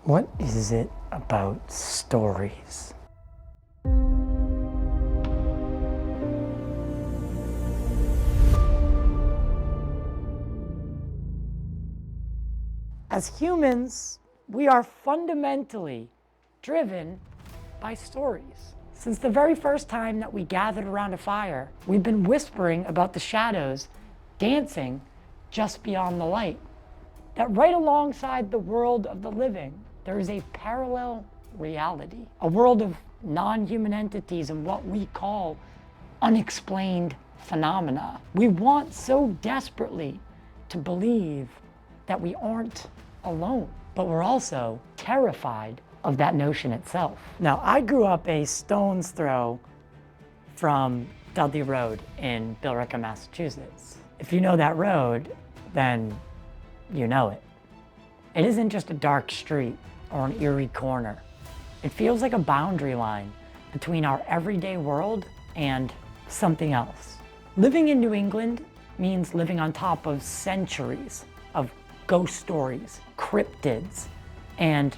What is it about stories? As humans, we are fundamentally driven by stories. Since the very first time that we gathered around a fire, we've been whispering about the shadows dancing just beyond the light. That right alongside the world of the living, there is a parallel reality, a world of non-human entities and what we call unexplained phenomena. We want so desperately to believe that we aren't alone, but we're also terrified of that notion itself. Now, I grew up a stone's throw from Dudley Road in Billerica, Massachusetts. If you know that road, then you know it. It isn't just a dark street or an eerie corner. It feels like a boundary line between our everyday world and something else. Living in New England means living on top of centuries of ghost stories, cryptids, and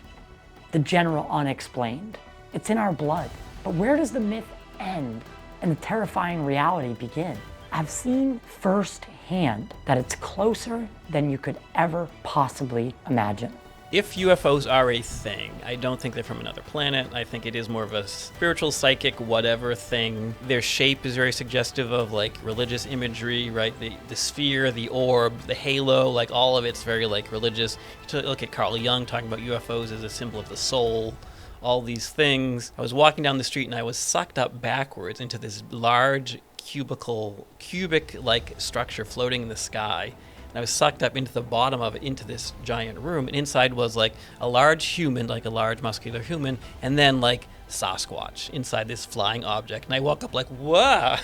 the general unexplained. It's in our blood. But where does the myth end and the terrifying reality begin? I've seen firsthand that it's closer than you could ever possibly imagine. If UFOs are a thing, I don't think they're from another planet. I think it is more of a spiritual, psychic, whatever thing. Their shape is very suggestive of like religious imagery, right? The sphere, the orb, the halo, like all of it's very like religious. You look at Carl Jung talking about UFOs as a symbol of the soul, all these things. I was walking down the street and I was sucked up backwards into this large cubic-like structure floating in the sky. I was sucked up into the bottom of it, into this giant room, and inside was like a large human, like a large muscular human, and then like Sasquatch inside this flying object. And I woke up like, whoa!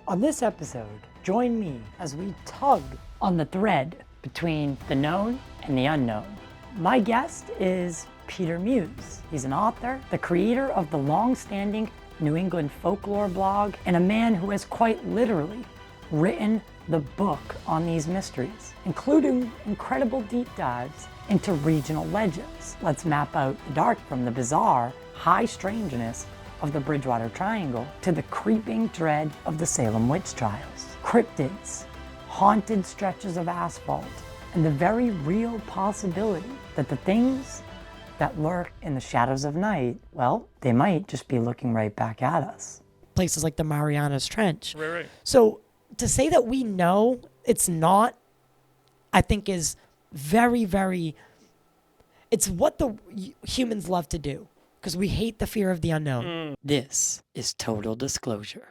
On this episode, join me as we tug on the thread between the known and the unknown. My guest is Peter Muise. He's an author, the creator of the long-standing New England folklore blog, and a man who has quite literally written the book on these mysteries, including incredible deep dives into regional legends. Let's map out the dark from the bizarre, high strangeness of the Bridgewater Triangle to the creeping dread of the Salem witch trials. Cryptids, haunted stretches of asphalt, and the very real possibility that the things that lurk in the shadows of night, well, they might just be looking right back at us. Places like the Marianas Trench. Right. So to say that we know it's not, I think is very, very, it's what the humans love to do because we hate the fear of the unknown. This is Total Disclosure.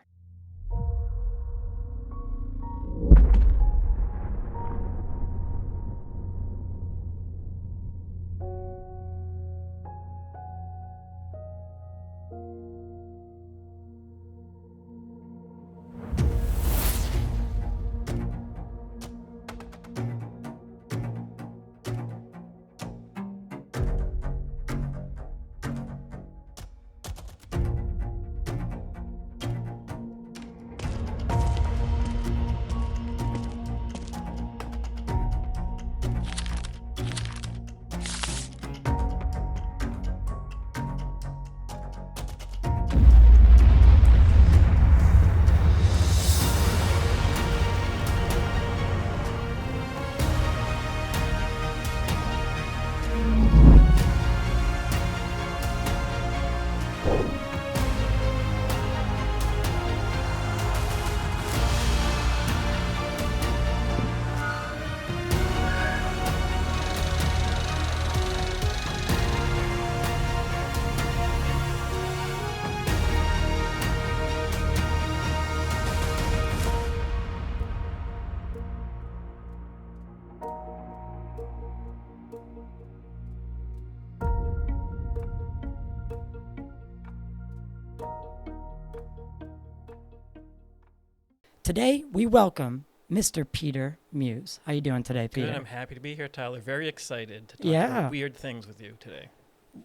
Today, we welcome Mr. Peter Muise. How you doing today, Peter? Good, I'm happy to be here, Tyler. Very excited to talk about weird things with you today.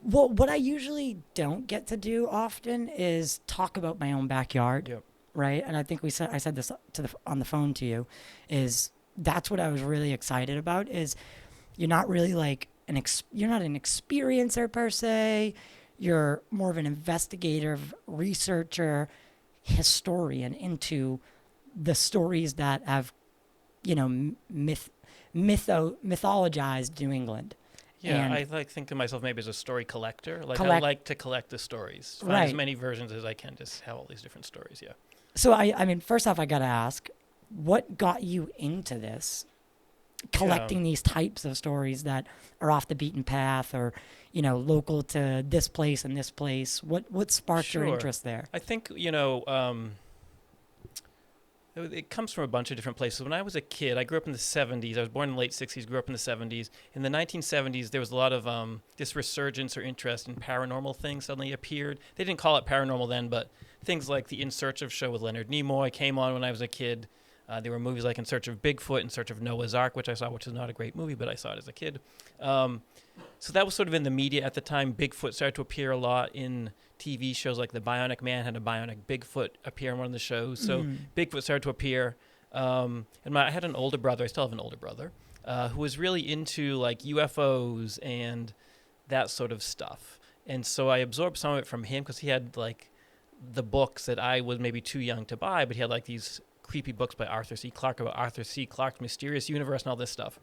Well, what I usually don't get to do often is talk about my own backyard. Yep. Right? And I think I said this on the phone to you, is that's what I was really excited about, is you're not really like you're not an experiencer per se. You're more of an investigative researcher, historian into the stories that have, mythologized New England. Yeah, And I think of myself maybe as a story collector. Like I collect- like to collect the stories, find Right. as many versions as I can, just have all these different stories. Yeah. So I mean, first off, I gotta ask, what got you into this? Collecting these types of stories that are off the beaten path, or local to this place and this place. What sparked your Sure. interest there? I think it comes from a bunch of different places. When I was a kid, I grew up in the 70s. I was born in the late 60s, grew up in the 70s. In the 1970s, there was a lot of this resurgence or interest in paranormal things suddenly appeared. They didn't call it paranormal then, but things like the In Search of show with Leonard Nimoy came on when I was a kid. There were movies like In Search of Bigfoot, In Search of Noah's Ark, which I saw, which is not a great movie, but I saw it as a kid. So that was sort of in the media at the time. Bigfoot started to appear a lot in TV shows, like The Bionic Man had a bionic Bigfoot appear in one of the shows. So Bigfoot started to appear. And I had an older brother. I still have an older brother who was really into like UFOs and that sort of stuff. And so I absorbed some of it from him because he had like the books that I was maybe too young to buy, but he had like these creepy books by Arthur C. Clarke about Arthur C. Clarke's mysterious universe and all this stuff.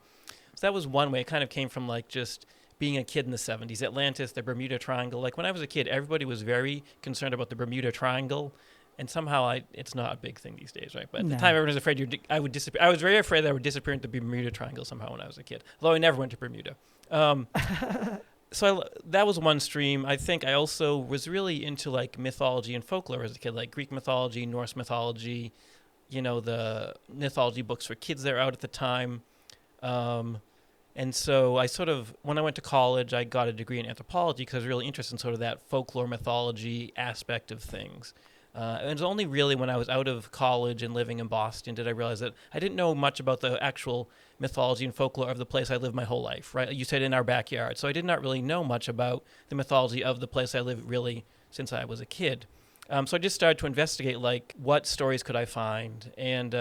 So that was one way. It kind of came from like just being a kid in the 70s. Atlantis, the Bermuda Triangle. Like when I was a kid, everybody was very concerned about the Bermuda Triangle. And somehow it's not a big thing these days, right? But at the time, everyone was afraid I would disappear. I was very afraid that I would disappear into the Bermuda Triangle somehow when I was a kid. Although I never went to Bermuda. So that was one stream. I think I also was really into like mythology and folklore as a kid, like Greek mythology, Norse mythology, the mythology books for kids that were out at the time. And so I sort of, when I went to college, I got a degree in anthropology because I was really interested in sort of that folklore mythology aspect of things. And it was only really when I was out of college and living in Boston did I realize that I didn't know much about the actual mythology and folklore of the place I lived my whole life, right? You said in our backyard. So I did not really know much about the mythology of the place I lived really since I was a kid. So I just started to investigate, like, what stories could I find? And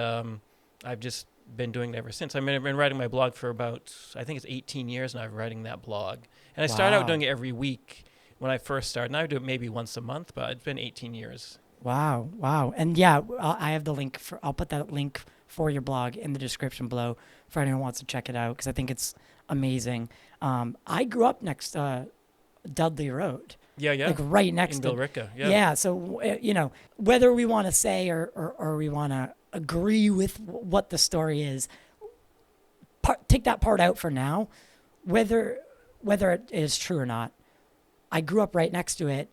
I've just been doing it ever since. I've been writing my blog for about, I think it's 18 years now. I've been writing that blog. And I started out doing it every week when I first started. Now I do it maybe once a month, but it's been 18 years. Wow. And yeah, I have the link I'll put that link for your blog in the description below for anyone who wants to check it out because I think it's amazing. I grew up next Dudley Road. Yeah. Like right next in to Billerica. Yeah. So, whether we want to say or we want to agree with what the story is, take that part out for now. Whether it is true or not, I grew up right next to it.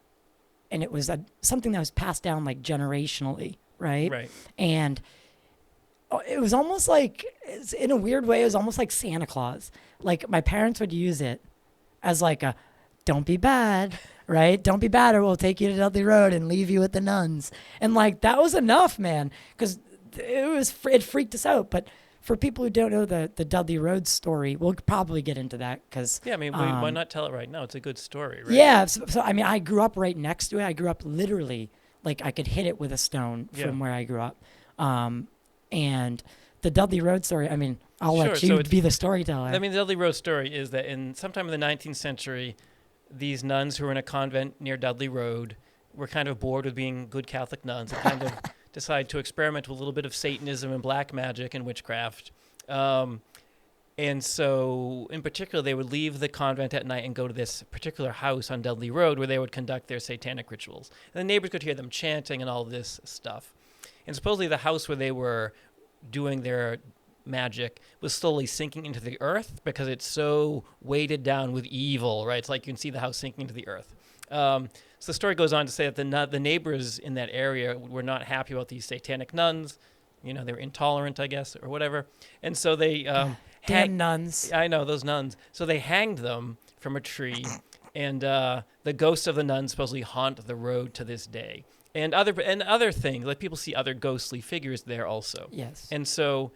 And it was something that was passed down like generationally, right? Right. And it was almost like, in a weird way, it was almost like Santa Claus. Like my parents would use it as like a, don't be bad, right? Don't be bad or we'll take you to Dudley Road and leave you with the nuns. And like, that was enough, man. Because it freaked us out. But for people who don't know the Dudley Road story, we'll probably get into that because... Yeah, I mean, why not tell it right now? It's a good story, right? Yeah, so I mean, I grew up right next to it. I grew up literally, like, I could hit it with a stone from where I grew up. And the Dudley Road story, I mean, I'll let you be the storyteller. I mean, the Dudley Road story is that sometime in the 19th century, these nuns who were in a convent near Dudley Road were kind of bored with being good Catholic nuns and kind of... decided to experiment with a little bit of Satanism and black magic and witchcraft. And so, in particular, they would leave the convent at night and go to this particular house on Dudley Road where they would conduct their satanic rituals. And the neighbors could hear them chanting and all this stuff. And supposedly the house where they were doing their magic was slowly sinking into the earth because it's so weighted down with evil, right? It's like you can see the house sinking into the earth. So the story goes on to say that the neighbors in that area were not happy about these satanic nuns. They were intolerant, I guess, or whatever. And so they... damn nuns. I know, those nuns. So they hanged them from a tree, and the ghosts of the nuns supposedly haunt the road to this day. And other things, like people see other ghostly figures there also. Yes. And so...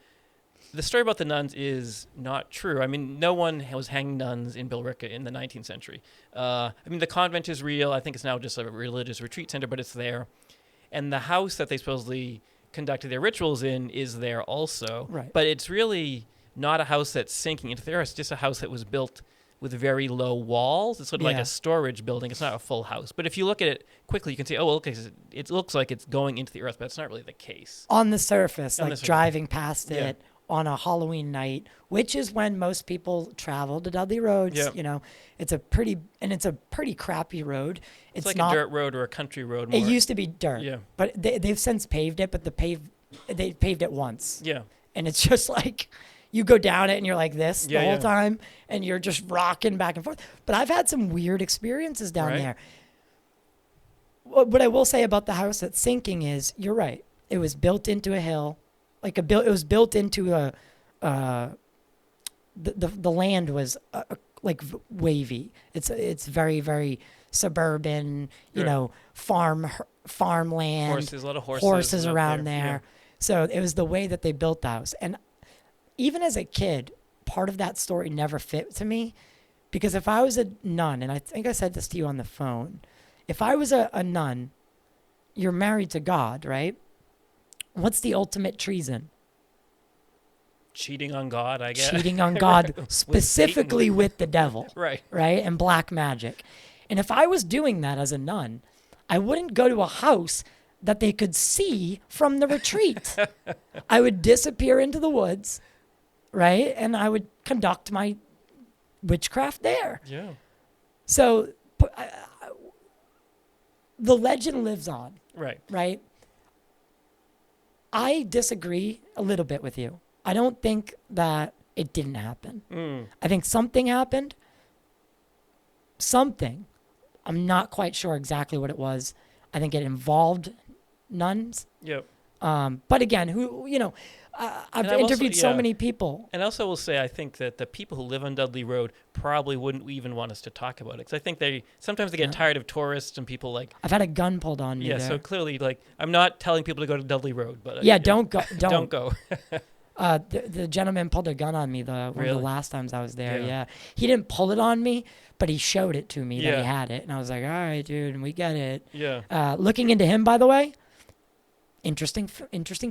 the story about the nuns is not true. I mean, no one was hanging nuns in Billerica in the 19th century. I mean, the convent is real. I think it's now just a religious retreat center, but it's there. And the house that they supposedly conducted their rituals in is there also. Right. But it's really not a house that's sinking into the earth. It's just a house that was built with very low walls. It's sort of like Yeah. a storage building. It's not a full house. But if you look at it quickly, you can see, oh, well, okay, so it looks like it's going into the earth, but it's not really the case. On the surface, On like the surface. driving past Yeah. it on a Halloween night, which is when most people travel to Dudley Roads. Yeah. You know, it's a pretty crappy road. It's like not a dirt road or a country road. It More. used to be dirt. Yeah. But they've since paved it, but they paved it once. Yeah. And it's just like you go down it and you're like this Yeah, the whole yeah. time and you're just rocking back and forth. But I've had some weird experiences down Right. there. What I will say about the house that's sinking is you're right. It was built into a hill, it was built into the land was wavy. It's very, very suburban, you Sure. know, farmland. Horses, a lot of Horses up around there. Yeah. So it was the way that they built the house. And even as a kid, part of that story never fit to me because if I was a nun, and I think I said this to you on the phone, if I was a nun, you're married to God, right? What's the ultimate treason? Cheating on God, I guess. Cheating on God, With specifically Satan. with the devil, Right. right? And black magic. And if I was doing that as a nun, I wouldn't go to a house that they could see from the retreat. I would disappear into the woods, right? And I would conduct my witchcraft there. Yeah. So the legend lives on, Right. right? I disagree a little bit with you. I don't think that it didn't happen. I think something happened. Something. I'm not quite sure exactly what it was. I think it involved nuns. Yep. But again, I've And I'm interviewed also- so yeah. many people. And also will say, I think that the people who live on Dudley Road probably wouldn't even want us to talk about it. Because I think sometimes they get tired of tourists and people like, I've had a gun pulled on me yeah, there. so clearly, like, I'm not telling people to go to Dudley Road, but Yeah, don't go. don't go. The gentleman pulled a gun on me one of Really? the last times I was there. Yeah. Yeah. He didn't pull it on me, but he showed it to me that Yeah. he had it. And I was like, all right, dude, we get it. Yeah. Looking into him, by the way, interesting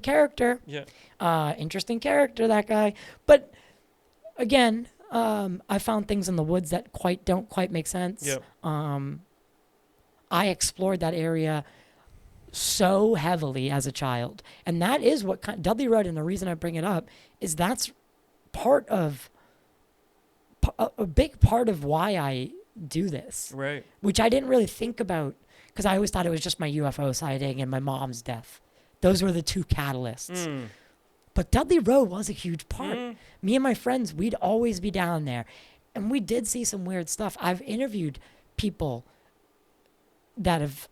character. Yeah. Interesting character, that guy. But again, I found things in the woods that don't quite make sense. Yep. I explored that area so heavily as a child, and that is what Dudley Road. And the reason I bring it up is that's part of a big part of why I do this, Right. which I didn't really think about because I always thought it was just my UFO sighting and my mom's death. Those were the two catalysts. But Dudley Road was a huge part. Me and my friends, we'd always be down there. And we did see some weird stuff. I've interviewed people that have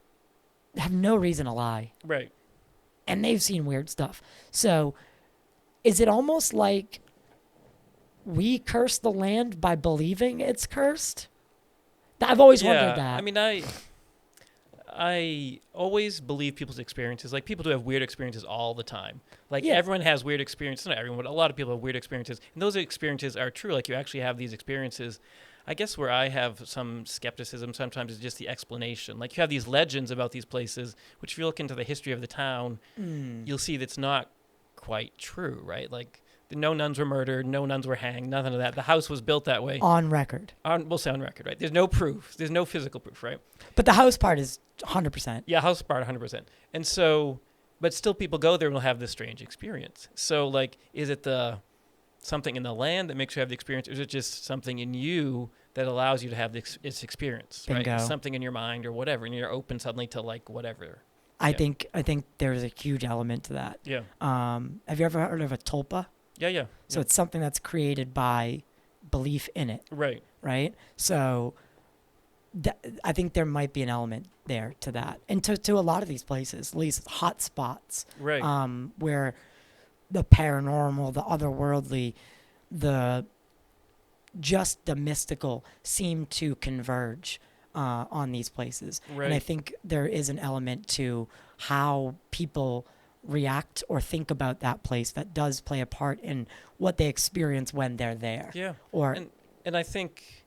no reason to lie. Right. And they've seen weird stuff. So is it almost like we curse the land by believing it's cursed? I've always wondered that. I mean, I always believe people's experiences. Like, people do have weird experiences all the time. Like, Yeah. everyone has weird experiences. Not everyone, but a lot of people have weird experiences. And those experiences are true. Like, you actually have these experiences. I guess where I have some skepticism sometimes is just the explanation. Like, you have these legends about these places, which if you look into the history of the town, you'll see that's not quite true, right? Like, no nuns were murdered, no nuns were hanged, nothing of that. The house was built that way. On record. We'll say on record, right? There's no proof. There's no physical proof, right? But the house part is 100%. Yeah, house part 100%. And so, but still people go there and will have this strange experience. So, like, is it something in the land that makes you have the experience, or is it just something in you that allows you to have this experience, Bingo. right? Something in your mind or whatever, and you're open suddenly to, like, whatever. I think there's a huge element to that. Yeah. Have you ever heard of a tulpa? Yeah. So it's something that's created by belief in it, Right. right? So I think there might be an element there to that. And to a lot of these places, at least hot spots, Right. where the paranormal, the otherworldly, the mystical seem to converge on these places. Right. And I think there is an element to how people react or think about that place that does play a part in what they experience when they're there. Yeah. Or And I think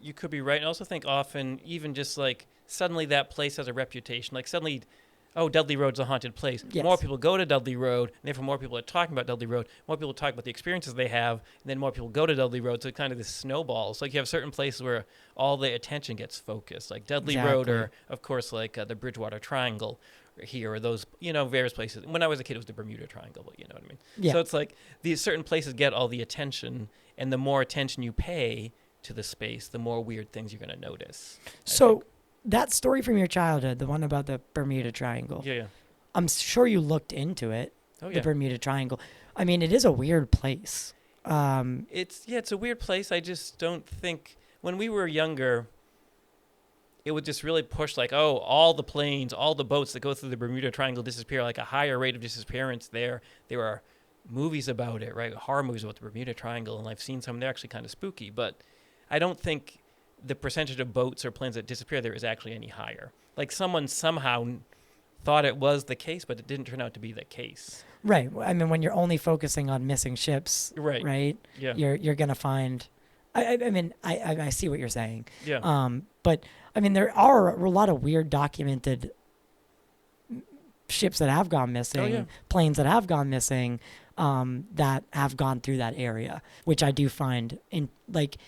you could be right. And I also think often even just like suddenly that place has a reputation. Like suddenly oh, Dudley Road's a haunted place. Yes. More people go to Dudley Road, and therefore more people are talking about Dudley Road. More people talk about the experiences they have, and then more people go to Dudley Road. So kind of this snowballs. Like you have certain places where all the attention gets focused, like Dudley Road, or of course like the Bridgewater Triangle here, or those various places. When I was a kid, it was the Bermuda Triangle, but you know what I mean. Yeah. So it's like these certain places get all the attention, and the more attention you pay to the space, the more weird things you're going to notice. So that story from your childhood, the one about the Bermuda Triangle. Yeah. I'm sure you looked into it. Oh, yeah. The Bermuda Triangle. I mean, it is a weird place. It's a weird place. I just don't think when we were younger, it would just really push like, oh, all the planes, all the boats that go through the Bermuda Triangle disappear, like a higher rate of disappearance there. There are movies about it, right? Horror movies about the Bermuda Triangle, and I've seen some. They're actually kind of spooky, but I don't think the percentage of boats or planes that disappear there is actually any higher. Like someone somehow thought it was the case, but it didn't turn out to be the case. Right. I mean, when you're only focusing on missing ships, right? Yeah. You're gonna find. I mean, I see what you're saying. Yeah. But I mean, there are a lot of weird documented ships that have gone missing, planes that have gone missing, that have gone through that area, which I do find in like.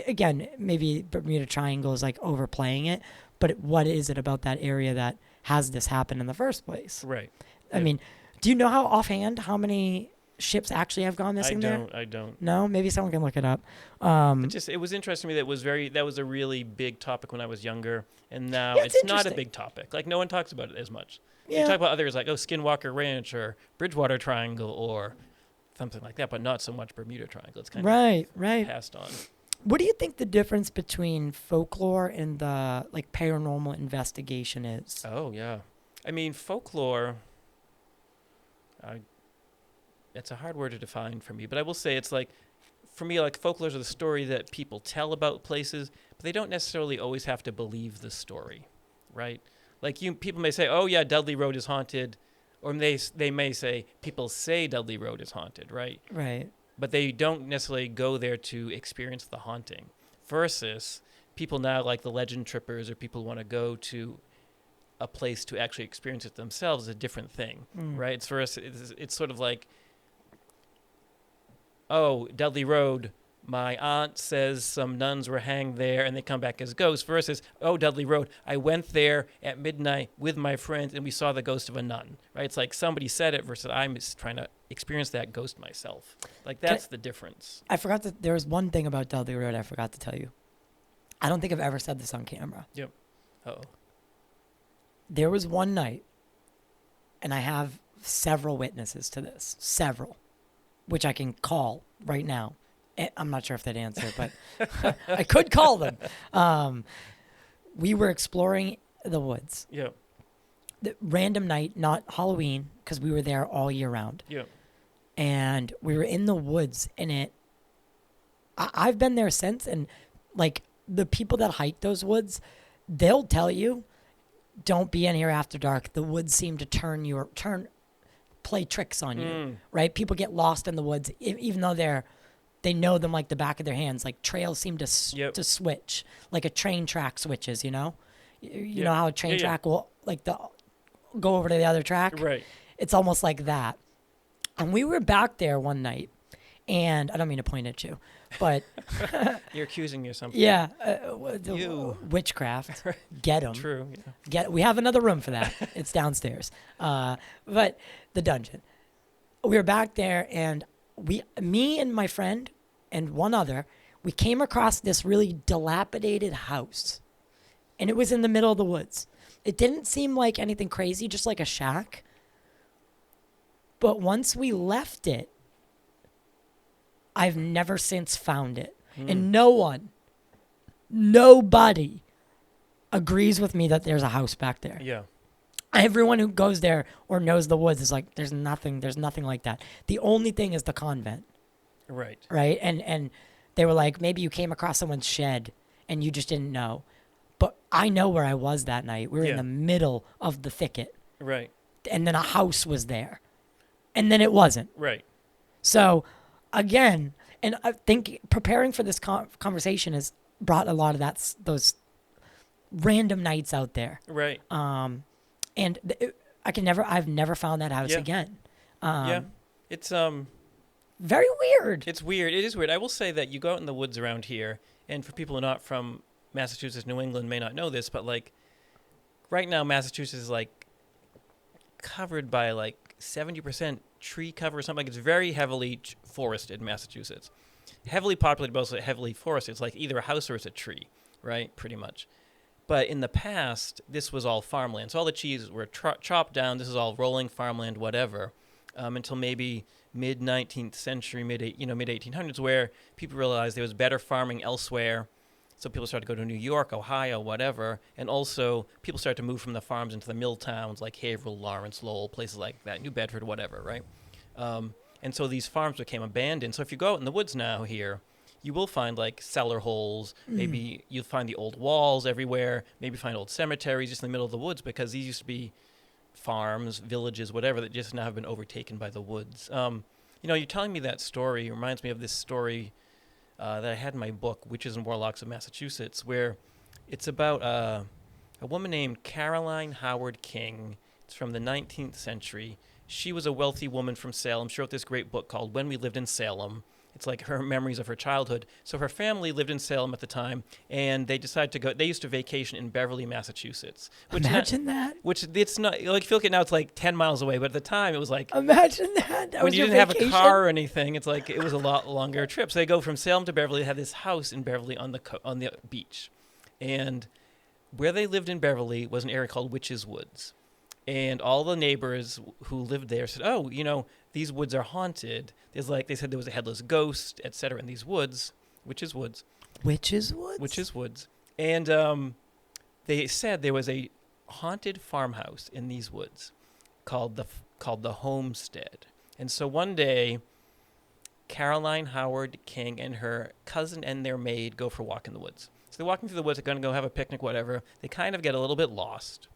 Again, maybe Bermuda Triangle is like overplaying it, but what is it about that area that has this happen in the first place? Right. I mean, do you know how many ships actually have gone missing there? I don't. No, maybe someone can look it up. It was interesting to me that was a really big topic when I was younger, and now it's not a big topic. Like no one talks about it as much. Yeah. You talk about others like Skinwalker Ranch or Bridgewater Triangle or something like that, but not so much Bermuda Triangle. It's kind of passed on. What do you think the difference between folklore and the like paranormal investigation is? Oh yeah, I mean folklore. It's a hard word to define for me, but I will say it's like, for me, like folklore is the story that people tell about places, but they don't necessarily always have to believe the story, right? Like people may say, oh yeah, Dudley Road is haunted, or they may say people say Dudley Road is haunted, right? Right. But they don't necessarily go there to experience the haunting. Versus people now like the legend trippers or people who want to go to a place to actually experience it themselves is a different thing, right? It's sort of like, oh, Dudley Road, my aunt says some nuns were hanged there and they come back as ghosts, versus, oh, Dudley Road, I went there at midnight with my friends and we saw the ghost of a nun, right? It's like somebody said it versus I'm just trying to experience that ghost myself. Like that's the difference. I forgot that there was one thing about Dudley Road I forgot to tell you. I don't think I've ever said this on camera. Yep. Uh-oh. There was one night, and I have several witnesses to this, which I can call right now. I'm not sure if they'd answer, but I could call them. We were exploring the woods. Yeah. The random night, not Halloween, because we were there all year round. Yeah. And we were in the woods, and I've been there since, and like the people that hike those woods, they'll tell you, don't be in here after dark. The woods seem to play tricks on you, right? People get lost in the woods, even though they know them like the back of their hands. Like trails seem to switch, like a train track switches. You know how a train track will go over to the other track. Right. It's almost like that. And we were back there one night, and I don't mean to point at you, but you're accusing me of something. Yeah, You. Witchcraft. Get them. True. Yeah. We have another room for that. It's downstairs. But the dungeon. We were back there, and me and my friend and one other, we came across this really dilapidated house, and it was in the middle of the woods. It didn't seem like anything crazy, just like a shack. But once we left it, I've never since found it. And nobody agrees with me that there's a house back there. Yeah. Everyone who goes there or knows the woods is like, there's nothing like that. The only thing is the convent. Right. Right? And they were like, maybe you came across someone's shed and you just didn't know. But I know where I was that night. We were in the middle of the thicket. Right. And then a house was there. And then it wasn't. Right. So, again, and I think preparing for this conversation has brought a lot of those random nights out there. Right. And I've never found that house Yeah. again. Yeah. It's Very weird. It's weird. It is weird. I will say that you go out in the woods around here, and for people who are not from Massachusetts, New England may not know this, but like right now Massachusetts is like covered by like 70% tree cover or something. Like it's very heavily forested, Massachusetts. Heavily populated, but also heavily forested. It's like either a house or it's a tree, right? Pretty much. But in the past, this was all farmland. So all the trees were chopped down. This is all rolling farmland, whatever, until maybe mid-19th century, mid-1800s, where people realized there was better farming elsewhere. So people started to go to New York, Ohio, whatever. And also people started to move from the farms into the mill towns like Haverhill, Lawrence, Lowell, places like that, New Bedford, whatever, right? And so these farms became abandoned. So if you go out in the woods now here, you will find like cellar holes. Maybe you'll find the old walls everywhere. Maybe find old cemeteries just in the middle of the woods, because these used to be farms, villages, whatever, that just now have been overtaken by the woods. You're telling me that story. It reminds me of this story that I had in my book, Witches and Warlocks of Massachusetts, where it's about a woman named Caroline Howard King. It's from the 19th century. She was a wealthy woman from Salem. She wrote this great book called When We Lived in Salem. It's like her memories of her childhood. So her family lived in Salem at the time, and they decided to go. They used to vacation in Beverly, Massachusetts. Imagine that. Which it's not, like, if you look at it now, it's like 10 miles away. But at the time, it was like, Imagine that. when you didn't have a car or anything, it's like it was a lot longer trip. So they go from Salem to Beverly. They had this house in Beverly on the beach, and where they lived in Beverly was an area called Witches Woods. And all the neighbors who lived there said, "Oh, these woods are haunted. They said there was a headless ghost, etc. in these woods, Witches Woods." Witches Woods? Witches Woods. And they said there was a haunted farmhouse in these woods called the Homestead. And so one day, Caroline Howard King and her cousin and their maid go for a walk in the woods. So they're walking through the woods. They're going to go have a picnic, whatever. They kind of get a little bit lost.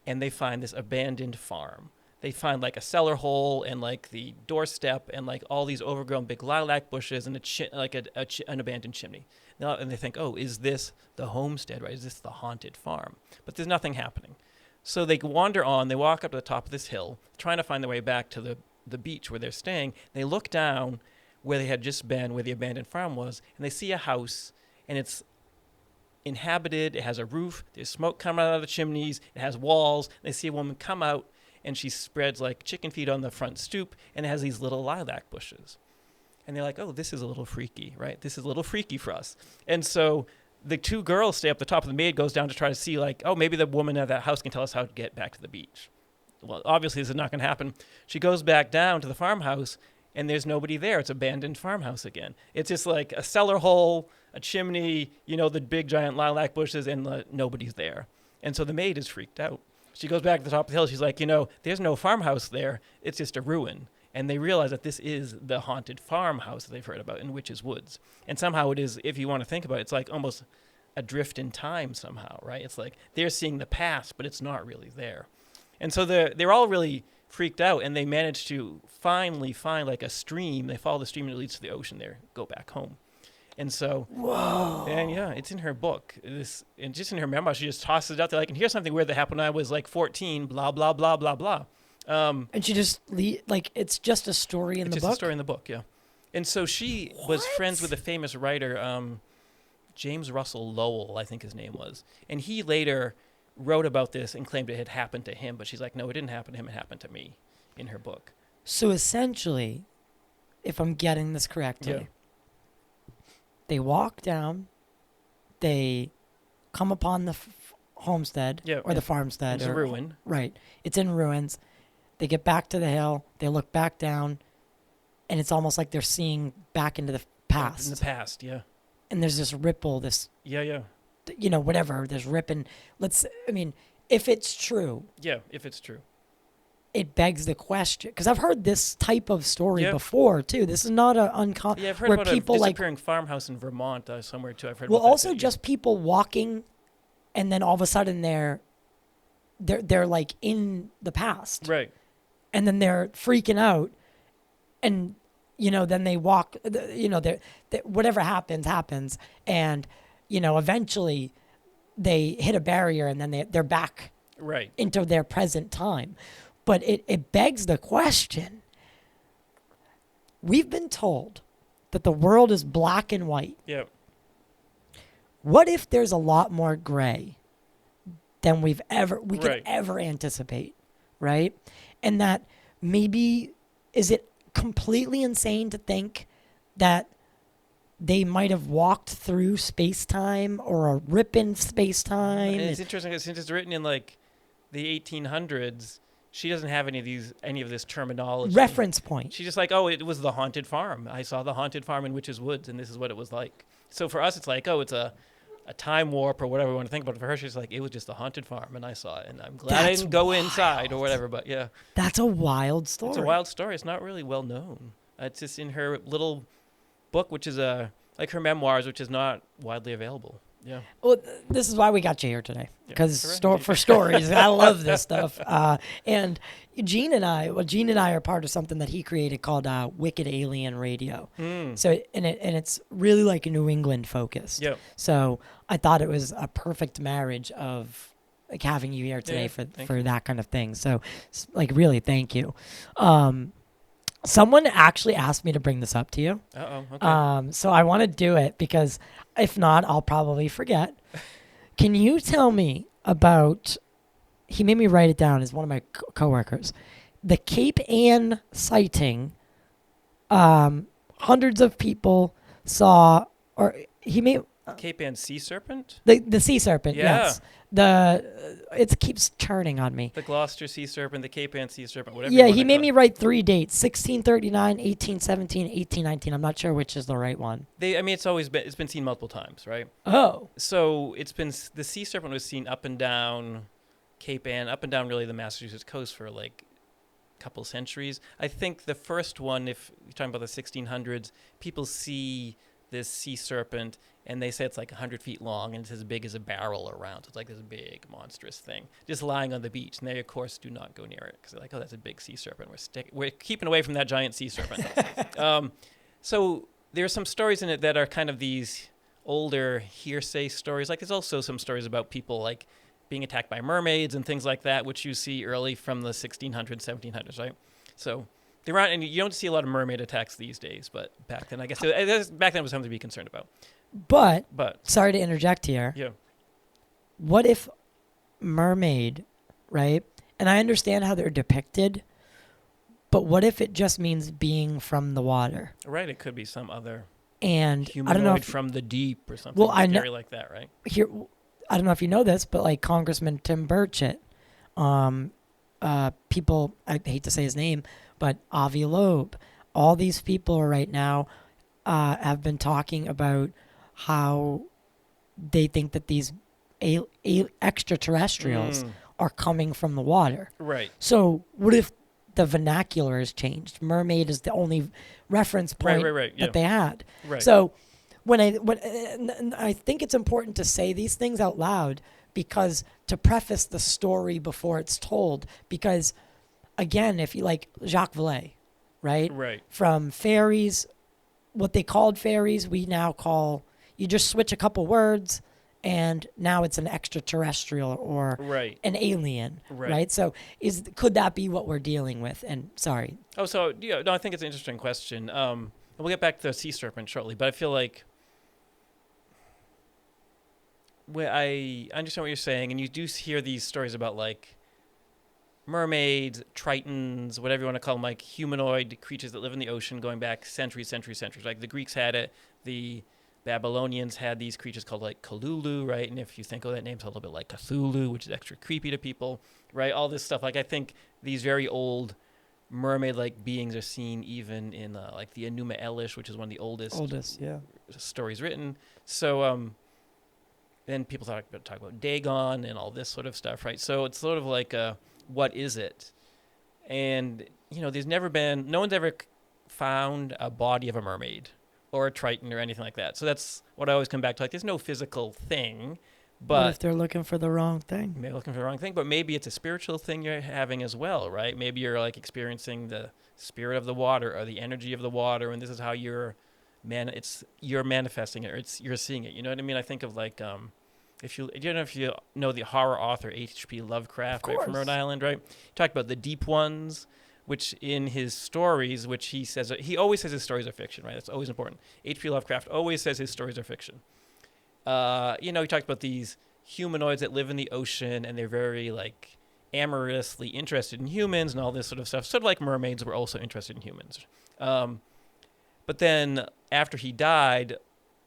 And they find this abandoned farm. They find like a cellar hole and like the doorstep and like all these overgrown big lilac bushes and an abandoned chimney. Now, and they think, oh, is this the homestead, right? Is this the haunted farm? But there's nothing happening. So they wander on. They walk up to the top of this hill, trying to find their way back to the beach where they're staying. They look down where they had just been, where the abandoned farm was, and they see a house, and it's inhabited. It has a roof. There's smoke coming out of the chimneys. It has walls. They see a woman come out, and she spreads like chicken feed on the front stoop, and it has these little lilac bushes. And they're like, oh, this is a little freaky, right? This is a little freaky for us. And so the two girls stay up the top, of the maid goes down to try to see, like, oh, maybe the woman at that house can tell us how to get back to the beach. Well, obviously this is not going to happen. She goes back down to the farmhouse, and there's nobody there. It's an abandoned farmhouse again. It's just like a cellar hole, a chimney, the big giant lilac bushes, and nobody's there. And so the maid is freaked out. She goes back to the top of the hill. She's like, there's no farmhouse there. It's just a ruin. And they realize that this is the haunted farmhouse that they've heard about in Witches Woods. And somehow it is, if you want to think about it, it's like almost adrift in time somehow, right? It's like they're seeing the past, but it's not really there. And so they're all really freaked out, and they manage to finally find like a stream. They follow the stream and it leads to the ocean there, go back home. And so, whoa. And yeah, it's in her book. And just in her memoir, she just tosses it out there like, and here's something weird that happened when I was like 14, blah, blah, blah, blah, blah. And she just, it's just a story in the book? It's just a story in the book, yeah. And so she was friends with a famous writer, James Russell Lowell, I think his name was. And he later wrote about this and claimed it had happened to him, but she's like, no, it didn't happen to him, it happened to me, in her book. So essentially, if I'm getting this correctly, they walk down, they come upon the homestead, or the farmstead. It's a ruin. Right. It's in ruins. They get back to the hill, they look back down, and it's almost like they're seeing back into the past. In the past, yeah. And there's this ripple, this... Yeah. Whatever, there's ripping. If it's true... Yeah, if it's true. It begs the question, because I've heard this type of story before, too. This is not an uncommon... Yeah, I've heard about a disappearing farmhouse in Vermont somewhere, too. I've heard about also that, just people walking, and then all of a sudden they're like in the past. Right. And then they're freaking out, and then they walk. Whatever happens, and eventually they hit a barrier, and then they're back Right. into their present time. But it begs the question. We've been told that the world is black and white. Yep. What if there's a lot more gray than we could Right. ever anticipate, right? And that maybe, is it completely insane to think that they might have walked through space-time or a rip in space-time? And it's interesting because since it's written in like the 1800s, she doesn't have any of this terminology. Reference point. She's just like, oh, it was the haunted farm. I saw the haunted farm in Witch's Woods, and this is what it was like. So for us, it's like, oh, it's a time warp or whatever we want to think about it. For her, she's like, it was just the haunted farm, and I saw it, and I'm glad I didn't go inside or whatever. But yeah, That's a wild story. it's a wild story. It's not really well known. It's just in her little book, which is like her memoirs, which is not widely available. Yeah. Well, this is why we got you here today, because correct. for stories, I love this stuff. And Gene and I are part of something that he created called Wicked Alien Radio. So, and it's really like New England focused. Yep. So I thought it was a perfect marriage of like having you here today thank for that kind of thing. So, like, really, thank you. Someone actually asked me to bring this up to you. Okay. So I want to do it because if not, I'll probably forget. Can you tell me about, he made me write it down as one of my coworkers, the Cape Ann sighting. Hundreds of people saw, or he made Cape Ann sea serpent? the sea serpent. Yeah. Yes. It keeps turning on me. The Gloucester sea serpent, the Cape Ann sea serpent, whatever. Yeah, he made me write 3 dates: 1639, 1817, 1819. I'm not sure which is the right one. It's been seen multiple times, right? Oh. So the sea serpent was seen up and down Cape Ann, up and down really the Massachusetts coast for like a couple centuries. I think the first one, if you're talking about the 1600s, people see this sea serpent and they say it's like 100 feet long and it's as big as a barrel around. So it's like this big monstrous thing just lying on the beach. And they, of course, do not go near it because they're like, oh, that's a big sea serpent. We're keeping away from that giant sea serpent. So there's some stories in it that are kind of these older hearsay stories. Like there's also some stories about people like being attacked by mermaids and things like that, which you see early from the 1600s, 1700s, right? So there aren't, and you don't see a lot of mermaid attacks these days, but back then, I guess, back then was something to be concerned about. But sorry to sorry interject here. Yeah. What if mermaid, right? And I understand how they're depicted, but what if it just means being from the water? Right, it could be some other And humanoid I don't know if, from the deep or something scary like that, right? here, I don't know if you know this, but like Congressman Tim Burchett, people, I hate to say his name, but Avi Loeb, all these people right now have been talking about how they think that these extraterrestrials are coming from the water. Right. So what if the vernacular has changed? Mermaid is the only reference point that they had. Right. So when I think it's important to say these things out loud, because to preface the story before it's told, because again, if you like Jacques Vallée, right? Right. From fairies, what they called fairies, we now call, you just switch a couple words and now it's an extraterrestrial or an alien, right? So could that be what we're dealing with? And sorry. Oh, so yeah, no, I think it's an interesting question. And we'll get back to the sea serpent shortly, but I feel like I understand what you're saying, and you do hear these stories about like mermaids, tritons, whatever you want to call them, like humanoid creatures that live in the ocean going back centuries. Like the Greeks had it, the Babylonians had these creatures called like Cthulhu, right? And if you think, oh, that name's a little bit like Cthulhu, which is extra creepy to people, right? All this stuff. Like I think these very old mermaid-like beings are seen even in like the Enuma Elish, which is one of the oldest stories written. So then people talk about Dagon and all this sort of stuff, right? So it's sort of like what is it? And there's never been, no one's ever found a body of a mermaid or a triton or anything like that. So that's what I always come back to. Like, there's no physical thing, but what if they're looking for the wrong thing? Maybe looking for the wrong thing, but maybe it's a spiritual thing you're having as well, right? Maybe you're like experiencing the spirit of the water or the energy of the water, and this is how you're manifesting it, or you're seeing it. You know what I mean? I think of like if you don't know if you know the horror author H.P. Lovecraft, right, from course. Rhode Island, right? He talked about the deep ones, which in his stories, which he says he always says his stories are fiction, right? That's always important. H.P. Lovecraft always says his stories are fiction. He talked about these humanoids that live in the ocean, and they're very like amorously interested in humans and all this sort of stuff. Sort of like mermaids were also interested in humans. But then after he died,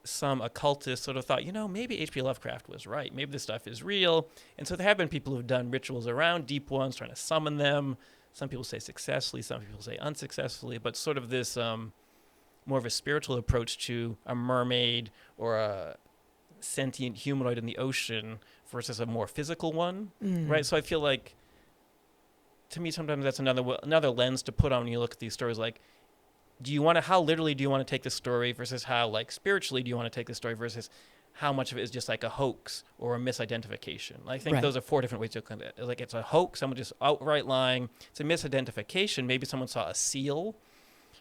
some occultists sort of thought, maybe H.P. Lovecraft was right. Maybe this stuff is real. And so there have been people who've done rituals around deep ones, trying to summon them. Some people say successfully, some people say unsuccessfully, but sort of this more of a spiritual approach to a mermaid or a sentient humanoid in the ocean versus a more physical one, right? So I feel like, to me, sometimes that's another lens to put on when you look at these stories. Like, how literally do you want to take the story versus how like spiritually do you want to take the story versus how much of it is just like a hoax or a misidentification? I think those are 4 different ways to look at it. Like, it's a hoax, someone just outright lying. It's a misidentification. Maybe someone saw a seal,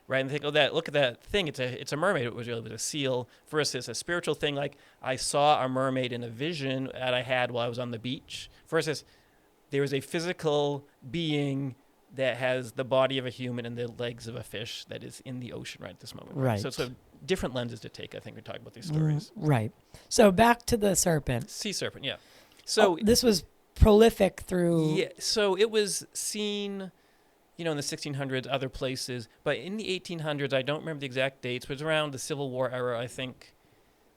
right? And they think, look at that thing. It's a mermaid. It was really a seal. Versus a spiritual thing, like I saw a mermaid in a vision that I had while I was on the beach. Versus there is a physical being that has the body of a human and the legs of a fish that is in the ocean right at this moment. Right. So it's different lenses to take, I think, when we talk about these stories. Right. So back to the serpent. Sea serpent, yeah. So this was prolific through... Yeah, so it was seen, in the 1600s, other places. But in the 1800s, I don't remember the exact dates, but it was around the Civil War era, I think.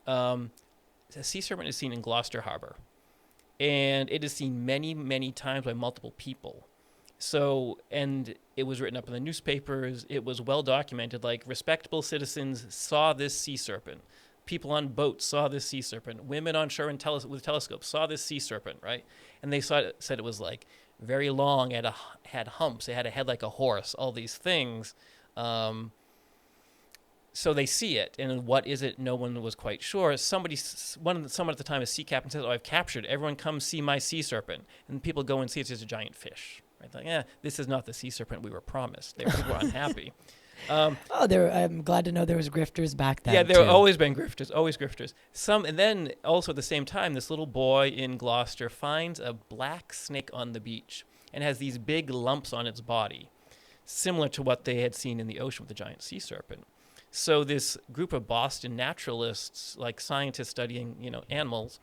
The sea serpent is seen in Gloucester Harbor. And it is seen many, many times by multiple people. So, and it was written up in the newspapers. It was well documented. Like, respectable citizens saw this sea serpent. People on boats saw this sea serpent. Women on shore with telescopes saw this sea serpent, right? And they said it was like very long. It had humps. It had a head like a horse. All these things. So they see it, and what is it? No one was quite sure. Someone at the time, a sea captain says, "Oh, I've captured it. Everyone come see my sea serpent." And people go and see it's just a giant fish. Right? Like, this is not the sea serpent we were promised. People were unhappy. I'm glad to know there was grifters back then. Yeah, there have always been grifters, always grifters. And then also at the same time, this little boy in Gloucester finds a black snake on the beach and has these big lumps on its body, similar to what they had seen in the ocean with the giant sea serpent. So this group of Boston naturalists, like scientists studying, animals,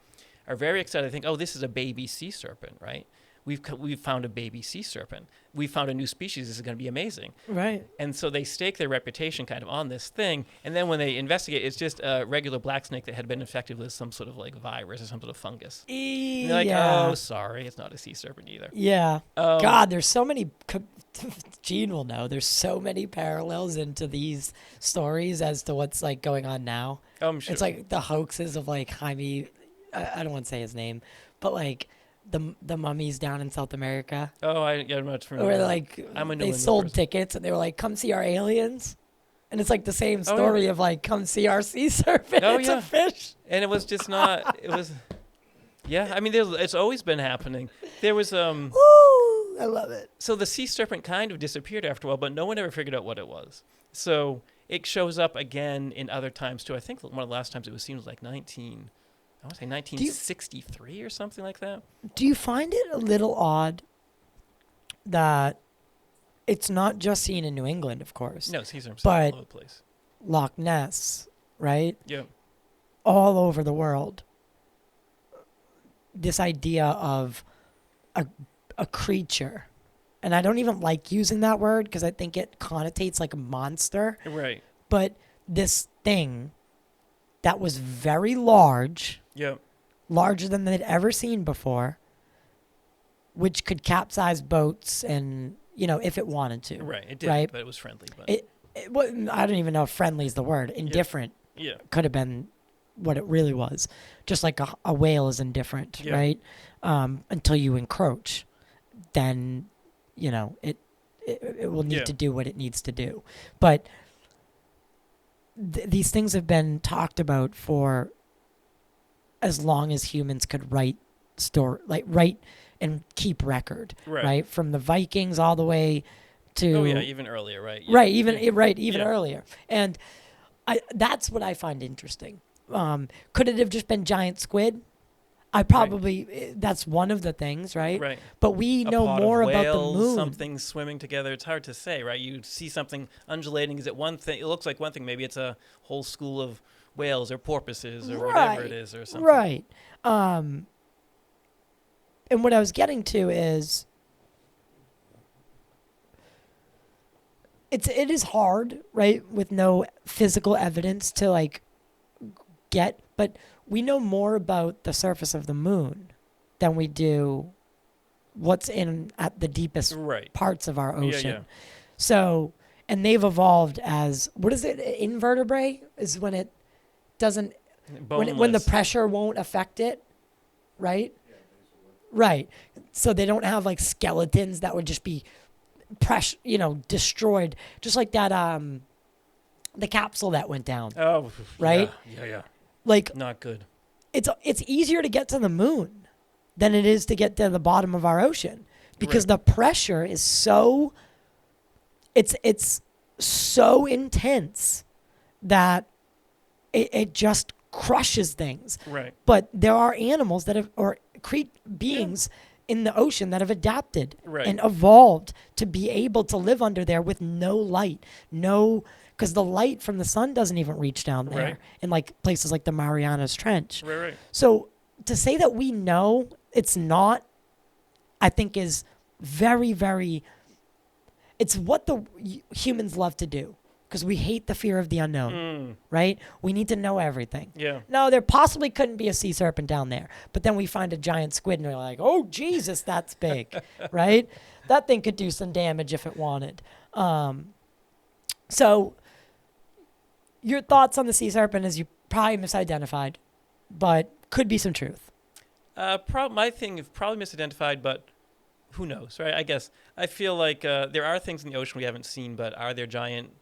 are very excited. They think, oh, this is a baby sea serpent, right? We've found a baby sea serpent. We found a new species. This is going to be amazing. Right. And so they stake their reputation kind of on this thing. And then when they investigate, it's just a regular black snake that had been infected with some sort of like virus or some sort of fungus. And they're like, oh, sorry, it's not a sea serpent either. Yeah. God, there's so many... Gene will know. There's so many parallels into these stories as to what's like going on now. I'm sure. It's like the hoaxes of like Jaime... I don't want to say his name, but like... The mummies down in South America. Oh, I'm not familiar. Where like they sold tickets and they were like, "Come see our aliens," and it's like the same story of like, "Come see our sea serpent." It's a fish. And it was just not. It was. Yeah, I mean, it's always been happening. There was Woo! I love it. So the sea serpent kind of disappeared after a while, but no one ever figured out what it was. So it shows up again in other times too. I think one of the last times it was seen was like 1963 or something like that. Do you find it a little odd that it's not just seen in New England, of course? No, sea serpents but all over the place. Loch Ness, right? Yeah. All over the world. This idea of a creature. And I don't even like using that word because I think it connotates like a monster. Right. But this thing that was very large... Yeah. Larger than they'd ever seen before, which could capsize boats and, if it wanted to. Right, it did, right? But it was friendly. But I don't even know if friendly is the word. Indifferent could have been what it really was. Just like a whale is indifferent, right? Until you encroach. Then, it will need to do what it needs to do. But these things have been talked about for... as long as humans could write and keep record, right? From the Vikings all the way to even earlier, right? Yeah. Even earlier. And that's what I find interesting. Could it have just been giant squid? I probably that's one of the things, right? Right. But we A know pod more of about the whales, moon. something swimming together. It's hard to say, right? You see something undulating. Is it one thing? It looks like one thing. Maybe it's a whole school of whales or porpoises or whatever it is or something. Right. And what I was getting to is it is hard, right, with no physical evidence to like get, but we know more about the surface of the moon than we do what's in at the deepest parts of our ocean. Yeah. So, and they've evolved as, what is it? Invertebrate is when it doesn't, when the pressure won't affect it, right? Yeah, basically. Right. So they don't have like skeletons that would just be destroyed, just like that the capsule that went down. Oh, right? Yeah. Like, not good. It's easier to get to the moon than it is to get to the bottom of our ocean because the pressure is so it's so intense that it just crushes things. Right. But there are animals that have beings in the ocean that have adapted and evolved to be able to live under there with no light, because the light from the sun doesn't even reach down there in like places like the Marianas Trench. Right. So to say that we know it's not, I think is very, very, it's what the humans love to do because we hate the fear of the unknown, right? We need to know everything. Yeah. No, there possibly couldn't be a sea serpent down there, but then we find a giant squid and we're like, oh, Jesus, that's big, right? That thing could do some damage if it wanted. So your thoughts on the sea serpent is you probably misidentified, but could be some truth. My thing is probably misidentified, but who knows, right? I guess I feel like there are things in the ocean we haven't seen, but are there giant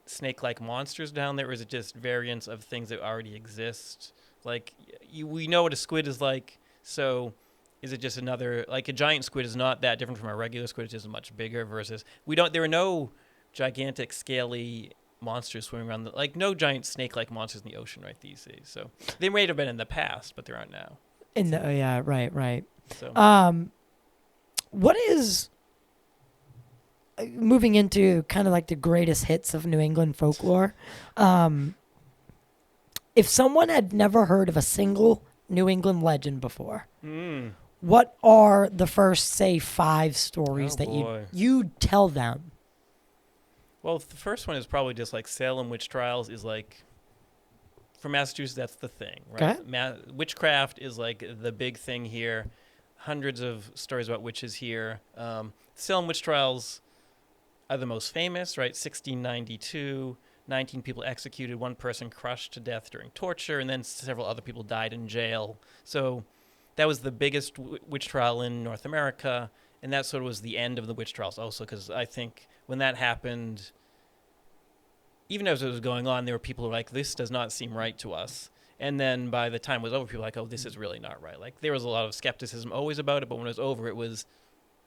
snake-like monsters down there, or is it just variants of things that already exist? Like, we know what a squid is like, so is it just another, like a giant squid is not that different from a regular squid, it's just much bigger versus, there are no gigantic, scaly monsters swimming around, like no giant snake-like monsters in the ocean right these days. So they may have been in the past, but there aren't now. Right. So. What is moving into kind of like the greatest hits of New England folklore? If someone had never heard of a single New England legend before, what are the first, say, 5 stories that you tell them? Well, the first one is probably just like Salem witch trials is like, for Massachusetts, that's the thing, right? Okay. Witchcraft is like the big thing here. Hundreds of stories about witches here. Salem witch trials are the most famous, right? 1692, 19 people executed, 1 person crushed to death during torture, and then several other people died in jail. So that was the biggest witch trial in North America, and that sort of was the end of the witch trials also, because I think when that happened, even as it was going on, there were people who were like, this does not seem right to us. And then by the time it was over, people were like, oh, this is really not right. Like, there was a lot of skepticism always about it, but when it was over,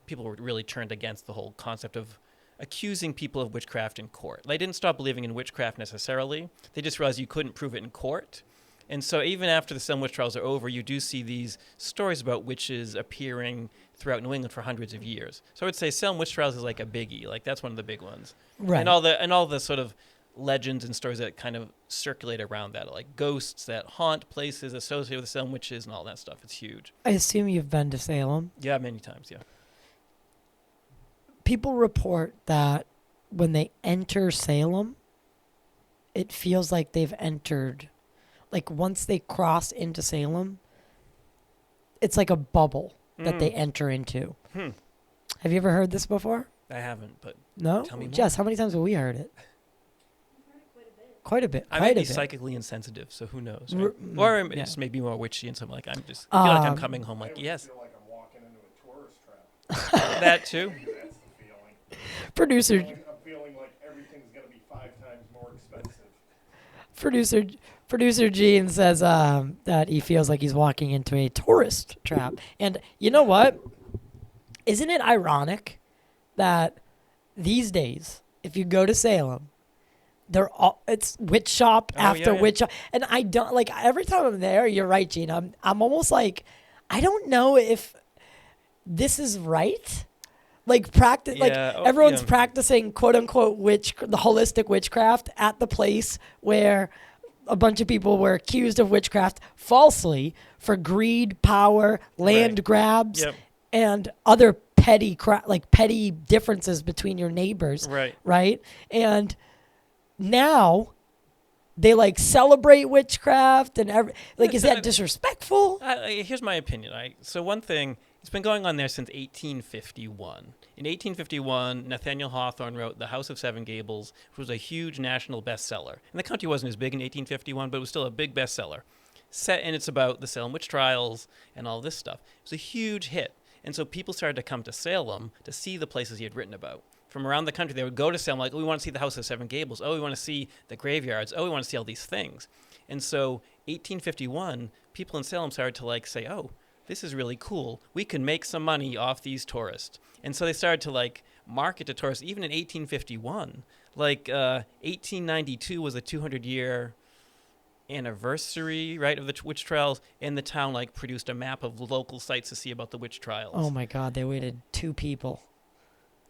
people were really turned against the whole concept of accusing people of witchcraft in court. They didn't stop believing in witchcraft necessarily. They just realized you couldn't prove it in court. And so even after the Salem witch trials are over, you do see these stories about witches appearing throughout New England for hundreds of years. So I would say Salem witch trials is like a biggie. Like, that's one of the big ones. Right. And all the sort of legends and stories that kind of circulate around that, like ghosts that haunt places associated with the Salem witches and all that stuff. It's huge. I assume you've been to Salem. Yeah, many times, yeah. People report that when they enter Salem, it feels like they've entered, like once they cross into Salem, it's like a bubble that they enter into. Have you ever heard this before? I haven't, but no? Tell me more. Jess, how many times have we heard it? Quite a bit. I may be psychically insensitive, so who knows? Right? Or it's maybe more witchy and something like I feel like I'm coming home like, yes. I feel like I'm walking into a tourist trap. That too. That's the feeling. Producer. I'm feeling like everything's going to be 5 times more expensive. Producer Gene says that he feels like he's walking into a tourist trap. And you know what? Isn't it ironic that these days, if you go to Salem, it's witch shop after witch shop, and I don't like every time I'm there. You're right, Gene. I'm almost like I don't know if this is right. Like practice, like Yeah, everyone's yeah. practicing quote unquote the holistic witchcraft at the place where a bunch of people were accused of witchcraft falsely for greed, power, land Right. grabs, Yep. and other petty differences between your neighbors. Right. Right. And now they like celebrate witchcraft and is that disrespectful? Here's my opinion. So one thing, it's been going on there since 1851. In 1851, Nathaniel Hawthorne wrote The House of Seven Gables, which was a huge national bestseller. And the country wasn't as big in 1851, but it was still a big bestseller. And it's about the Salem witch trials and all this stuff. It was a huge hit. And so people started to come to Salem to see the places he had written about. From around the country, they would go to Salem like, oh, we want to see the House of Seven Gables. Oh, we want to see the graveyards. Oh, we want to see all these things. And so 1851, people in Salem started to like say, oh, this is really cool. We can make some money off these tourists. And so they started to like market to tourists. Even in 1851, like 1892 was a 200-year anniversary, right, of the witch trials, and the town like produced a map of local sites to see about the witch trials. Oh my God, they waited 2 people.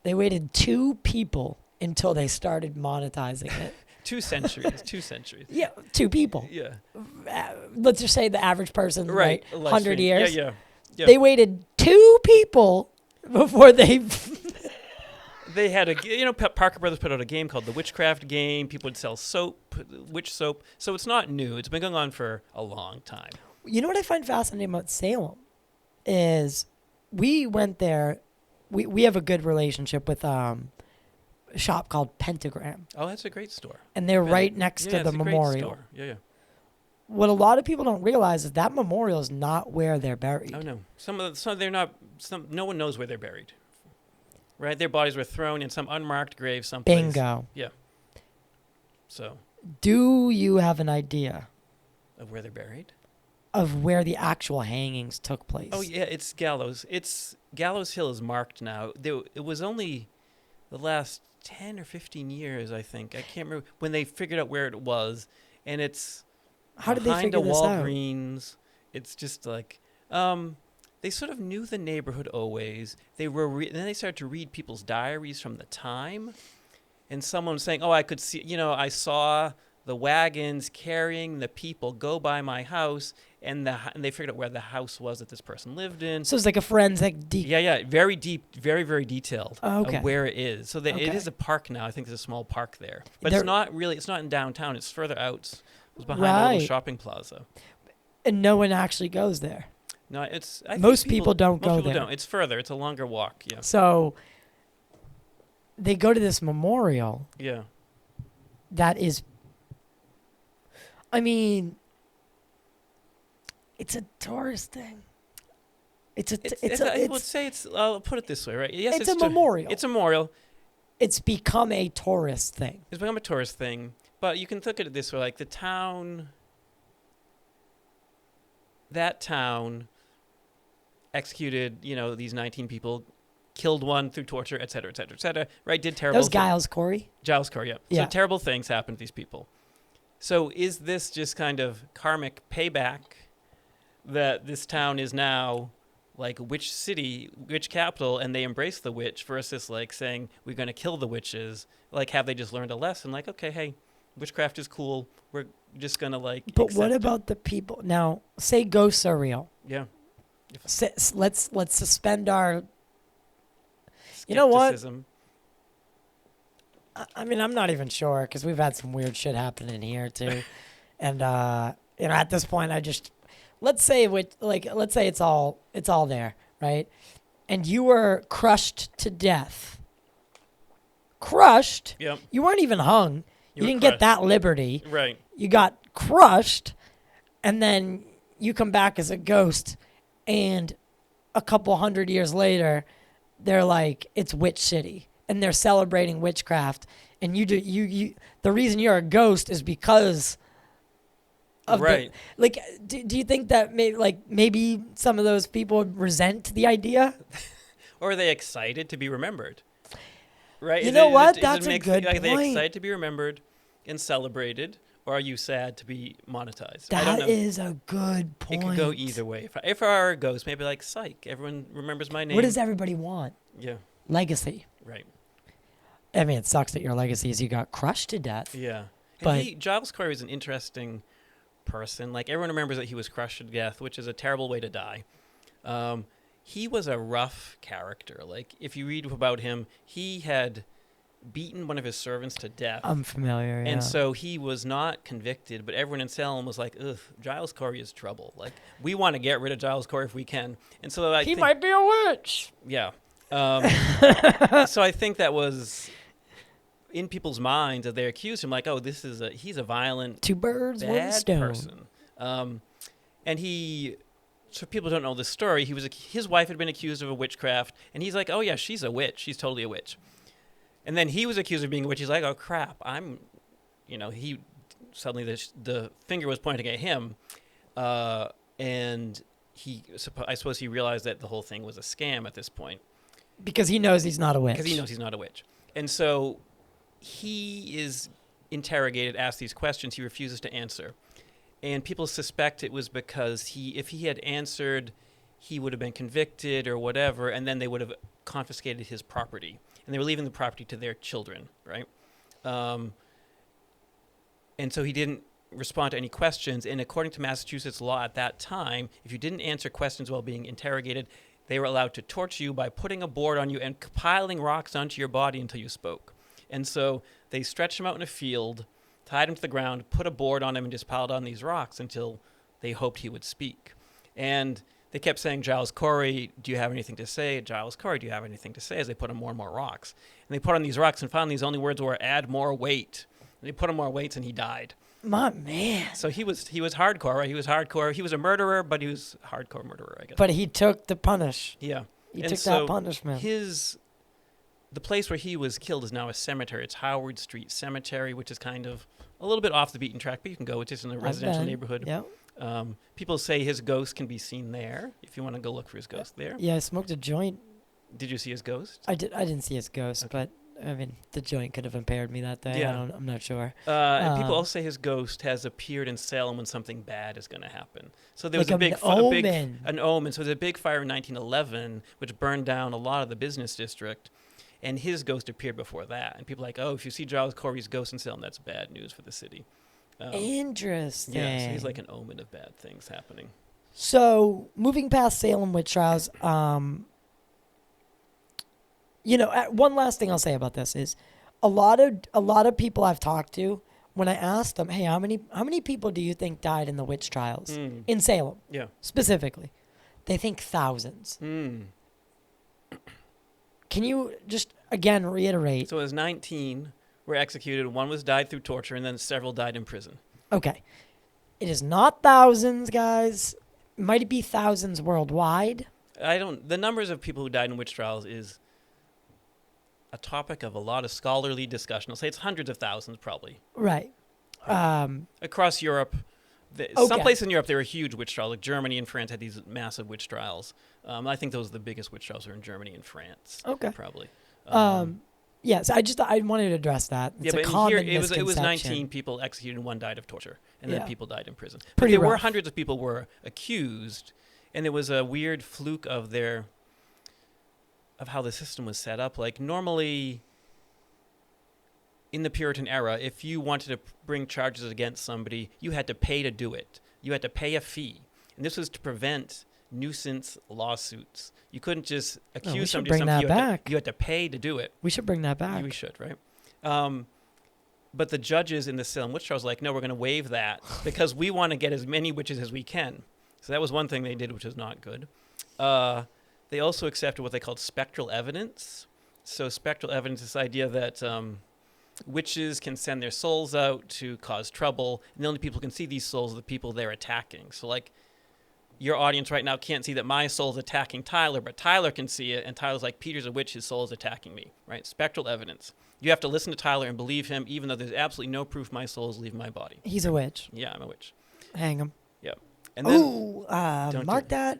They waited 2 people until they started monetizing it. 2 centuries. 2 centuries. Yeah, 2 people. Yeah. Let's just say the average person, right? A 100 lifespan. years. Yeah. They waited 2 people before they. They had Parker Brothers put out a game called the Witchcraft Game. People would sell soap, witch soap. So it's not new. It's been going on for a long time. You know what I find fascinating about Salem is we went there. We have a good relationship with a shop called Pentagram, Oh, that's a great store. and they're Yeah. right next Yeah, to it's the a great memorial. store. Yeah. What a lot of people don't realize is that memorial is not where they're buried. Oh no. Some they're not. No one knows where they're buried. Right, their bodies were thrown in some unmarked grave someplace. Bingo. Yeah. So, Do you have an idea of where they're buried? of where the actual hangings took place? Oh yeah, it's Gallows. Gallows Hill is marked now. It was only the last 10 or 15 years, I think. I can't remember when they figured out where it was, and it's How did they behind figure a this out? Walgreens. It's just like they sort of knew the neighborhood always. They were then they started to read people's diaries from the time, and someone was saying, "Oh, I could see. I saw the wagons carrying the people go by my house." And they figured out where the house was that this person lived in. So it's like a forensic deep. Yeah, very deep, very, very detailed Okay. of where it is. So it Okay. is a park now. I think there's a small park there. But There- it's not in downtown. It's further out. It was behind a Right. little shopping plaza. And no one actually goes there. No, I think Most people don't go most people there. don't. It's further. It's a longer walk. Yeah. So they go to this memorial Yeah. that is, I mean, it's a tourist thing. I'll put it this way, right? Yes, It's a memorial. It's a memorial. It's become a tourist thing. It's become a tourist thing. But you can look at it this way, like that town executed, these 19 people, killed one through torture, et cetera, et cetera, et cetera, right? Did terrible That was Giles Corey. Giles Corey, yeah. Yeah. So terrible things happened to these people. So is this just kind of karmic payback that this town is now like witch city, witch capital, and they embrace the witch versus like saying we're going to kill the witches? Like, have they just learned a lesson? Like, okay, hey, witchcraft is cool. We're just going to like But accept what it. about the people? Now, say ghosts are real. Yeah. Let's suspend our. You know what? Skepticism. I mean, I'm not even sure because we've had some weird shit happening here too, and at this point, let's say it's all there, right? And you were crushed to death. Crushed. Yep. You weren't even hung. You were didn't get crushed. that liberty. Right. You got crushed, and then you come back as a ghost, and a couple hundred years later, they're like, it's Witch City, and they're celebrating witchcraft, and the reason you're a ghost is because of Right. do you think that maybe some of those people resent the idea? Or are they excited to be remembered? Right? You know what? That's a good Are they point. excited to be remembered and celebrated? Or or are you sad to be monetized? I don't know. That is a good point. It could go either way. If I were a ghost, maybe like, psych, everyone remembers my name. What does everybody want? Yeah, Legacy. right. I mean, it sucks that your legacy is you got crushed to death. Yeah. But Giles Corey was an interesting person. Like, everyone remembers that he was crushed to death, which is a terrible way to die. He was a rough character. Like, if you read about him, he had beaten one of his servants to death. I'm familiar, yeah. And so he was not convicted, but everyone in Salem was like, ugh, Giles Corey is trouble. Like, we want to get rid of Giles Corey if we can. And so I he think, might be a witch. yeah. So I think that was in people's minds that they accused him, like, oh, he's a violent, Two birds, one bad stone. person. And so people don't know this story. His wife had been accused of a witchcraft, and he's like, oh yeah, she's a witch. She's totally a witch. And then he was accused of being a witch. He's like, oh crap, he suddenly the finger was pointing at him, and I suppose he realized that the whole thing was a scam at this point. Because he knows he's not a witch. Because he knows he's not a witch. And so he is interrogated, asked these questions. He refuses to answer. And people suspect it was because if he had answered, he would have been convicted or whatever, and then they would have confiscated his property. And they were leaving the property to their children, right? And so he didn't respond to any questions. And according to Massachusetts law at that time, if you didn't answer questions while being interrogated, they were allowed to torture you by putting a board on you and piling rocks onto your body until you spoke. And so they stretched him out in a field, tied him to the ground, put a board on him, and just piled on these rocks until they hoped he would speak. And they kept saying, Giles Corey, do you have anything to say? Giles Corey, do you have anything to say? As they put on more and more rocks. And they put on these rocks, and finally his only words were, add more weight. And they put on more weights, and he died. My man. So he was hardcore, right? He was hardcore. He was a murderer, but he was a hardcore murderer, I guess. But he took the punish. Yeah. He took that punishment. The place where he was killed is now a cemetery. It's Howard Street Cemetery, which is kind of a little bit off the beaten track, but you can go. It's just in a residential neighborhood. Yeah. People say his ghost can be seen there, if you want to go look for his ghost there. Yeah, I smoked a joint. Did you see his ghost? I didn't see his ghost, Okay. but I mean, the joint could have impaired me that day. Yeah. I'm not sure. And people also say his ghost has appeared in Salem when something bad is going to happen. So there was Like an an omen. So there's a big fire in 1911, which burned down a lot of the business district, and his ghost appeared before that. And people are like, oh, if you see Giles Corey's ghost in Salem, that's bad news for the city. Interesting. Yeah, so he's like an omen of bad things happening. So moving past Salem witch trials, one last thing I'll say about this is a lot of people I've talked to, when I ask them, hey, how many people do you think died in the witch trials in Salem? Yeah. Specifically, they think thousands. Can you just again reiterate? So it was 19 were executed, one was died through torture, and then several died in prison. Okay. It is not thousands, guys. Might it be thousands worldwide? The numbers of people who died in witch trials is a topic of a lot of scholarly discussion. I'll say it's hundreds of thousands, probably. Right. Across Europe, some places in Europe, there were huge witch trials. Like Germany and France had these massive witch trials. I think those are the biggest witch trials are in Germany and France. Okay. Probably. Yes, I wanted to address that. It's a common misconception. It was 19 people executed and one died of torture, and then people died in prison. Pretty but there were rough. hundreds of people were accused, and there was a weird fluke of how the system was set up. Like normally, in the Puritan era, if you wanted to bring charges against somebody, you had to pay to do it. You had to pay a fee, and this was to prevent nuisance lawsuits. You couldn't just accuse somebody of something. You had to pay to do it. We should bring that back. We should, right? But the judges in the Salem witch trials were like, no, we're going to waive that because we want to get as many witches as we can. So that was one thing they did, which was not good. They also accepted what they called spectral evidence. So spectral evidence is this idea that witches can send their souls out to cause trouble, and the only people who can see these souls are the people they're attacking. So like, your audience right now can't see that my soul is attacking Tyler, but Tyler can see it, and Tyler's like, Peter's a witch, his soul is attacking me, right? Spectral evidence. You have to listen to Tyler and believe him, even though there's absolutely no proof my soul is leaving my body. He's a witch. Yeah, I'm a witch. Hang him. Yep. And then, mark that.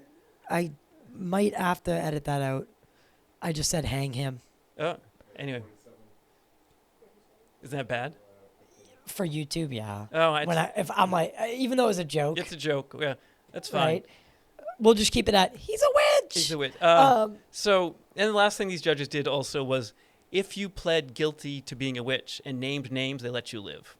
I might have to edit that out. I just said hang him. Oh, anyway. Isn't that bad? For YouTube, yeah. Oh, If I'm like, even though it was a joke, it's a joke. Yeah, that's fine. right? We'll just keep it at he's a witch. He's a witch. Um, So, and the last thing these judges did also was, if you pled guilty to being a witch and named names, they let you live.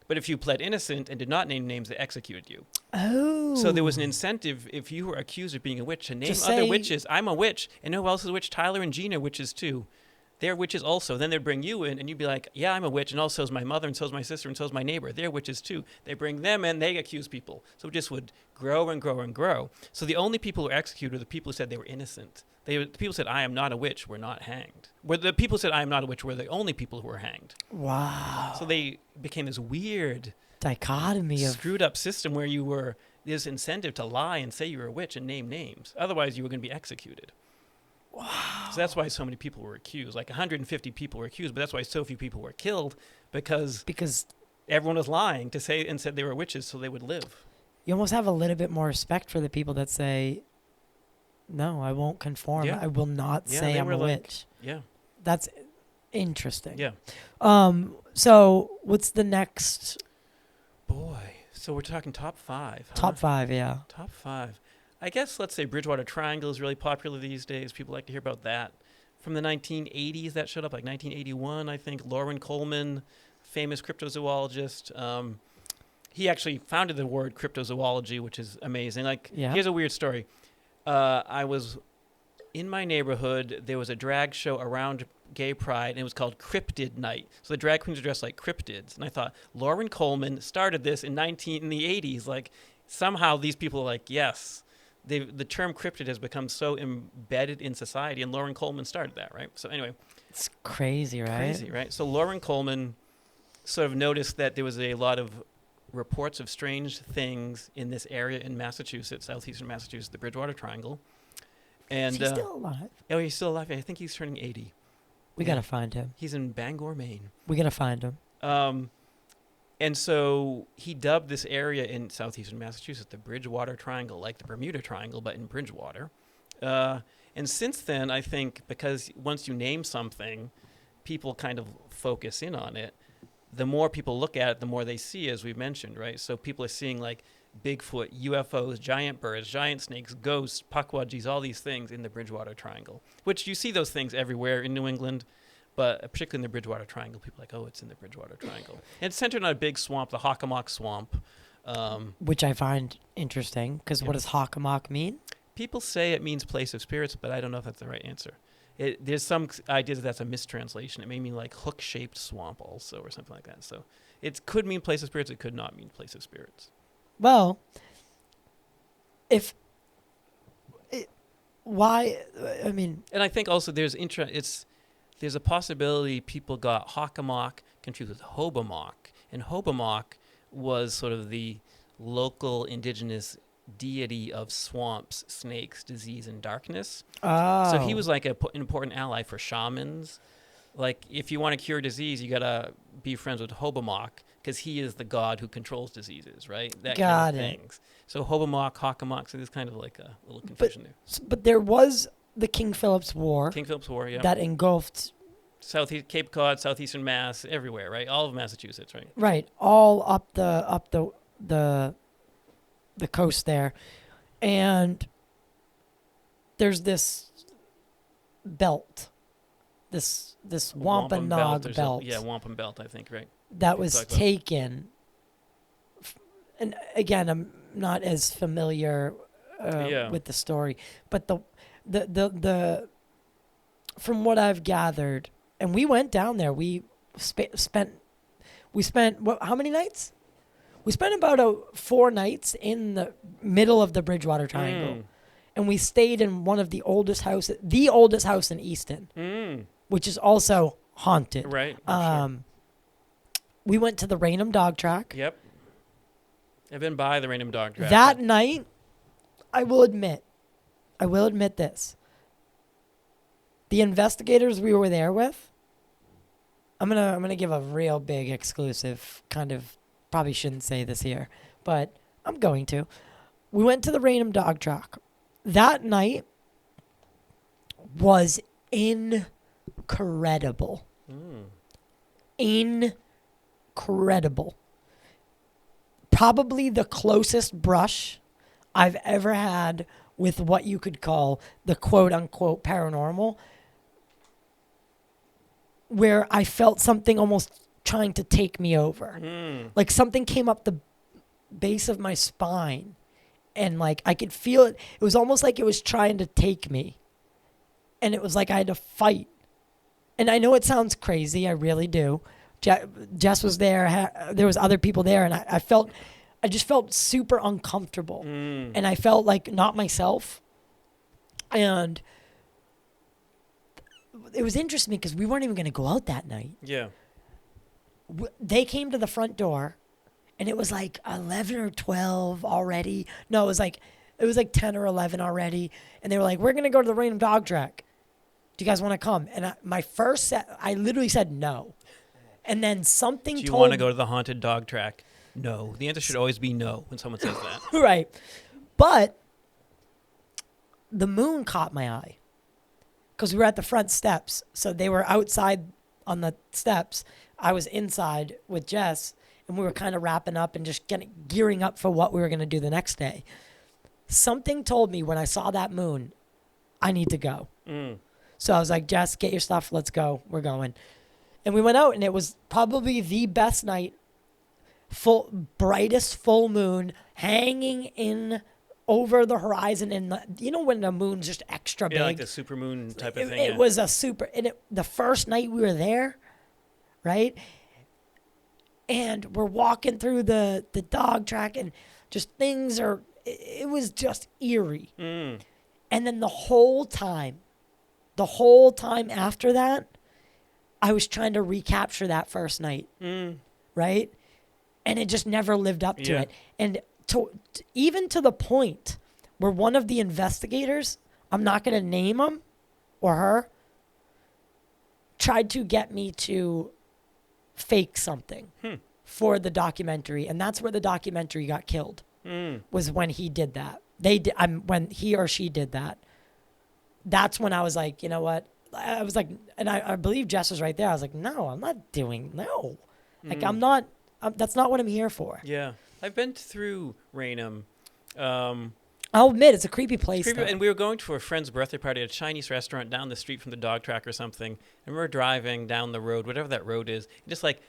But if you pled innocent and did not name names, they executed you. Oh. So there was an incentive, if you were accused of being a witch, to name Just other say- witches. I'm a witch. And who else is a witch? Tyler and Gina are witches too. They're witches also. Then they'd bring you in and you'd be like, yeah, I'm a witch. And also is my mother and so is my sister and so is my neighbor. They're witches too. They bring them in, they accuse people. So it just would grow and grow and grow. So the only people who were executed were the people who said they were innocent. The people who said, I am not a witch, were not hanged. Where the people who said, I am not a witch, were the only people who were hanged. Wow. So they became this weird, Dichotomy of screwed up system where you were this incentive to lie and say you were a witch and name names. Otherwise, you were going to be executed. Wow. So that's why so many people were accused. Like 150 people were accused, but that's why so few people were killed because everyone was lying to say and said they were witches so they would live. you almost have a little bit more respect for the people that say, no, I won't conform. Yeah. I will not say they I'm were a like- witch. Yeah. That's interesting. Yeah. So what's the next Boy. So we're talking top 5. Huh? top 5? Yeah. Top 5. I guess let's say Bridgewater Triangle is really popular these days. People like to hear about that. From the 1980s, that showed up, like 1981, I think. Loren Coleman, famous cryptozoologist. He actually founded the word cryptozoology, which is amazing. Like, Yeah. here's a weird story. I was in my neighborhood. There was a drag show around Gay Pride, and it was called Cryptid Night. So the drag queens were dressed like cryptids. And I thought, Loren Coleman started this in the 80s. Like, somehow these people are like, yes. The term cryptid has become so embedded in society, and Loren Coleman started that, right? So anyway. It's crazy, right? Crazy, right? So Loren Coleman sort of noticed that there was a lot of reports of strange things in this area in Massachusetts, southeastern Massachusetts, the Bridgewater Triangle. And Is he still alive? oh, he's still alive. I think he's turning 80. We Yeah. gotta find him. He's in Bangor, Maine. We gotta find him. And so he dubbed this area in southeastern Massachusetts the Bridgewater Triangle, like the Bermuda Triangle, but in Bridgewater. And since then, I think because once you name something, people kind of focus in on it. The more people look at it, the more they see, as we mentioned, right? So people are seeing like Bigfoot, UFOs, giant birds, giant snakes, ghosts, pukwudgies, all these things in the Bridgewater Triangle, which you see those things everywhere in New England. But particularly in the Bridgewater Triangle, people are like, oh, it's in the Bridgewater Triangle. And it's centered on a big swamp, the Hockomock Swamp. Which I find interesting, because what does Hockomock mean? People say it means place of spirits, but I don't know if that's the right answer. There's some idea that that's a mistranslation. It may mean like hook-shaped swamp also or something like that. So it could mean place of spirits. It could not mean place of spirits. Well, why? I mean, And I think also there's a possibility people got Hockomock confused with Hobomok. And Hobomok was sort of the local indigenous deity of swamps, snakes, disease, and darkness. oh. So he was like an important ally for shamans. Like, if you want to cure disease, you got to be friends with Hobomok, because he is the god who controls diseases, right? That Got kind of it. things. So Hobomok, Hockomock, so there's kind of like a little confusion there. But there was the King Philip's War King Philip's War, yeah. that engulfed, Southeast Cape Cod, southeastern Mass, everywhere, right? All of Massachusetts, right? right, all up the coast there, and there's this belt, this Wampanoag belt, Yeah, Wampum Belt, I think, right? that was talk about- taken. And again, I'm not as familiar Yeah. with the story, but the from what I've gathered, and we went down there. We spent how many nights? We spent about 4 nights in the middle of the Bridgewater Triangle, and we stayed in one of the oldest house in Easton, which is also haunted. Right. I'm sure. We went to the Raynham Dog Track. Yep. I've been by the Random Dog Track. That night, I will admit this. The investigators we were there with, I'm gonna give a real big exclusive, kind of, probably shouldn't say this here, but I'm going to. We went to the Raynham Dog Track. That night was incredible. incredible. Probably the closest brush I've ever had with what you could call the quote unquote paranormal, where I felt something almost trying to take me over. Like something came up the base of my spine and like I could feel it. It was almost like it was trying to take me. And it was like I had to fight. And I know it sounds crazy. I really do. Jess was there. There was other people there. And I just felt super uncomfortable. And I felt like not myself. And it was interesting because we weren't even going to go out that night. Yeah. They came to the front door and it was like 11 or 12 already. No, it was like 10 or 11 already. And they were like, we're going to go to the random dog track. Do you guys want to come? And I literally said no. And then something Do you want to go to the haunted dog track? No. The answer should always be no when someone says that. Right. But the moon caught my eye because we were at the front steps. So they were outside on the steps. I was inside with Jess, and we were kind of wrapping up and just gearing up for what we were going to do the next day. Something told me when I saw that moon, I need to go. So I was like, Jess, get your stuff. Let's go. We're going. And we went out, and it was probably the best night. Brightest full moon hanging in over the horizon. And you know when the moon's just extra big? Yeah, like the supermoon type of thing. It was a super. And the first night we were there, right? And we're walking through the dog track, and just things are. It was just eerie. And then the whole time after that, I was trying to recapture that first night, right? And it just never lived up to it. And even to the point where one of the investigators, I'm not going to name him or her, tried to get me to fake something for the documentary. And that's where the documentary got killed, was when he did that. When he or she did that. That's when I was like, you know what? I was like, and I believe Jess was right there. I was like, no, I'm not doing, no. Like, I'm not, that's not what I'm here for. Yeah. I've been through Raynham. I'll admit, it's a creepy place. And we were going to a friend's birthday party at a Chinese restaurant down the street from the dog track or something. And we were driving down the road, whatever that road is, and just like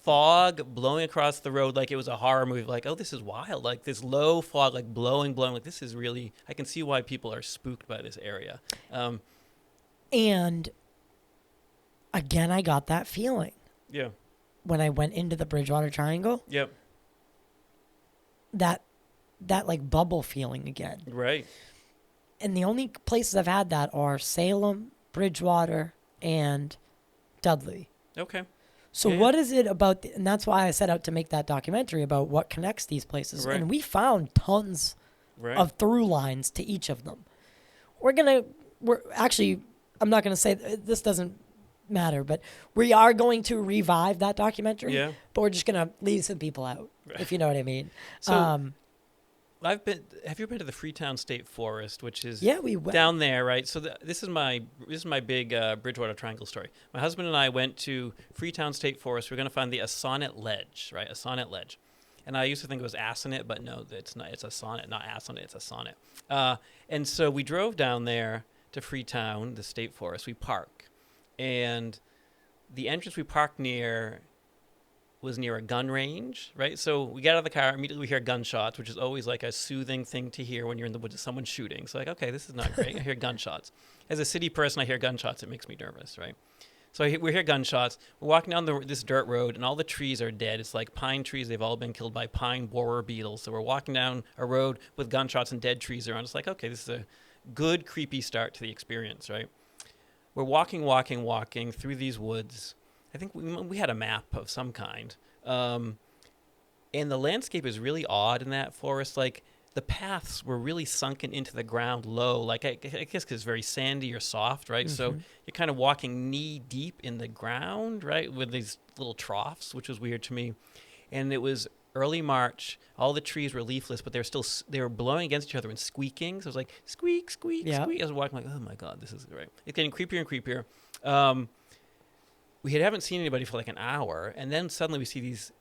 fog blowing across the road like it was a horror movie. Like, oh, this is wild. Like this low fog, like blowing. Like this is really, I can see why people are spooked by this area. And again, I got that feeling. Yeah. When I went into the Bridgewater Triangle. Yep. That like bubble feeling again. Right. And the only places I've had that are Salem, Bridgewater, and Dudley. Okay. So what is it about, and that's why I set out to make that documentary about what connects these places. Right. And we found tons of through lines to each of them. We're actually, I'm not going to say, this doesn't matter, but we are going to revive that documentary. Yeah. But we're just going to leave some people out, if you know what I mean. So, have you ever been to the Freetown State Forest, which is we went down there, right? So this is my big Bridgewater Triangle story. My husband and I went to Freetown State Forest. We're going to find the Assonet Ledge, right? Assonet Ledge. And I used to think it was Assonet, but no, it's not. It's a sonnet, not Assonet. It's a sonnet. And so we drove down there to Freetown, the state forest. We park, and the entrance we parked near was near a gun range, right? So we get out of the car, immediately we hear gunshots, which is always like a soothing thing to hear when you're in the woods, someone shooting. So like, okay, this is not great. I hear gunshots. As a city person, I hear gunshots. It makes me nervous, right? So we hear gunshots. We're walking down this dirt road, and all the trees are dead. It's like pine trees. They've all been killed by pine borer beetles. So we're walking down a road with gunshots and dead trees around. It's like, okay, this is a good, creepy start to the experience, right? We're walking through these woods. I think we had a map of some kind. And the landscape is really odd in that forest. Like, the paths were really sunken into the ground low. Like, I guess because it's very sandy or soft, right? Mm-hmm. So you're kind of walking knee deep in the ground, right? With these little troughs, which was weird to me. And it was early March. All the trees were leafless, but they were blowing against each other and squeaking. So it was like, squeak, squeak, squeak. I was walking like, oh my God, this is great. It's getting creepier and creepier. we haven't seen anybody for like an hour, and then suddenly we see these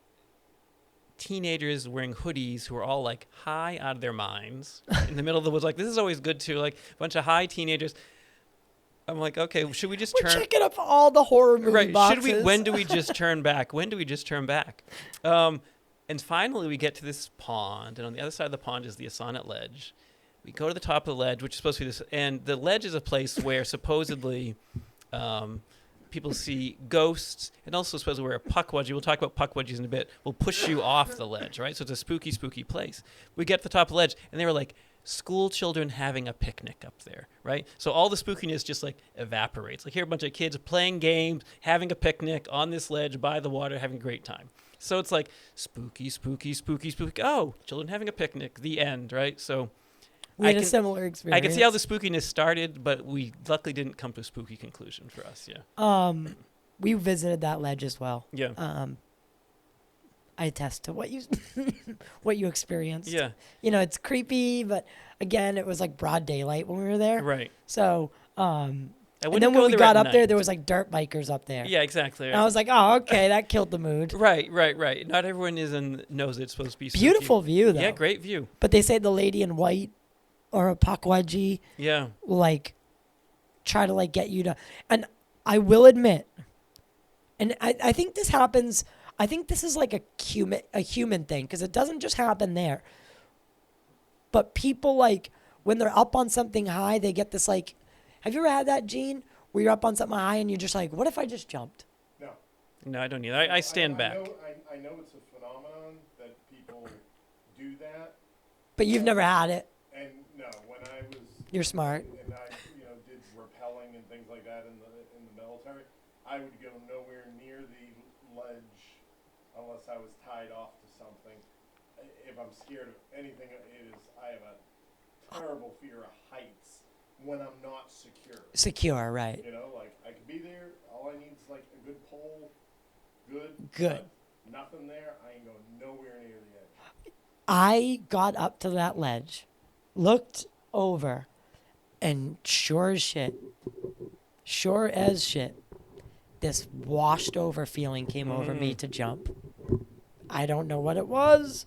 teenagers wearing hoodies who are all like high out of their minds in the middle of the woods. Like, this is always good too. Like a bunch of high teenagers. I'm like, okay, should we just We're checking up all the horror movie boxes. Should we? When do we just turn back? When do we just turn back? And finally, we get to this pond, and on the other side of the pond is the Sonnet ledge. We go to the top of the ledge, which is supposed to be this, and the ledge is a place where supposedly people see ghosts, and also supposedly where a puckwudgie, we'll talk about puckwudgies in a bit, will push you off the ledge, right? So it's a spooky, spooky place. We get to the top of the ledge, and they were like, school children having a picnic up there, right? So all the spookiness just like evaporates. Like, here are a bunch of kids playing games, having a picnic on this ledge by the water, having a great time. So it's like spooky, spooky, spooky, spooky. Oh, children having a picnic, the end, right? So we had a similar experience. I can see how the spookiness started, but we luckily didn't come to a spooky conclusion for us, yeah. We visited that ledge as well. Yeah. I attest to what you what you experienced. Yeah. You know, it's creepy, but again, it was like broad daylight when we were there. Right. So, and then when we got up there was like dirt bikers up there. Yeah, exactly. Right. And I was like, oh, okay, that killed the mood. Right. Not everyone knows it's supposed to be spooky. Beautiful view, though. Yeah, great view. But they say the lady in white or a puckwudgie will like try to like get you to, and I will admit, and I think this happens. I think this is like a human thing, because it doesn't just happen there. But people, like, when they're up on something high, they get this, like, have you ever had that, Gene, where you're up on something high and you're just like, what if I just jumped? No, I don't either. I stand back. I know it's a phenomenon that people do that. But you've never had it. And no, when I was... You're smart. And I, did rappelling and things like that in the military, I would go nowhere near the ledge unless I was tied off to something. If I'm scared of anything, I have a terrible fear of heights when I'm not secure. Secure, right. Like, I could be there, all I need is like a good pole, good. Nothing there, I ain't going nowhere near the edge. I got up to that ledge, looked over, and sure as shit, this washed over feeling came over me to jump. I don't know what it was.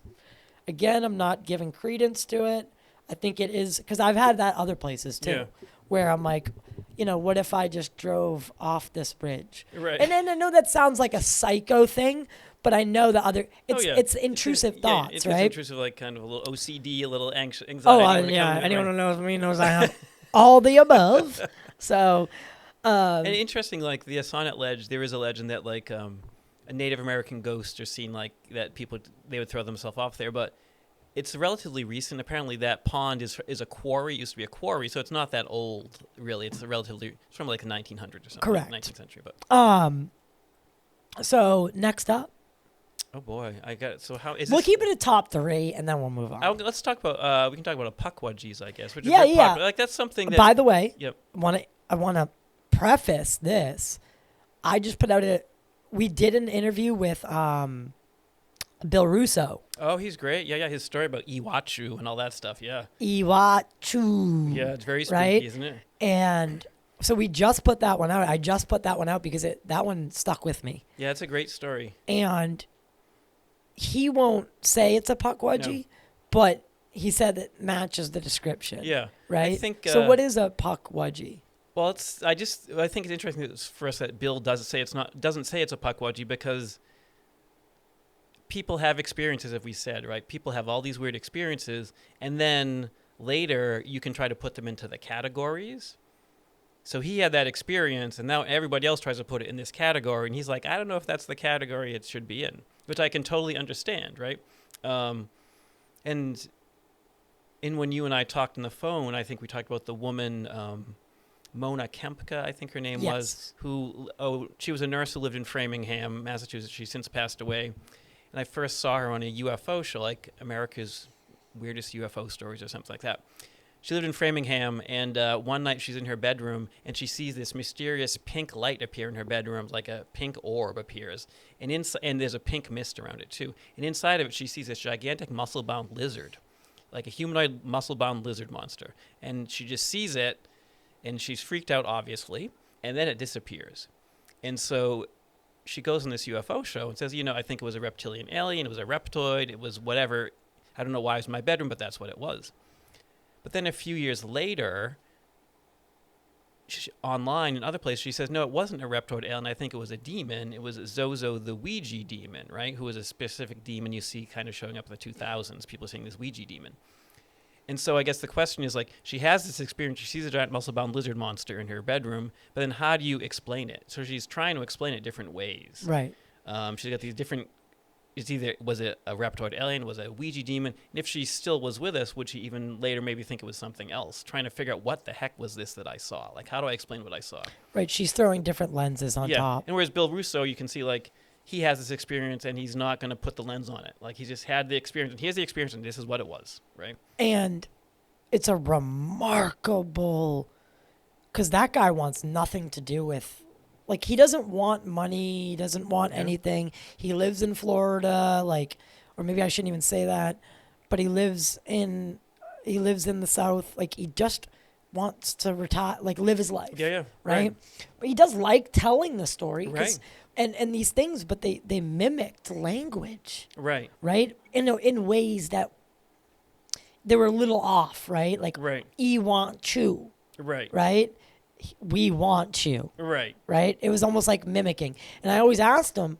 Again, I'm not giving credence to it. I think it is, because I've had that other places too, where I'm like, what if I just drove off this bridge? Right. And then I know that sounds like a psycho thing, but I know the other, it's intrusive thoughts, it's right? It's intrusive, like kind of a little OCD, a little anxiety. Anyone who knows me knows I have all the above. So, and interesting, like the Sonnet ledge, there is a legend that like a Native American ghost are seen like that they would throw themselves off there, but it's relatively recent. Apparently that pond is a quarry. It used to be a quarry, so it's not that old, really. It's from like the 1900s or something. Correct. 19th century, but. So next up. Oh boy, I got it. So how is We'll keep it at top 3, and then we'll move on. Let's talk about. We can talk about a puckwudgies, I guess. Which is Yeah. popular. Like that's something that. By the way, Yep. I want to preface this. I just put out we did an interview with Bill Russo. Oh, he's great. Yeah. His story about Iwachu and all that stuff. Yeah. Iwachu. Yeah, it's very spooky, right? isn't it? And so we just put that one out. I just put that one out because that one stuck with me. Yeah, it's a great story. And he won't say it's a puckwudgie, but he said it matches the description. Yeah. Right? I think, so what is a puckwudgie? Well, I think it's interesting for us that Bill doesn't say it's a puckwudgie, because people have experiences, as we said, right? People have all these weird experiences, and then later you can try to put them into the categories. So he had that experience, and now everybody else tries to put it in this category, and he's like, I don't know if that's the category it should be in, which I can totally understand, right? And when you and I talked on the phone, I think we talked about the woman, Mona Kempka, I think her name was, she was a nurse who lived in Framingham, Massachusetts. She's since passed away. And I first saw her on a UFO show, like America's Weirdest UFO Stories or something like that. She lived in Framingham, and one night she's in her bedroom, and she sees this mysterious pink light appear in her bedroom, like a pink orb appears. And there's a pink mist around it, too. And inside of it, she sees this gigantic muscle-bound lizard, like a humanoid muscle-bound lizard monster. And she just sees it, and she's freaked out, obviously, and then it disappears. And so she goes on this UFO show and says, I think it was a reptilian alien, it was a reptoid, it was whatever. I don't know why it was in my bedroom, but that's what it was. But then a few years later, online and other places, she says, no, it wasn't a reptoid alien. I think it was a demon. It was Zozo the Ouija demon, right? Who was a specific demon you see kind of showing up in the 2000s. People are saying this Ouija demon. And so I guess the question is, like, she has this experience. She sees a giant muscle-bound lizard monster in her bedroom, but then how do you explain it? So she's trying to explain it different ways. Right. She's got these different... It's either, was it a reptoid alien, was it a Ouija demon? And if she still was with us, would she even later maybe think it was something else? Trying to figure out what the heck was this that I saw? Like, how do I explain what I saw? Right. She's throwing different lenses on top. And whereas Bill Russo, you can see, like, he has this experience and he's not going to put the lens on it. Like, he just had the experience, and here's the experience, and this is what it was, right? And it's a remarkable... Because that guy wants nothing to do with... Like, he doesn't want money. He doesn't want anything. He lives in Florida, like, or maybe I shouldn't even say that, but he lives in the South. Like, he just wants to retire, like, live his life. Yeah. Right? But he does like telling the story. Right. And these things, but they mimicked language. Right. Right? In ways that they were a little off, right? Like, "E want you." Right. Right? "We want you." Right. Right? It was almost like mimicking. And I always asked him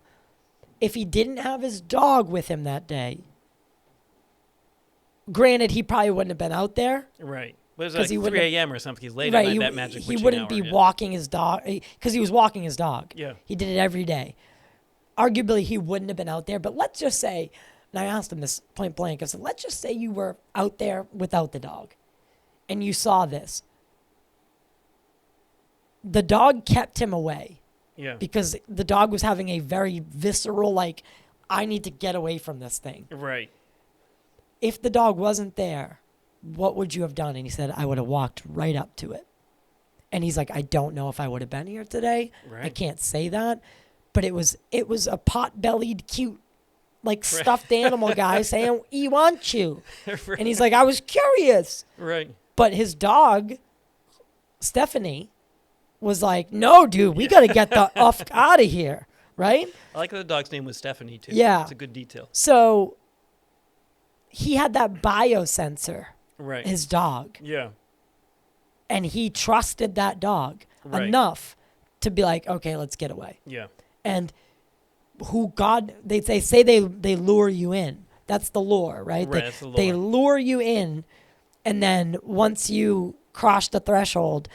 if he didn't have his dog with him that day. Granted, he probably wouldn't have been out there. Right. But it was like 3 a.m. or something. He's late right, at night, that magic he witching wouldn't hour, be walking his dog because he was walking his dog. Yeah. He did it every day. Arguably, he wouldn't have been out there. But let's just say, and I asked him this point blank, I said, let's just say you were out there without the dog and you saw this. The dog kept him away. Yeah. Because the dog was having a very visceral, like, I need to get away from this thing. Right. If the dog wasn't there, what would you have done? And he said, I would have walked right up to it. And he's like, I don't know if I would have been here today. Right. I can't say that. But it was a pot-bellied, cute, like, stuffed animal guy saying, "E want you." Right. And he's like, I was curious. Right. But his dog, Stephanie, was like, no, dude, we got to get the F out of here, right? I like that the dog's name was Stephanie, too. Yeah. It's a good detail. So he had that biosensor, Right. his dog, Yeah. and he trusted that dog enough to be like, okay, let's get away. Yeah. And they say they lure you in. That's the lure, right? Right, that's the lure. They lure you in, and then once you cross the threshold,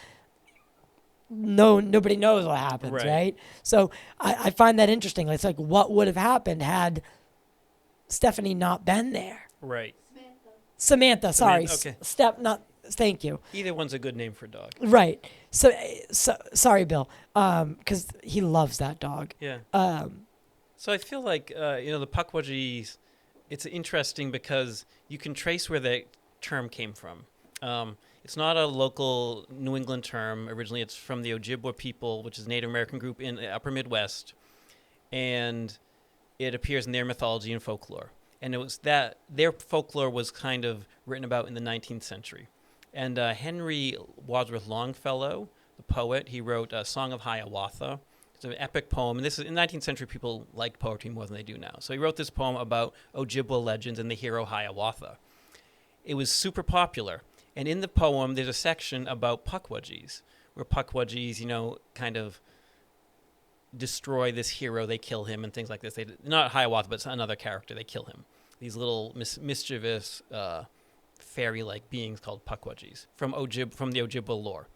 nobody knows what happens, right? So I find that interesting. It's like, what would have happened had Stephanie not been there? Right. Samantha, sorry. Okay. Thank you. Either one's a good name for a dog. Right. So sorry, Bill, because he loves that dog. Yeah. So I feel like, the Pukwudgies, it's interesting because you can trace where the term came from. It's not a local New England term. Originally, it's from the Ojibwa people, which is a Native American group in the upper Midwest. And it appears in their mythology and folklore. And it was that their folklore was kind of written about in the 19th century. And Henry Wadsworth Longfellow, the poet, he wrote a Song of Hiawatha. It's an epic poem. And this is in the 19th century, people liked poetry more than they do now. So he wrote this poem about Ojibwa legends and the hero Hiawatha. It was super popular. And in the poem, there's a section about Pukwudgies, where Pukwudgies, kind of destroy this hero. They kill him and things like this. Not Hiawatha, but it's another character. They kill him. These little mischievous fairy-like beings called Pukwudgies from the Ojibwa lore.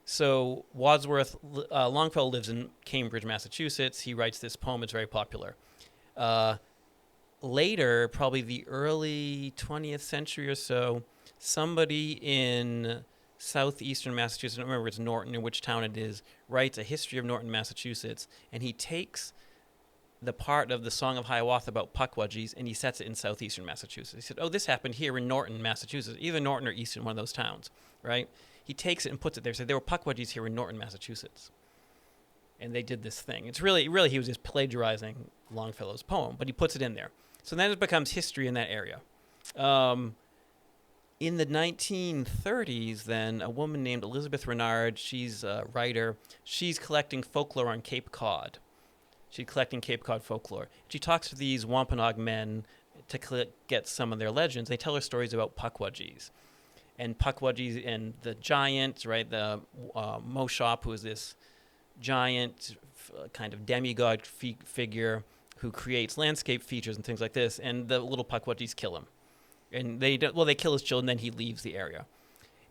So Wadsworth Longfellow lives in Cambridge, Massachusetts. He writes this poem. It's very popular. Later, probably the early 20th century or so, somebody in southeastern Massachusetts, I don't remember if it's Norton or which town it is, writes a history of Norton, Massachusetts, and he takes the part of the Song of Hiawatha about Pukwudgies and he sets it in southeastern Massachusetts. He said, oh, this happened here in Norton, Massachusetts, either Norton or Easton, one of those towns, right? He takes it and puts it there. He said, there were Pukwudgies here in Norton, Massachusetts. And they did this thing. It's really, he was just plagiarizing Longfellow's poem, but he puts it in there. So then it becomes history in that area. In the 1930s, then, a woman named Elizabeth Renard, she's a writer, she's collecting folklore on Cape Cod. She's collecting Cape Cod folklore. She talks to these Wampanoag men to get some of their legends. They tell her stories about Pukwudgies. And Pukwudgies and the giant, right, the Moshop, who is this giant kind of demigod figure who creates landscape features and things like this. And the little Pukwudgies kill him. And they kill his children, then he leaves the area.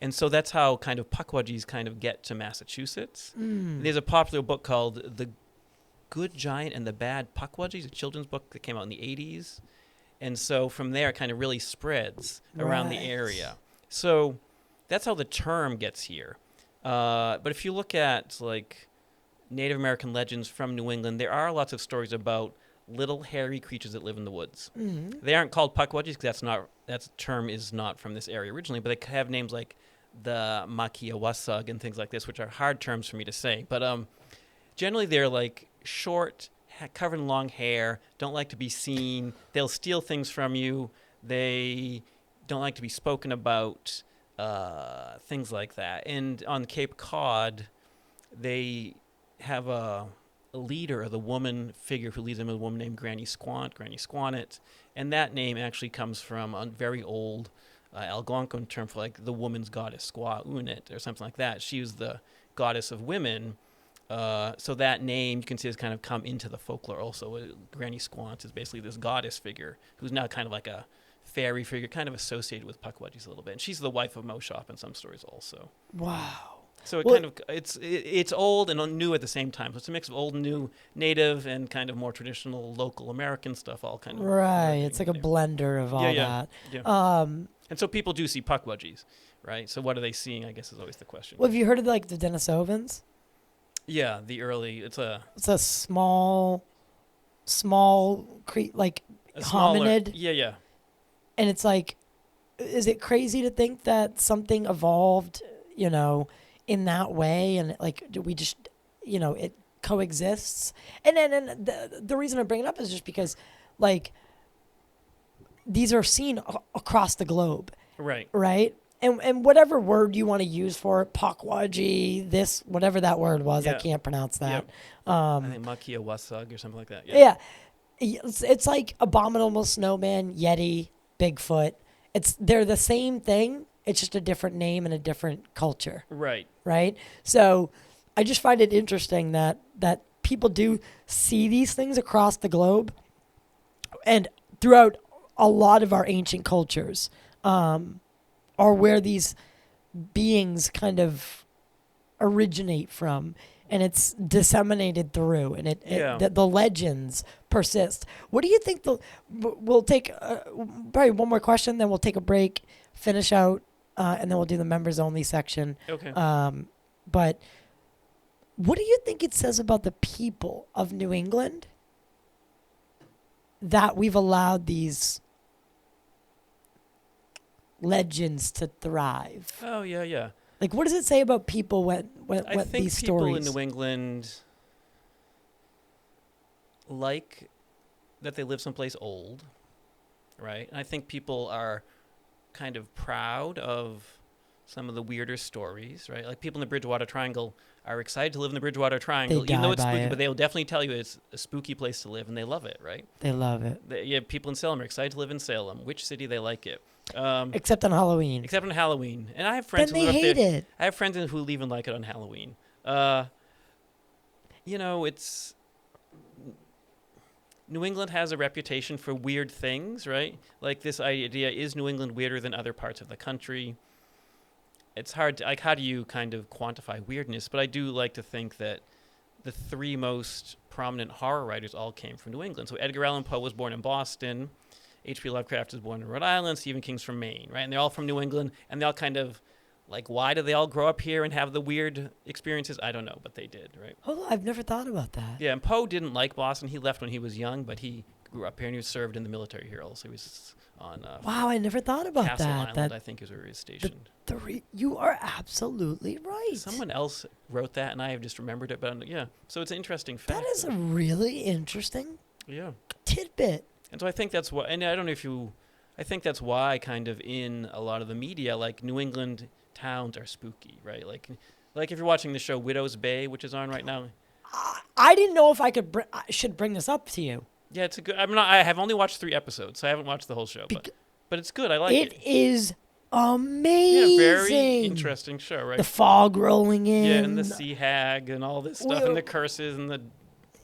And so that's how kind of Pukwudgies kind of get to Massachusetts. There's a popular book called The Good Giant and the Bad Pukwudgies, a children's book that came out in the 80s. And so from there, it kind of really spreads around the area. So that's how the term gets here. But if you look at like Native American legends from New England, there are lots of stories about little hairy creatures that live in the woods. They aren't called Pukwudgies because that term is not from this area originally, but they have names like the Makiawasug and things like this, which are hard terms for me to say. But generally they're like short, covered in long hair, don't like to be seen. They'll steal things from you. They don't like to be spoken about, things like that. And on Cape Cod, they have a leader, or the woman figure who leads them, is a woman named Granny Squannet. And that name actually comes from a very old Algonquin term for like the woman's goddess, Squaw Unit, or something like that. She was the goddess of women. So that name, you can see, has kind of come into the folklore also. Granny Squant is basically this goddess figure who's now kind of like a fairy figure, kind of associated with Pukwudgies a little bit. And she's the wife of Moshop in some stories also. Wow. So it's old and new at the same time. So it's a mix of old and new, native and kind of more traditional local American stuff, all kind of. Right. It's like a blender of all that. Yeah. And so people do see Pukwudgies, right? So what are they seeing, I guess, is always the question. Well, have you heard of like the Denisovans? Yeah, it's a small like hominid. Yeah. And it's like, is it crazy to think that something evolved, in that way, and like, do we just, it coexists? And then the reason I bring it up is just because, like, these are seen across the globe. Right. And whatever word you want to use for it, Pukwudgie, this, whatever that word was, I can't pronounce that. I think Makiawasug or something like that. Yeah. It's like abominable snowman, Yeti, Bigfoot. They're the same thing. It's just a different name and a different culture. Right. So I just find it interesting that people do see these things across the globe and throughout a lot of our ancient cultures. Are where these beings kind of originate from, and it's disseminated through, and the legends persist. What do you think? We'll take probably one more question, then we'll take a break, finish out, and then we'll do the members only section. Okay. But what do you think it says about the people of New England that we've allowed these legends to thrive? Oh, yeah. Like, what does it say about people when I think these people stories? in New England like that they live someplace old, right? And I think people are kind of proud of some of the weirder stories, right? Like people in the Bridgewater Triangle are excited to live in the Bridgewater Triangle, even though it's spooky, but they'll definitely tell you it's a spooky place to live, and they love it, right? They love it. People in Salem are excited to live in Salem. Which city they like it? Except on Halloween. And I have friends then who they live hate up there. it. I have friends who even like it on Halloween. It's New England has a reputation for weird things, right? Like this idea, is New England weirder than other parts of the country? It's hard to, like, how do you kind of quantify weirdness? But I do like to think that the three most prominent horror writers all came from New England. So Edgar Allan Poe was born in Boston. H.P. Lovecraft was born in Rhode Island. Stephen King's from Maine, right? And they're all from New England. And they all kind of, like, why do they all grow up here and have the weird experiences? I don't know, but they did, right? Oh, I've never thought about that. Yeah, and Poe didn't like Boston. He left when he was young, but he grew up here and he was served in the military here also. He was on wow, I never thought about Castle that. Island, I think, is where he was stationed. You are absolutely right. Someone else wrote that, and I have just remembered it. But yeah, so it's an interesting fact. That is a really interesting tidbit. And so I think that's why, and I don't know if you, I think that's why kind of in a lot of the media, like New England towns are spooky, right? Like if you're watching the show Widow's Bay, which is on right now. I didn't know if I should bring this up to you. Yeah, it's a good. I have only watched 3 episodes, so I haven't watched the whole show. But it's good. I like it. It is Yeah, amazing. very interesting show, right? The fog rolling in. Yeah, and the sea hag and all this stuff, and the curses and the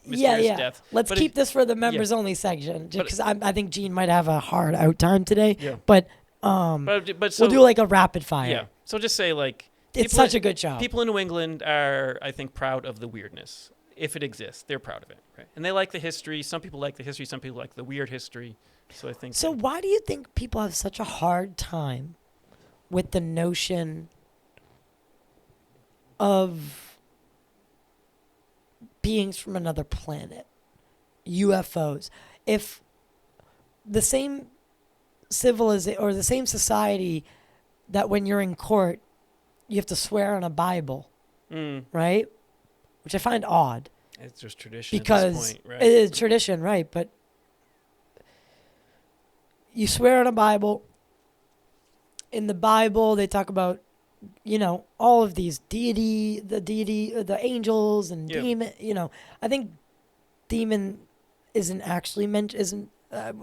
mysterious death. Let's But keep this for the members only section, because I think Gene might have a hard out time today. Yeah. But But so, we'll do like a rapid fire. Yeah. So just say like It's such a good show. People in New England are, I think, proud of the weirdness. If it exists, they're proud of it, right? And they like the history. Some people like the history. Some people like the weird history. So I think. So why do you think people have such a hard time with the notion of beings from another planet, UFOs? If the same civilization or the same society that when you're in court, you have to swear on a Bible, right? Which I find odd. It's just tradition Because at this point, right? it is tradition, right? But you swear on a Bible. In the Bible, they talk about, all of these the angels and demon. I think demon isn't actually isn't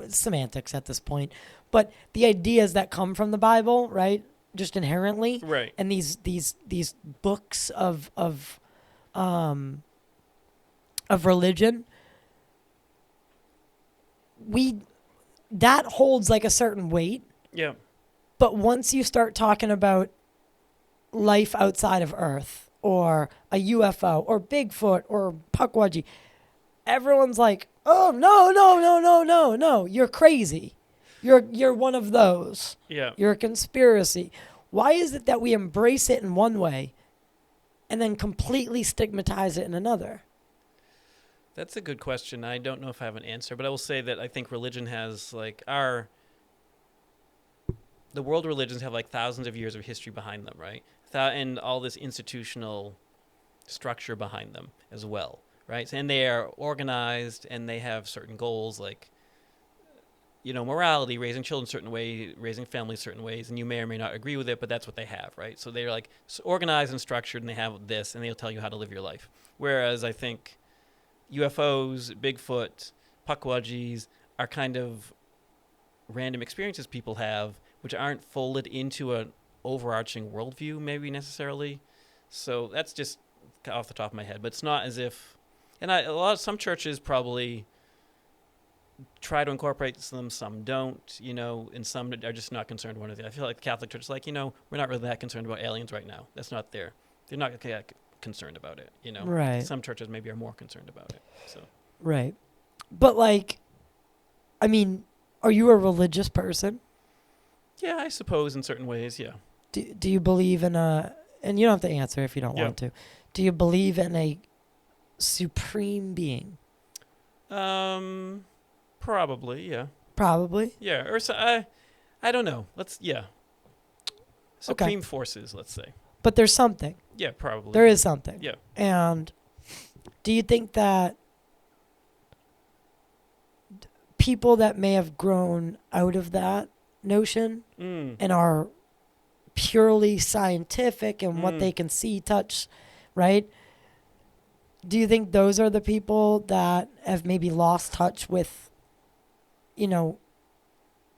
semantics at this point, but the ideas that come from the Bible, right? Just inherently, right? And these books of religion, that holds like a certain weight. Yeah. But once you start talking about life outside of Earth or a UFO or Bigfoot or Pukwudgie, everyone's like, "Oh, no, you're crazy. You're one of those. Yeah. You're a conspiracy." Why is it that we embrace it in one way and then completely stigmatize it in another? That's a good question. I don't know if I have an answer, but I will say that I think religion has like the world religions have like thousands of years of history behind them, right? And all this institutional structure behind them as well, right? And they are organized and they have certain goals like, morality, raising children a certain way, raising families certain ways, and you may or may not agree with it, but that's what they have, right? So they're like organized and structured, and they have this, and they'll tell you how to live your life. Whereas I think UFOs, Bigfoot, Pukwudgies are kind of random experiences people have, which aren't folded into an overarching worldview, maybe necessarily. So that's just off the top of my head, but it's not as if, and some churches probably try to incorporate them, some don't, and some are just not concerned with it. I feel like the Catholic Church is like, we're not really that concerned about aliens right now. That's not they're not concerned about it, Right. Some churches maybe are more concerned about it. So. Right. But are you a religious person? Yeah, I suppose in certain ways, yeah. Do you believe in and you don't have to answer if you don't want to. Do you believe in a supreme being? Probably, yeah. Probably? Yeah, or so, I don't know. Supreme forces, let's say. But there's something. Yeah, probably. There is something. Yeah. And do you think that people that may have grown out of that notion and are purely scientific in what they can see, touch, right? Do you think those are the people that have maybe lost touch with,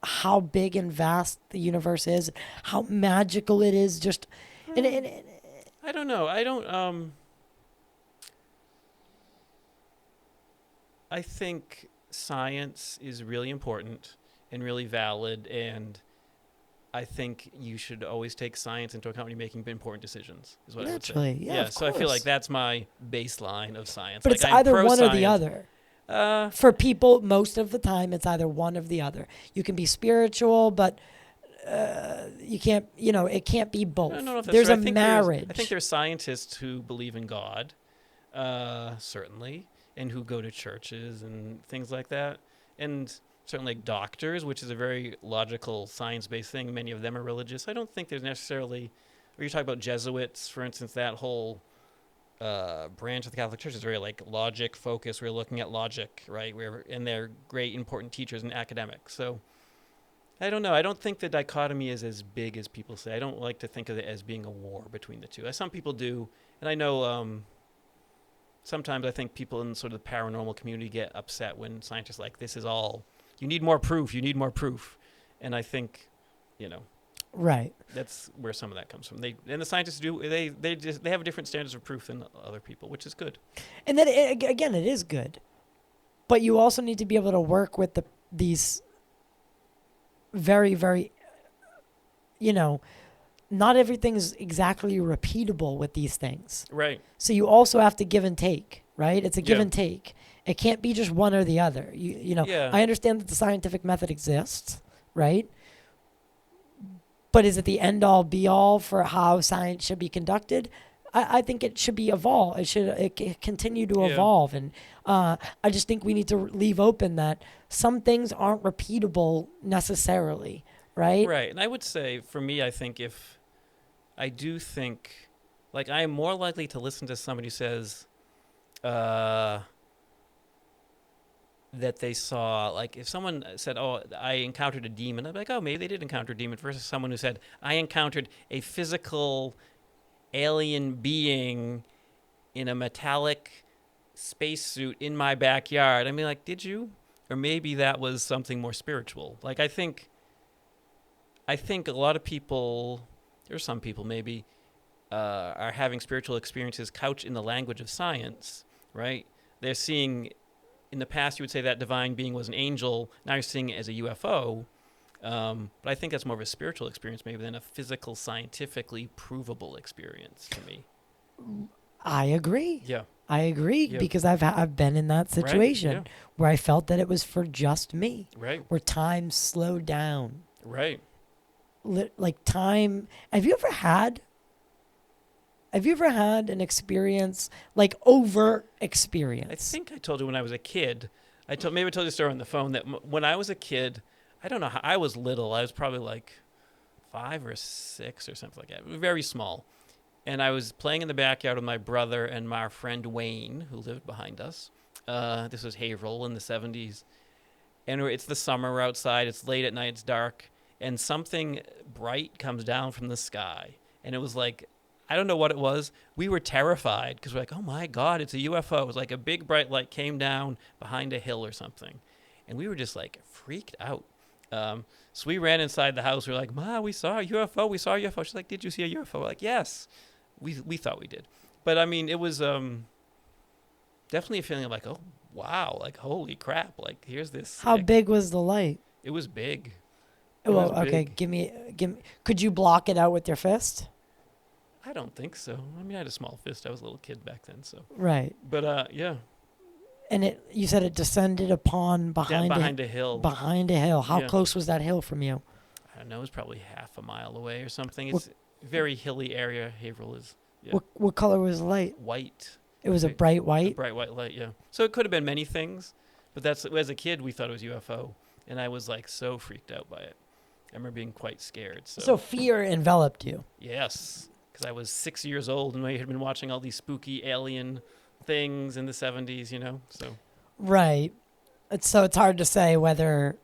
how big and vast the universe is, how magical it is? Just, I don't know. I think science is really important and really valid, and I think you should always take science into account when you're making important decisions, is what naturally, I would say. yeah, of So I feel course. like that's my baseline of science. But it's I'm either one or the pro-science. other. For people, most of the time, it's either one or the other. You can be spiritual, but you can't, it can't be both. I don't know if that's There's true. a marriage. I think there's scientists who believe in God, certainly, and who go to churches and things like that. And certainly like doctors, which is a very logical, science-based thing. Many of them are religious. I don't think there's necessarily, or you talk about Jesuits, for instance, that whole branch of the Catholic Church is very like logic focused. We're looking at logic, right? And they're great, important teachers and academics. So I don't know. I don't think the dichotomy is as big as people say. I don't like to think of it as being a war between the two. As some people do, and I know sometimes I think people in sort of the paranormal community get upset when scientists are like, this is all, you need more proof, you need more proof. And I think, you know, Right. that's where some of that comes from. And the scientists they have different standards of proof than other people, which is good. And then again, it is good, but you also need to be able to work with these very, very, you know, not everything's exactly repeatable with these things. Right. So you also have to give and take, right? It's a give Yeah. and take. It can't be just one or the other. You know, Yeah. I understand that the scientific method exists, right? But is it the end all be all for how science should be conducted? I think it should be evolve. It continue to Yeah. evolve, and I just think we need to leave open that some things aren't repeatable necessarily, right? Right. And I would say, for me, I do think, like, I am more likely to listen to somebody who says that they saw, like, if someone said, oh, I encountered a demon, I'd be like, oh, maybe they did encounter a demon, versus someone who said, I encountered a physical alien being in a metallic spacesuit in my backyard. I mean, like, did you? Or maybe that was something more spiritual. Like, I think a lot of people, or some people maybe, are having spiritual experiences couched in the language of science, right? They're seeing, in the past you would say that divine being was an angel, now you're seeing it as a UFO. But I think that's more of a spiritual experience maybe than a physical, scientifically provable experience to me. I agree. Yeah. I agree Yeah. because I've been in that situation yeah. where I felt that it was for just me, Right. where time slowed down. Right. Like time. Have you ever had an experience, like overt experience? I think I told you when I was a kid. Maybe I told you a story on the phone that when I was a kid, I don't know how, I was little. I was probably like 5 or 6 or something like that. Very small. And I was playing in the backyard with my brother and my friend Wayne, who lived behind us. This was Haverhill in the 70s. And it's the summer, we're outside. It's late at night. It's dark. And something bright comes down from the sky. And it was like, I don't know what it was. We were terrified because we're like, oh my God, it's a UFO. It was like a big bright light came down behind a hill or something. And we were just like freaked out. So we ran inside the house. We were like, Ma, we saw a UFO. We saw a UFO. She's like, did you see a UFO? We're like, yes. We thought we did. But I mean, it was definitely a feeling of like, oh, wow. Like, holy crap. Like, here's this. How like, big was the light? It was big. Well, was okay, big. give me. Could you block it out with your fist? I don't think so. I mean, I had a small fist. I was a little kid back then, so. Right. But yeah. And you said it descended upon behind a hill. Behind a hill. How Yeah. close was that hill from you? I don't know. It was probably half a mile away or something. It's a very hilly area. Haverhill is. Yeah. What color was the light? White. It was a Okay. bright A white. bright white light, yeah. So it could have been many things, but as a kid, we thought it was UFO, and I was like so freaked out by it. I remember being quite scared. So fear enveloped you. Yes, because I was 6 years old and I had been watching all these spooky alien things in the 70s, you know. So Right. So it's hard to say whether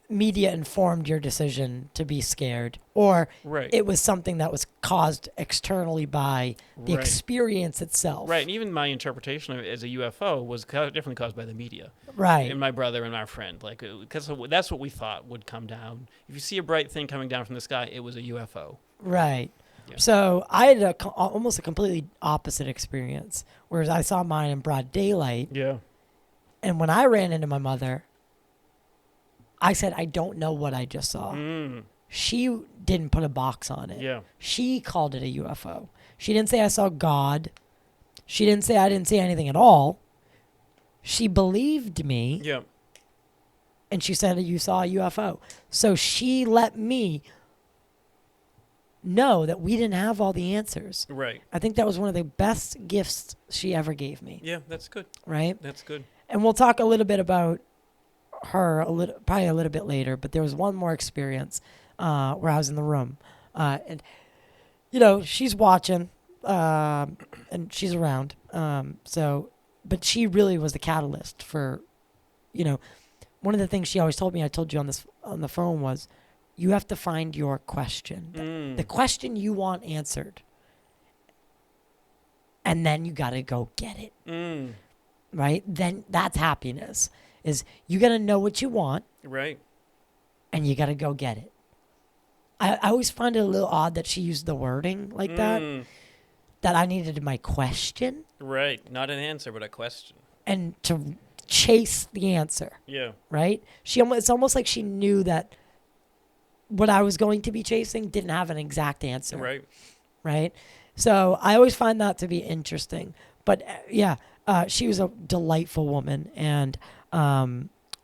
media informed your decision to be scared or right, it was something that was caused externally by the Right. experience itself. right, and even my interpretation of it as a UFO was definitely caused by the media. Right. And my brother and our friend, like, because that's what we thought would come down. If you see a bright thing coming down from the sky, it was a UFO. Right. Yeah. So I had almost a completely opposite experience, whereas I saw mine in broad daylight. Yeah. And when I ran into my mother, I said, I don't know what I just saw. Mm. She didn't put a box on it. Yeah. She called it a UFO. She didn't say I saw God. She didn't say I didn't see anything at all. She believed me. Yeah. And she said, you saw a UFO. So she let me know that we didn't have all the answers. Right. I think that was one of the best gifts she ever gave me. Yeah, that's good. Right? That's good. And we'll talk a little bit about her probably a little bit later, but there was one more experience where I was in the room. And, you know, she's watching and she's around. But she really was the catalyst for, you know, one of the things she always told me, I told you on the phone, was you have to find your question. The question you want answered. and then you got to go get it. Right? Then that's happiness. Is you got to know what you want. Right. And you got to go get it. I always find it a little odd that she used the wording like that. That I needed my question. Right. Not an answer, but a question. And to chase the answer. Yeah. Right? It's almost like she knew that what I was going to be chasing didn't have an exact answer. Right. Right? So I always find that to be interesting. But she was a delightful woman and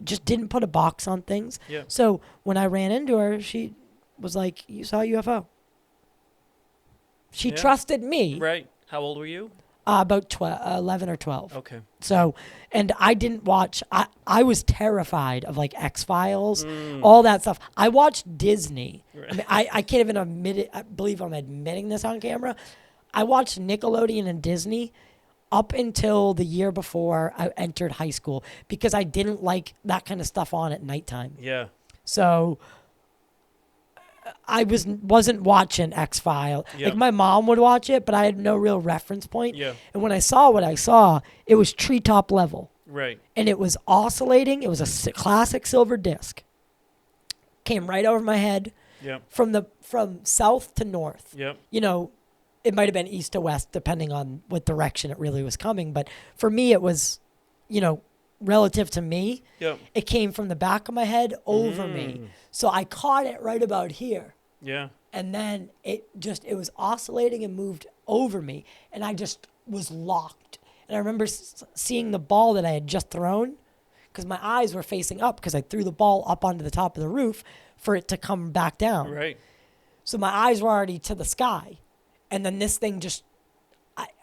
just didn't put a box on things. Yeah. So when I ran into her, she was like, "You saw a UFO." She trusted me. Right. How old were you? About 11 or 12. Okay. So, and I didn't watch, I was terrified of like X-Files, all that stuff. I watched Disney. Right. I mean, I can't even admit it. I believe I'm admitting this on camera. I watched Nickelodeon and Disney up until the year before I entered high school because I didn't like that kind of stuff on at nighttime. Yeah. So I wasn't watching X-Files. Yep. Like my mom would watch it, but I had no real reference point. Yeah. And when I saw what I saw, it was treetop level. Right. And it was oscillating. It was a classic silver disc. Came right over my head. Yep. From south to north. Yep. You know, it might have been east to west depending on what direction it really was coming. But for me, it was, you know, relative to me. Yep. It came from the back of my head over me. So I caught it right about here. Yeah. And then it was oscillating and moved over me. And I just was locked. And I remember seeing the ball that I had just thrown because my eyes were facing up because I threw the ball up onto the top of the roof for it to come back down. Right. So my eyes were already to the sky. And then this thing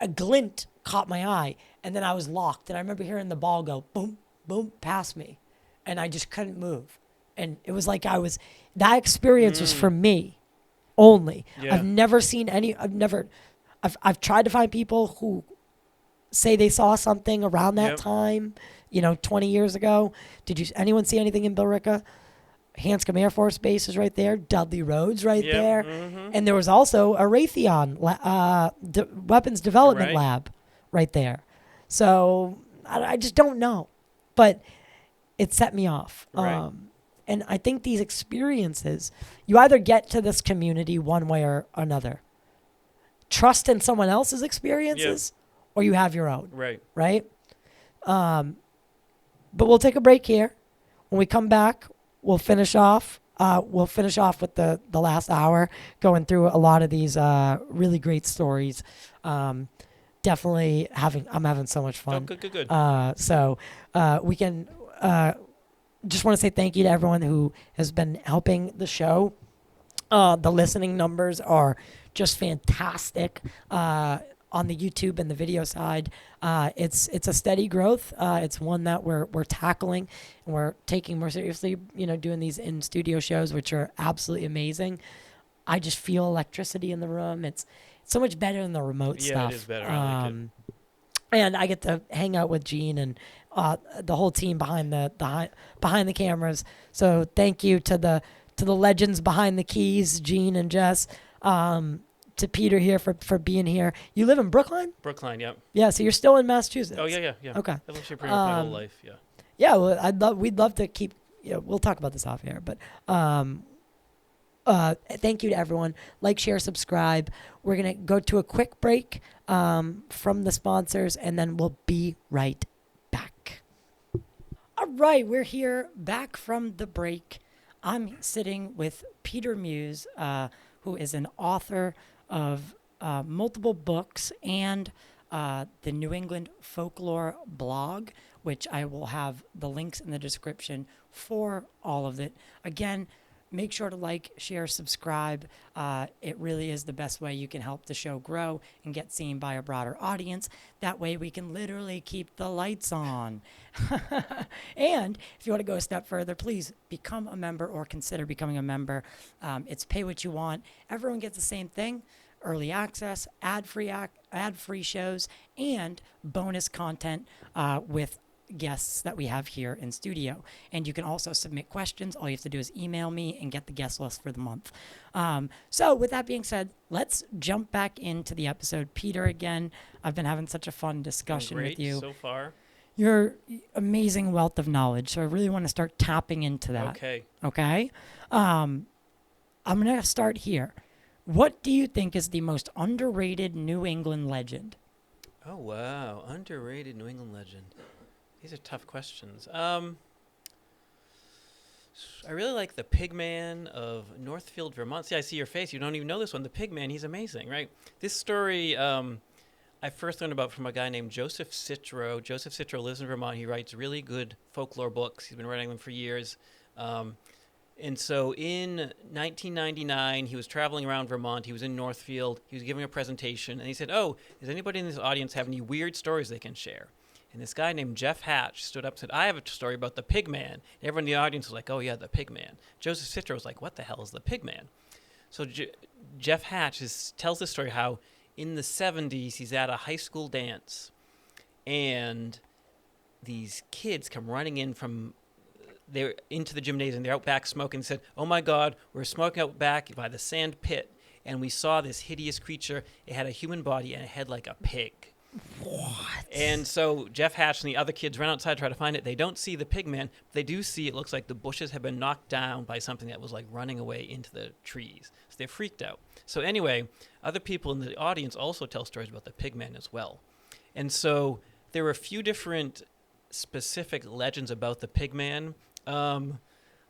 a glint caught my eye. And then I was locked. And I remember hearing the ball go boom, boom, past me. And I just couldn't move. And it was like that experience was for me only. Yeah. I've never seen I've tried to find people who say they saw something around that time, 20 years ago. Did anyone see anything in Billerica? Hanscom Air Force Base is right there. Dudley Road's right there. Mm-hmm. And there was also a Raytheon weapons development lab right there. So I just don't know. But it set me off. Right. And I think these experiences, you either get to this community one way or another. Trust in someone else's experiences or you have your own. Right. Right? But we'll take a break here. When we come back, we'll finish off. With the last hour, going through a lot of these really great stories. Definitely I'm having so much fun. Oh, good. So we can just want to say thank you to everyone who has been helping the show. The listening numbers are just fantastic on the YouTube and the video side. It's a steady growth. It's one that we're tackling and we're taking more seriously, doing these in-studio shows, which are absolutely amazing. I just feel electricity in the room. It's so much better than the remote stuff. Yeah, it is better. I like it. And I get to hang out with Gene and the whole team behind the cameras. So thank you to the legends behind the keys, Gene and Jess. To Peter here for being here. You live in Brookline? Brookline, yep. Yeah, so you're still in Massachusetts. Oh yeah. Okay. I've lived here pretty much my whole life. Yeah. Yeah, well, we'd love to keep. We'll talk about this off air, but thank you to everyone. Like, share, subscribe. We're gonna go to a quick break from the sponsors, and then we'll be right back. All right, we're here back from the break. I'm sitting with Peter Muise, who is an author of multiple books and the New England Folklore blog, which I will have the links in the description for all of it. Again, make sure to like, share, subscribe. It really is the best way you can help the show grow and get seen by a broader audience. That way we can literally keep the lights on. And if you want to go a step further, please become a member or consider becoming a member. It's pay what you want. Everyone gets the same thing. Early ad-free shows and bonus content with guests that we have here in studio. And you can also submit questions. All you have to do is email me and get the guest list for the month. So with that being said, let's jump back into the episode. Peter, again, I've been having such a fun discussion Great with you. so far. Your amazing wealth of knowledge. So I really want to start tapping into that. Okay. I'm going to start here. What do you think is the most underrated New England legend? Oh, wow. Underrated New England legend. These are tough questions. I really like the Pigman of Northfield, Vermont. See, I see your face. You don't even know this one. The Pigman, he's amazing, right? This story I first learned about from a guy named Joseph Citro. Joseph Citro lives in Vermont. He writes really good folklore books. He's been writing them for years. And so in 1999, he was traveling around Vermont. He was in Northfield. He was giving a presentation. And he said, oh, does anybody in this audience have any weird stories they can share? And this guy named Jeff Hatch stood up and said, I have a story about the Pigman. And everyone in the audience was like, oh, yeah, the Pigman. Joseph Citro was like, what the hell is the Pigman? So Jeff Hatch tells this story how in the 70s he's at a high school dance. And these kids come running in from... They're into the gymnasium. They're out back smoking. They said, oh, my God, we're smoking out back by the sand pit. And we saw this hideous creature. It had a human body and a head like a pig. What? And so Jeff Hatch and the other kids run outside to try to find it. They don't see the Pigman. But they do see it looks like the bushes have been knocked down by something that was like running away into the trees. So they're freaked out. So anyway, other people in the audience also tell stories about the Pigman as well. And so there were a few different specific legends about the Pigman.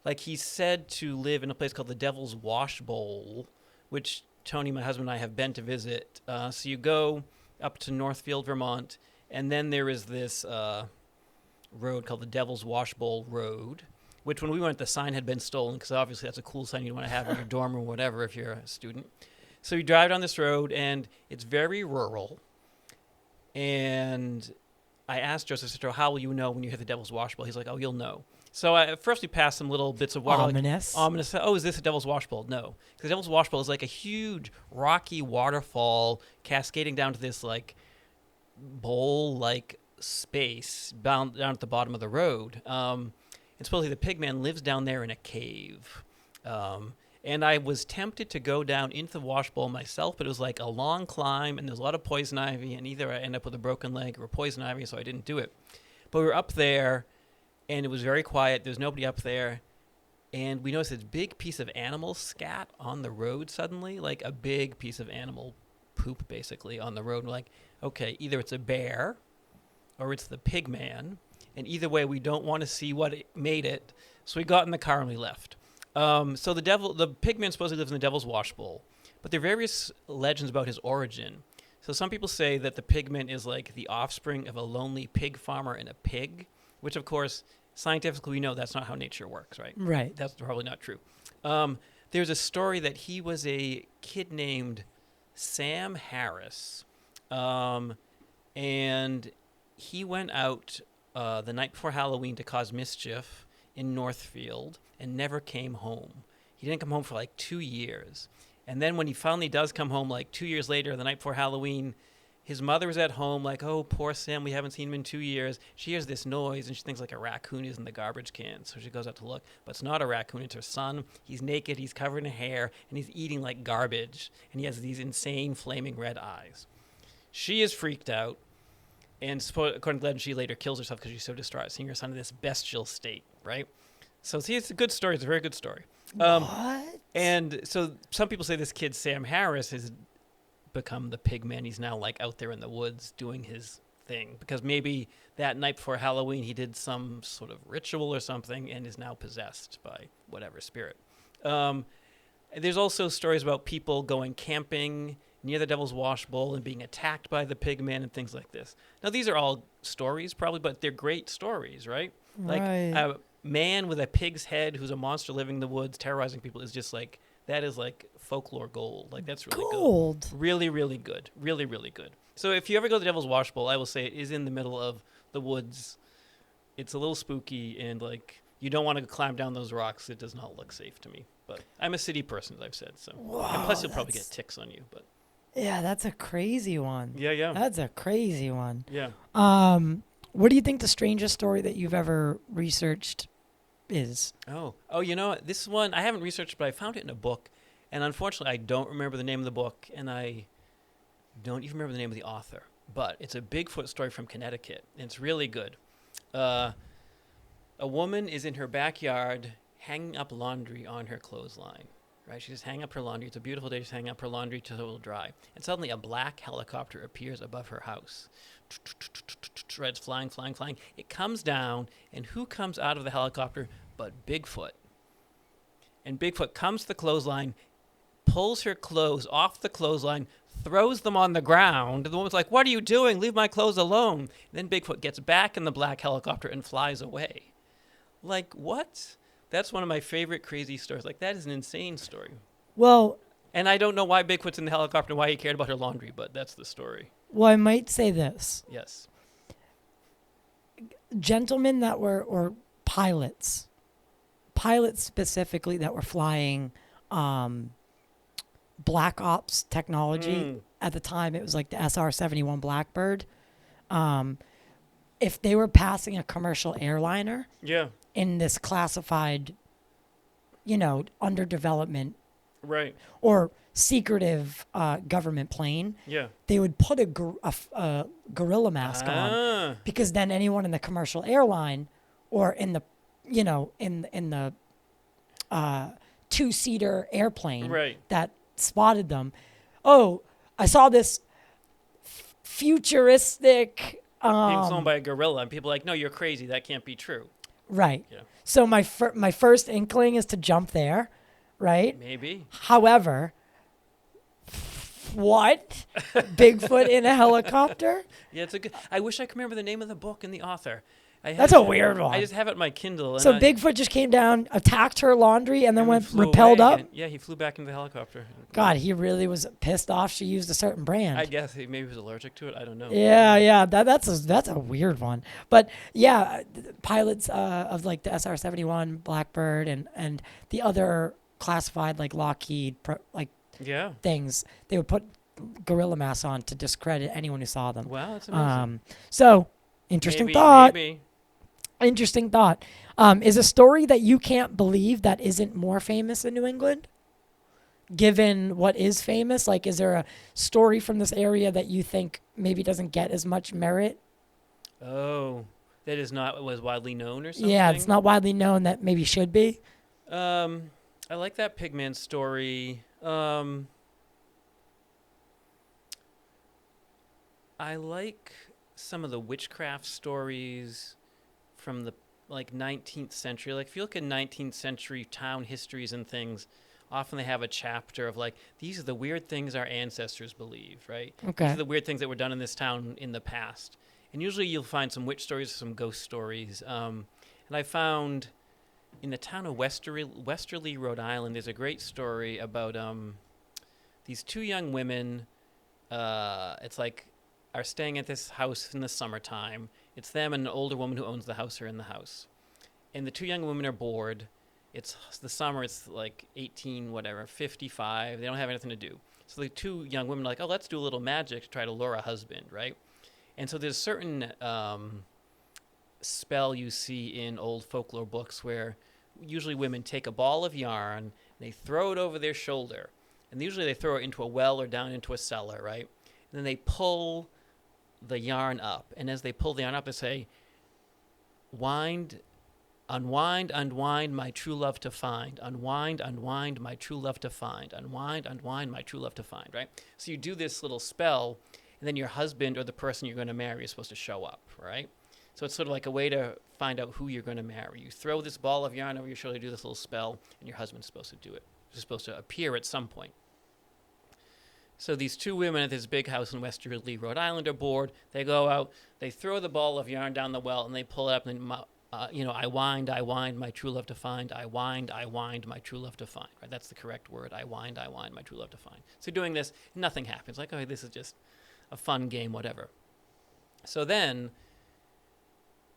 Like he's said to live in a place called the Devil's Wash Bowl, which Tony, my husband, and I have been to visit. So you go up to Northfield, Vermont, and then there is this road called the Devil's Wash Bowl Road, which when we went, the sign had been stolen, because obviously that's a cool sign you want to have in your dorm or whatever if you're a student. So you drive down this road, and it's very rural. And I asked Joseph Citro, how will you know when you hit the Devil's Wash Bowl? He's like, oh, you'll know. So first we passed some little bits of water. Ominous. Like, ominous. Oh, is this a Devil's Wash Bowl? No. Because the Devil's Wash Bowl is like a huge rocky waterfall cascading down to this like bowl-like space down at the bottom of the road. And supposedly the Pigman lives down there in a cave. And I was tempted to go down into the wash bowl myself, but it was like a long climb, and there's a lot of poison ivy, and either I end up with a broken leg or poison ivy, so I didn't do it. But we were up there, and it was very quiet. There's nobody up there. And we noticed this big piece of animal scat on the road suddenly, like a big piece of animal poop, basically, on the road. We're like, okay, either it's a bear or it's the Pigman. And either way, we don't want to see what made it. So we got in the car and we left. So the Pigman supposedly lives in the Devil's Wash Bowl. But there are various legends about his origin. So some people say that the Pigman is like the offspring of a lonely pig farmer and a pig, which, of course, scientifically we know that's not how nature works, right? Right. That's probably not true. There's a story that he was a kid named Sam Harris, and he went out the night before Halloween to cause mischief in Northfield and never came home. He didn't come home for like 2 years. And then when he finally does come home, like 2 years later, the night before Halloween, his mother was at home like, oh, poor Sam, we haven't seen him in 2 years. She hears this noise, and she thinks like a raccoon is in the garbage can. So she goes out to look, but it's not a raccoon. It's her son. He's naked. He's covered in hair, and he's eating like garbage. And he has these insane flaming red eyes. She is freaked out, and according to legend, she later kills herself because she's so distraught, seeing her son in this bestial state, right? So see, it's a good story. It's a very good story. What? And so some people say this kid, Sam Harris, has become the Pigman. He's now like out there in the woods doing his thing because maybe that night before Halloween he did some sort of ritual or something and is now possessed by whatever spirit. There's also stories about people going camping near the Devil's Wash Bowl and being attacked by the Pigman and things like this. Now these are all stories probably, but they're great stories, right? Like a man with a pig's head who's a monster living in the woods terrorizing people is just like, that is like folklore gold. Like that's really good. Really, really good. Really, really good. So if you ever go to the Devil's Wash Bowl, I will say it is in the middle of the woods. It's a little spooky and like you don't want to climb down those rocks. It does not look safe to me. But I'm a city person, as I've said. So and plus you'll probably get ticks on you. But yeah, that's a crazy one. Yeah. That's a crazy one. Yeah. What do you think the strangest story that you've ever researched is? Oh, you know what? This one I haven't researched, but I found it in a book, and unfortunately, I don't remember the name of the book, and I don't even remember the name of the author. But it's a Bigfoot story from Connecticut, and it's really good. A woman is in her backyard hanging up laundry on her clothesline. Right, she's just hanging up her laundry. It's a beautiful day. She's hanging up her laundry till it will dry, and suddenly a black helicopter appears above her house. Right, it's flying, flying, flying. It comes down, and who comes out of the helicopter but Bigfoot? And Bigfoot comes to the clothesline, pulls her clothes off the clothesline, throws them on the ground. And the woman's like, "What are you doing? Leave my clothes alone." And then Bigfoot gets back in the black helicopter and flies away. Like, what? That's one of my favorite crazy stories. Like, that is an insane story. Well, And I don't know why Bigfoot's in the helicopter and why he cared about her laundry, but that's the story. I might say this. Yes. Gentlemen that were, or pilots specifically that were flying Black Ops technology. At the time, it was like the SR-71 Blackbird. If they were passing a commercial airliner Yeah. in this classified, under development Right. or secretive government plane, Yeah. they would put a gorilla mask on, because then anyone in the commercial airline or in the, in the two-seater airplane Right. that spotted them, oh, I saw this futuristic. Being flown by a gorilla, and people are like, "No, you're crazy. That can't be true." Right. Yeah. So my first inkling is to jump there, right? Maybe. However, what? Bigfoot in a helicopter? Yeah, it's a good. I wish I could remember the name of the book and the author. That's a weird one. I just have it on my Kindle. And So Bigfoot just came down, attacked her laundry, and then and went flew repelled away, up. and- yeah, he flew back into the helicopter. God, he really was pissed off. She used a certain brand. I guess maybe he was allergic to it. I don't know. Yeah. That's a weird one. But yeah, pilots of like the SR-71 Blackbird and the other classified like Lockheed Yeah. things, they would put gorilla masks on to discredit anyone who saw them. Wow, that's amazing. So interesting Maybe, thought. Maybe. Interesting thought. Is a story that you can't believe that isn't more famous in New England? Given what is famous, like, is there a story from this area that you think maybe doesn't get as much merit? Oh, that is not was widely known or something. Yeah, it's not widely known that maybe should be. I like that Pigman story. I like some of the witchcraft stories from the 19th century. Like if you look at 19th century town histories and things, often they have a chapter of like, these are the weird things our ancestors believed, right? Okay. These are the weird things that were done in this town in the past. And usually you'll find some witch stories, some ghost stories. And I found in the town of Westerly, Rhode Island, there's a great story about these two young women. It's like are staying at this house in the summertime. It's them and an older woman who owns the house are in the house. And the two young women are bored. It's the summer. It's like 55. They don't have anything to do. So the two young women are like, oh, let's do a little magic to try to lure a husband, right? And so there's a certain spell you see in old folklore books where usually women take a ball of yarn and they throw it over their shoulder. And usually they throw it into a well or down into a cellar, right? And then they pull the yarn up. And as they pull the yarn up, they say, unwind, unwind, my true love to find. Unwind, unwind, my true love to find. Unwind, unwind, my true love to find, right? So you do this little spell, and then your husband or the person you're going to marry is supposed to show up, right? So it's sort of like a way to find out who you're going to marry. You throw this ball of yarn over your shoulder, do this little spell, and your husband's supposed to do it. He's supposed to appear at some point. So these two women at this big house in Westerly, Rhode Island are bored. They go out, they throw the ball of yarn down the well, and they pull it up, and I wind, my true love to find. I wind, my true love to find. Right? That's the correct word. I wind, my true love to find. So doing this, nothing happens. Like, oh, this is just a fun game, whatever. So then,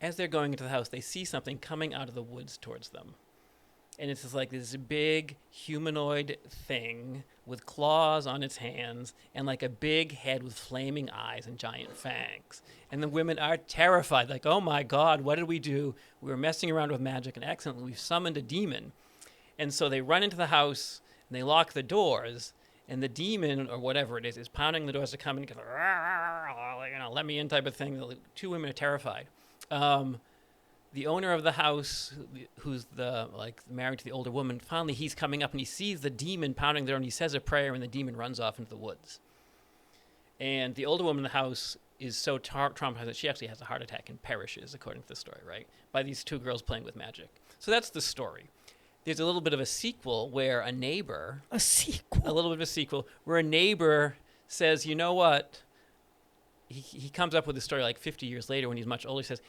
as they're going into the house, they see something coming out of the woods towards them. And it's just like this big humanoid thing with claws on its hands and like a big head with flaming eyes and giant fangs. And the women are terrified, like, oh my God, what did we do? We were messing around with magic and accidentally we've summoned a demon. And so they run into the house and they lock the doors. And the demon, or whatever it is pounding the doors to come in, goes, let me in type of thing. The two women are terrified. The owner of the house, who's married to the older woman, finally he's coming up and he sees the demon pounding the door and he says a prayer and the demon runs off into the woods. And the older woman in the house is so traumatized that she actually has a heart attack and perishes, according to the story, right? By these two girls playing with magic. So that's the story. There's a little bit of a sequel where a neighbor... A sequel? A little bit of a sequel where a neighbor says, you know what? He comes up with a story like 50 years later when he's much older. He says,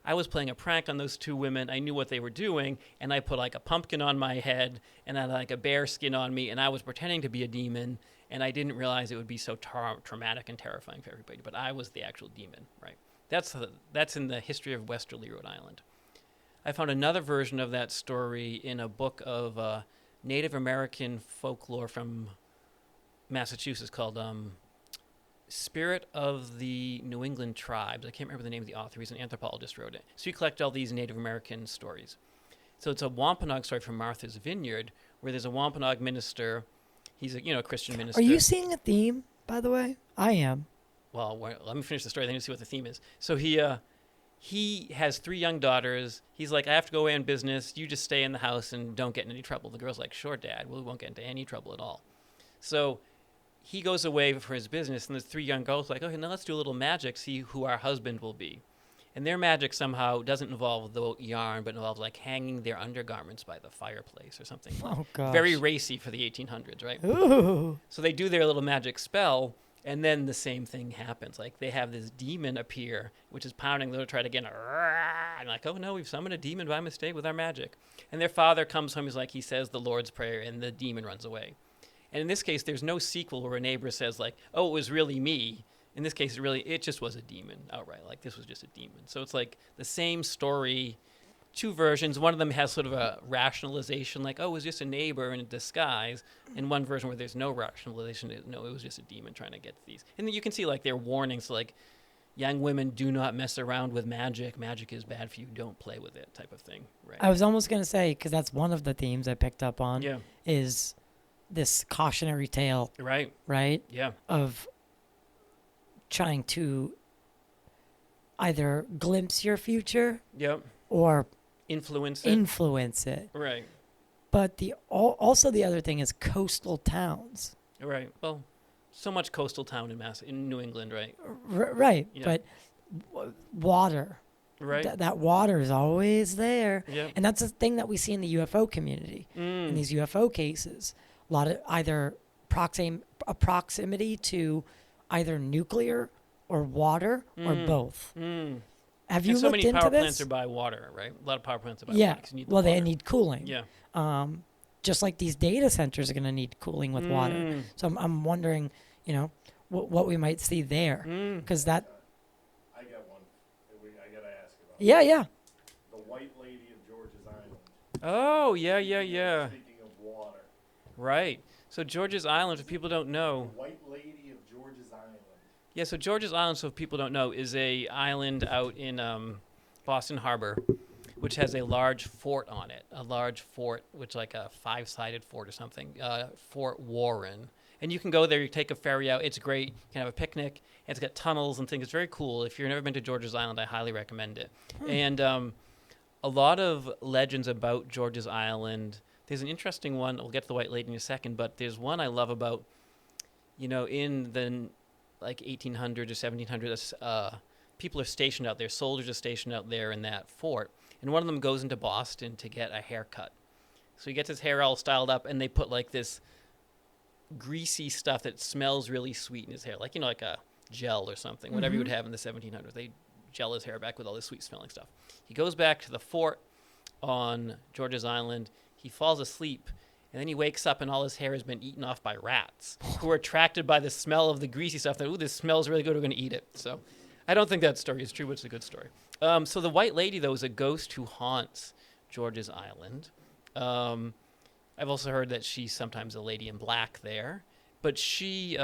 I was playing a prank on those two women. I knew what they were doing, and I put like a pumpkin on my head, and I had like a bear skin on me, and I was pretending to be a demon, and I didn't realize it would be so traumatic and terrifying for everybody. But I was the actual demon, right? That's in the history of Westerly, Rhode Island. I found another version of that story in a book of Native American folklore from Massachusetts called Spirit of the New England Tribes. I can't remember the name of the author. He's an anthropologist, wrote it. So he collected all these Native American stories. So it's a Wampanoag story from Martha's Vineyard, where there's a Wampanoag minister. He's a Christian minister. Are you seeing a theme, by the way? I am. Well, let me finish the story, then you'll see what the theme is. So he has 3 young daughters. He's like, I have to go away on business. You just stay in the house and don't get in any trouble. The girl's like, sure, Dad. We won't get into any trouble at all. So he goes away for his business, and there's 3 young girls like, okay, now let's do a little magic, see who our husband will be. And their magic somehow doesn't involve the yarn, but involves like hanging their undergarments by the fireplace or something. Oh, gosh. Very racy for the 1800s, right? Ooh. So they do their little magic spell, and then the same thing happens. Like they have this demon appear, which is pounding the door to try to get and like, oh no, we've summoned a demon by mistake with our magic. And their father comes home, he says the Lord's Prayer, and the demon runs away. And in this case, there's no sequel where a neighbor says like, oh, it was really me. In this case, it just was a demon outright. Like this was just a demon. So it's like the same story, 2 versions. One of them has sort of a rationalization, like, oh, it was just a neighbor in a disguise. And one version where there's no rationalization, no, it was just a demon trying to get to these. And then you can see like their warnings, like young women do not mess around with magic. Magic is bad for you. Don't play with it, type of thing. Right. I was almost going to say, because that's one of the themes I picked up on, Yeah. is this cautionary tale, Right. right? Yeah. Of trying to either glimpse your future Yep. or Influence it. influence it. Right. But also the other thing is coastal towns. Right. Well, so much coastal town in New England, right? Right. Yeah. But water. Right. That water is always there. Yeah. And that's the thing that we see in the UFO community. In these UFO cases. A lot of either a proximity to either nuclear or water or both. Have you and so looked many into power this? plants are by water, right? A lot of power plants are by Yeah. water. 'Cause you need the Well, they water. need cooling. Yeah. Just like these data centers are going to need cooling with water. So I'm wondering, what we might see there, because that. I got one. I gotta ask about. Yeah. The White Lady of George's Island. Oh, yeah. Speaking of water. Right. So George's Island, if people don't know. The White Lady of George's Island. Yeah, so George's Island, so if people don't know, is a island out in Boston Harbor, which has a large fort on it. A large fort, which like a 5-sided fort or something. Fort Warren. And you can go there, you take a ferry out. It's great. You can have a picnic. It's got tunnels and things. It's very cool. If you've never been to George's Island, I highly recommend it. And a lot of legends about George's Island. There's an interesting one. We'll get to the White Lady in a second, but there's one I love about, in the 1800s or 1700s, people are stationed out there. Soldiers are stationed out there in that fort. And one of them goes into Boston to get a haircut. So he gets his hair all styled up, and they put like this greasy stuff that smells really sweet in his hair, like a gel or something, whatever you would have in the 1700s. They gel his hair back with all this sweet smelling stuff. He goes back to the fort on George's Island. He falls asleep, and then he wakes up, and all his hair has been eaten off by rats who are attracted by the smell of the greasy stuff. That, ooh, this smells really good. We're going to eat it. So I don't think that story is true, but it's a good story. So the White Lady, though, is a ghost who haunts George's Island. I've also heard that she's sometimes a lady in black there. But she,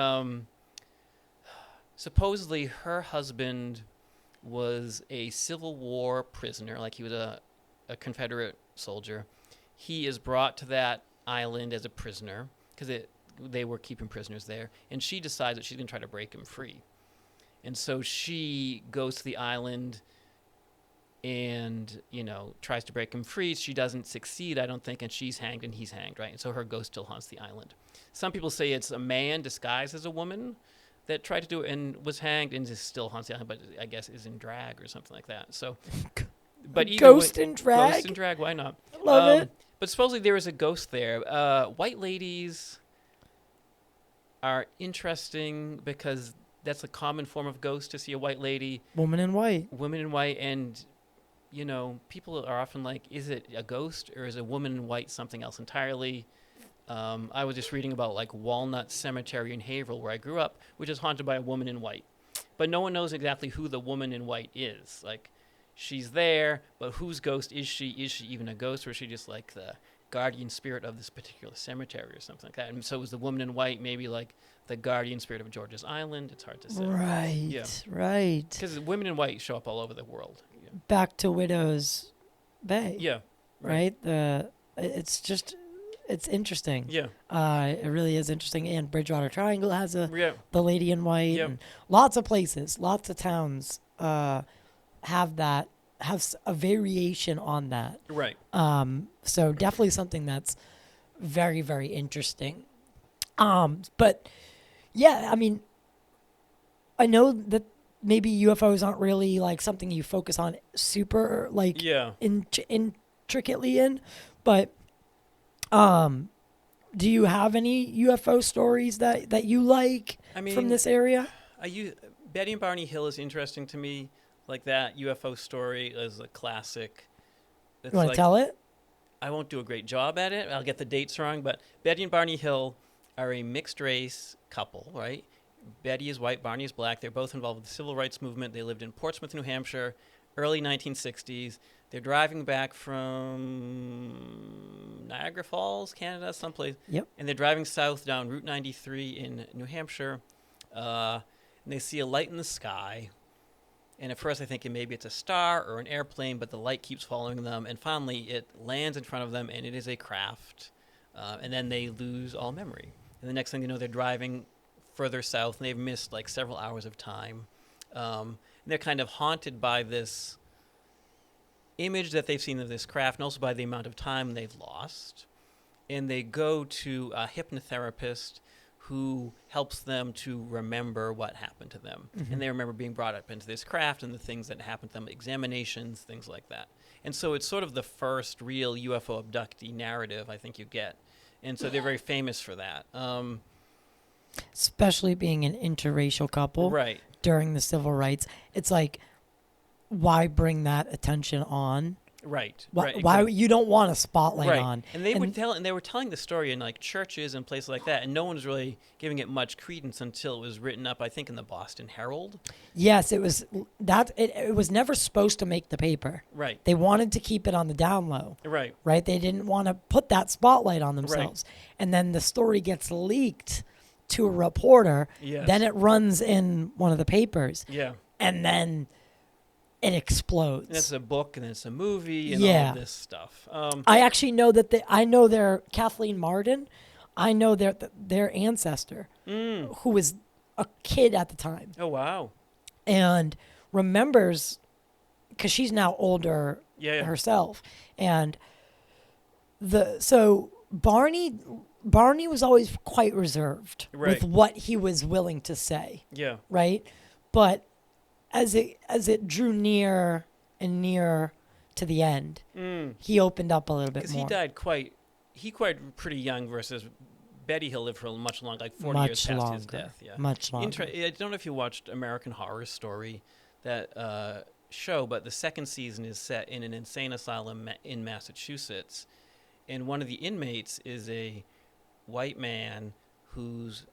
supposedly her husband was a Civil War prisoner, like he was a Confederate soldier. He is brought to that island as a prisoner because they were keeping prisoners there. And she decides that she's going to try to break him free. And so she goes to the island and, tries to break him free. She doesn't succeed, I don't think, and she's hanged and he's hanged, right? And so her ghost still haunts the island. Some people say it's a man disguised as a woman that tried to do it and was hanged and just still haunts the island, but I guess is in drag or something like that. So, but Ghost in drag? Ghost in drag, why not? Love it. But supposedly there is a ghost there. White ladies are interesting because that's a common form of ghost, to see a white lady. Woman in white. Women in white, and people are often like, is it a ghost or is a woman in white something else entirely? I was just reading about like Walnut Cemetery in Haverhill, where I grew up, which is haunted by a woman in white. But no one knows exactly who the woman in white is. Like, she's there, but whose ghost is she? Is she even a ghost, or is she just like the guardian spirit of this particular cemetery or something like that? And so is the woman in white maybe like the guardian spirit of George's Island? It's hard to say. Right, yeah. Right. Because women in white show up all over the world. Yeah. Back to Widow's Bay. Yeah. Right? It's interesting. Yeah. It really is interesting. And Bridgewater Triangle has the lady in white. Yeah. And lots of places, lots of towns have a variation on that. Right. So definitely something that's very, very interesting. But yeah, I mean, I know that maybe UFOs aren't really like something you focus on super like intricately in, but do you have any UFO stories that you like from this area? Betty and Barney Hill is interesting to me. Like, that UFO story is a classic. You want to tell it? I won't do a great job at it. I'll get the dates wrong, but Betty and Barney Hill are a mixed race couple, right? Betty is white, Barney is black. They're both involved with the civil rights movement. They lived in Portsmouth, New Hampshire, early 1960s. They're driving back from Niagara Falls, Canada, someplace. Yep. And they're driving south down Route 93 in New Hampshire. And they see a light in the sky. And at first I think maybe it's a star or an airplane, but the light keeps following them. And finally it lands in front of them, and it is a craft. And then they lose all memory. And the next thing you know, they're driving further south, and they've missed like several hours of time. And they're kind of haunted by this image that they've seen of this craft, and also by the amount of time they've lost. And they go to a hypnotherapist who helps them to remember what happened to them. Mm-hmm. And they remember being brought up into this craft and the things that happened to them, examinations, things like that. And so it's sort of the first real UFO abductee narrative I think you get. And so they're very famous for that. Especially being an interracial couple. Right. During the civil rights. It's like, why bring that attention on? Right. Why you don't want a spotlight on? And they were telling the story in like churches and places like that, and no one was really giving it much credence until it was written up, I think, in the Boston Herald. Yes, it was that. It was never supposed to make the paper. Right. They wanted to keep it on the down low. Right. Right. They didn't want to put that spotlight on themselves. Right. And then the story gets leaked to a reporter. Yes. Then it runs in one of the papers. Yeah. And then it explodes. And it's a book, and it's a movie, and all of this stuff. I actually know that I know their Kathleen Marden. I know their ancestor, who was a kid at the time. Oh, wow. And remembers, because she's now older herself. And so Barney was always quite reserved with what he was willing to say. Yeah. Right? But as it drew near and near to the end, he opened up a little bit more. Because he died quite pretty young versus Betty Hill lived for much longer, like 40 years past his death. Yeah. Much longer. I don't know if you watched American Horror Story, that show, but the second season is set in an insane asylum in Massachusetts. And one of the inmates is a white man whose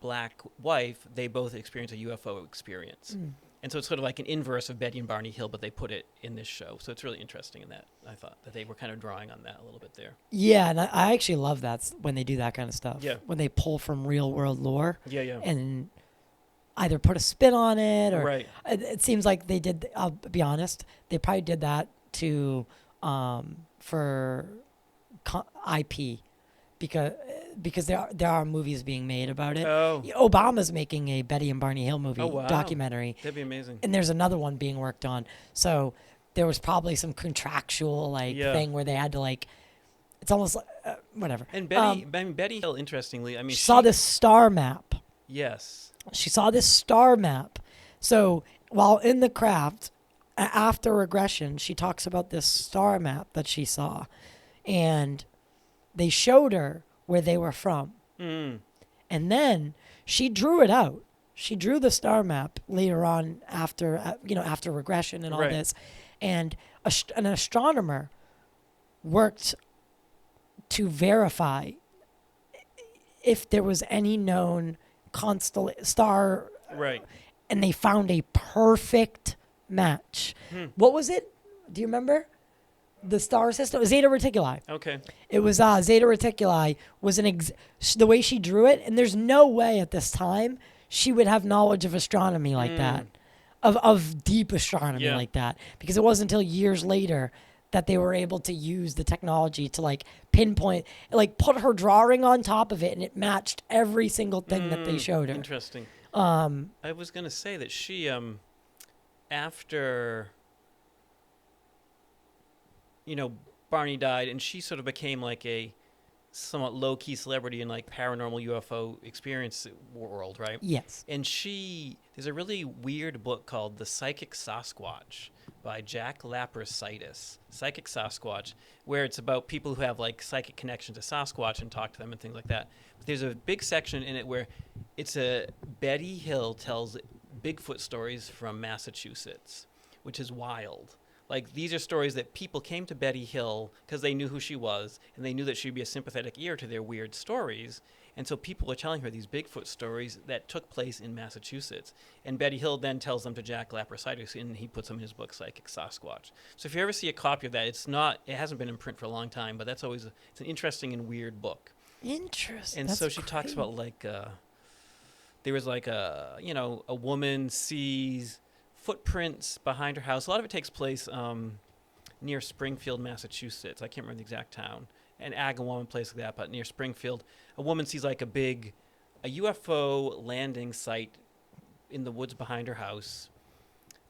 black wife, they both experience a UFO experience. And so it's sort of like an inverse of Betty and Barney Hill, but they put it in this show. So it's really interesting in that. I thought that they were kind of drawing on that a little bit there. Yeah, and I actually love that when they do that kind of stuff. Yeah. When they pull from real world lore. Yeah. And either put a spin on it or Right. it seems like they did. I'll be honest, they probably did that to for IP because there are movies being made about it. Oh. Obama's making a Betty and Barney Hill movie Oh, wow. documentary. That'd be amazing. And there's another one being worked on. So there was probably some contractual thing where they had to it's almost like whatever. And Betty Hill, interestingly, I mean, she saw this star map. Yes. She saw this star map. So while in the craft, after regression, she talks about this star map that she saw. And they showed her where they were from. Mm. And then she drew it out. She drew the star map later on after regression and all Right. this. And an astronomer worked to verify if there was any known star. Right. And they found a perfect match. What was it? Do you remember? The star system? Zeta Reticuli. Okay. It was Zeta Reticuli was the way she drew it, and there's no way at this time she would have knowledge of astronomy like that, of deep astronomy like that, because it wasn't until years later that they were able to use the technology to pinpoint, put her drawing on top of it, and it matched every single thing that they showed her. Interesting. I was gonna say that she after Barney died, and she sort of became a somewhat low-key celebrity in paranormal UFO experience world, right? Yes. And there's a really weird book called The Psychic Sasquatch by Jack Laprasitis, Psychic Sasquatch, where it's about people who have psychic connection to Sasquatch and talk to them and things like that. But there's a big section in it where Betty Hill tells Bigfoot stories from Massachusetts, which is wild. These are stories that people came to Betty Hill because they knew who she was, and they knew that she'd be a sympathetic ear to their weird stories. And so people are telling her these Bigfoot stories that took place in Massachusetts. And Betty Hill then tells them to Jack Laprasitis, and he puts them in his book, Psychic Sasquatch. So if you ever see a copy of that, it hasn't been in print for a long time, but it's an interesting and weird book. Interesting. And so she talks about there was a woman sees footprints behind her house. A lot of it takes place near Springfield, Massachusetts. I can't remember the exact town. An Agawam place like that, but near Springfield. A woman sees a UFO landing site in the woods behind her house.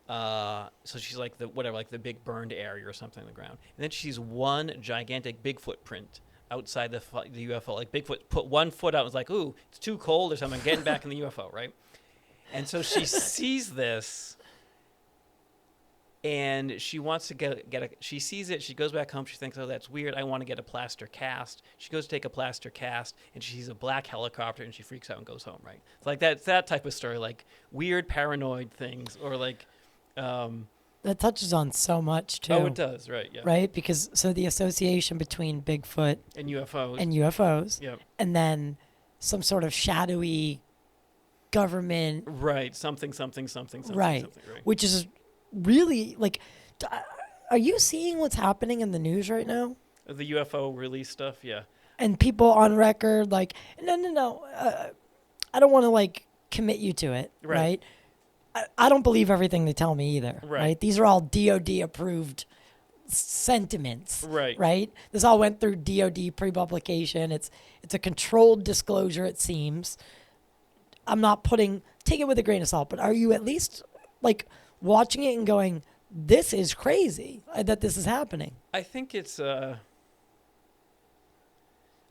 So she's the big burned area or something on the ground. And then she sees one gigantic Bigfoot print outside the UFO. Bigfoot put one foot out and was ooh, it's too cold or something. I'm getting back in the UFO, right? And so she sees this. And she wants to she sees it, she goes back home, she thinks, oh, that's weird, I want to get a plaster cast. She goes to take a plaster cast, and she sees a black helicopter, and she freaks out and goes home, right? It's that type of story, weird paranoid things, or that touches on so much, too. Oh, it does, right, yeah. Right? Because, the association between Bigfoot and UFOs. Yep. And then some sort of shadowy government. Right, something, right. something, right. Which is really are you seeing what's happening in the news right now? The UFO release stuff, yeah. And people on record no, I don't want to commit you to it, right? I don't believe everything they tell me either, right? These are all DOD approved sentiments, right? This all went through DOD pre-publication. It's a controlled disclosure, it seems. I'm not take it with a grain of salt, but are you at least watching it and going, this is crazy that this is happening? I think it's, I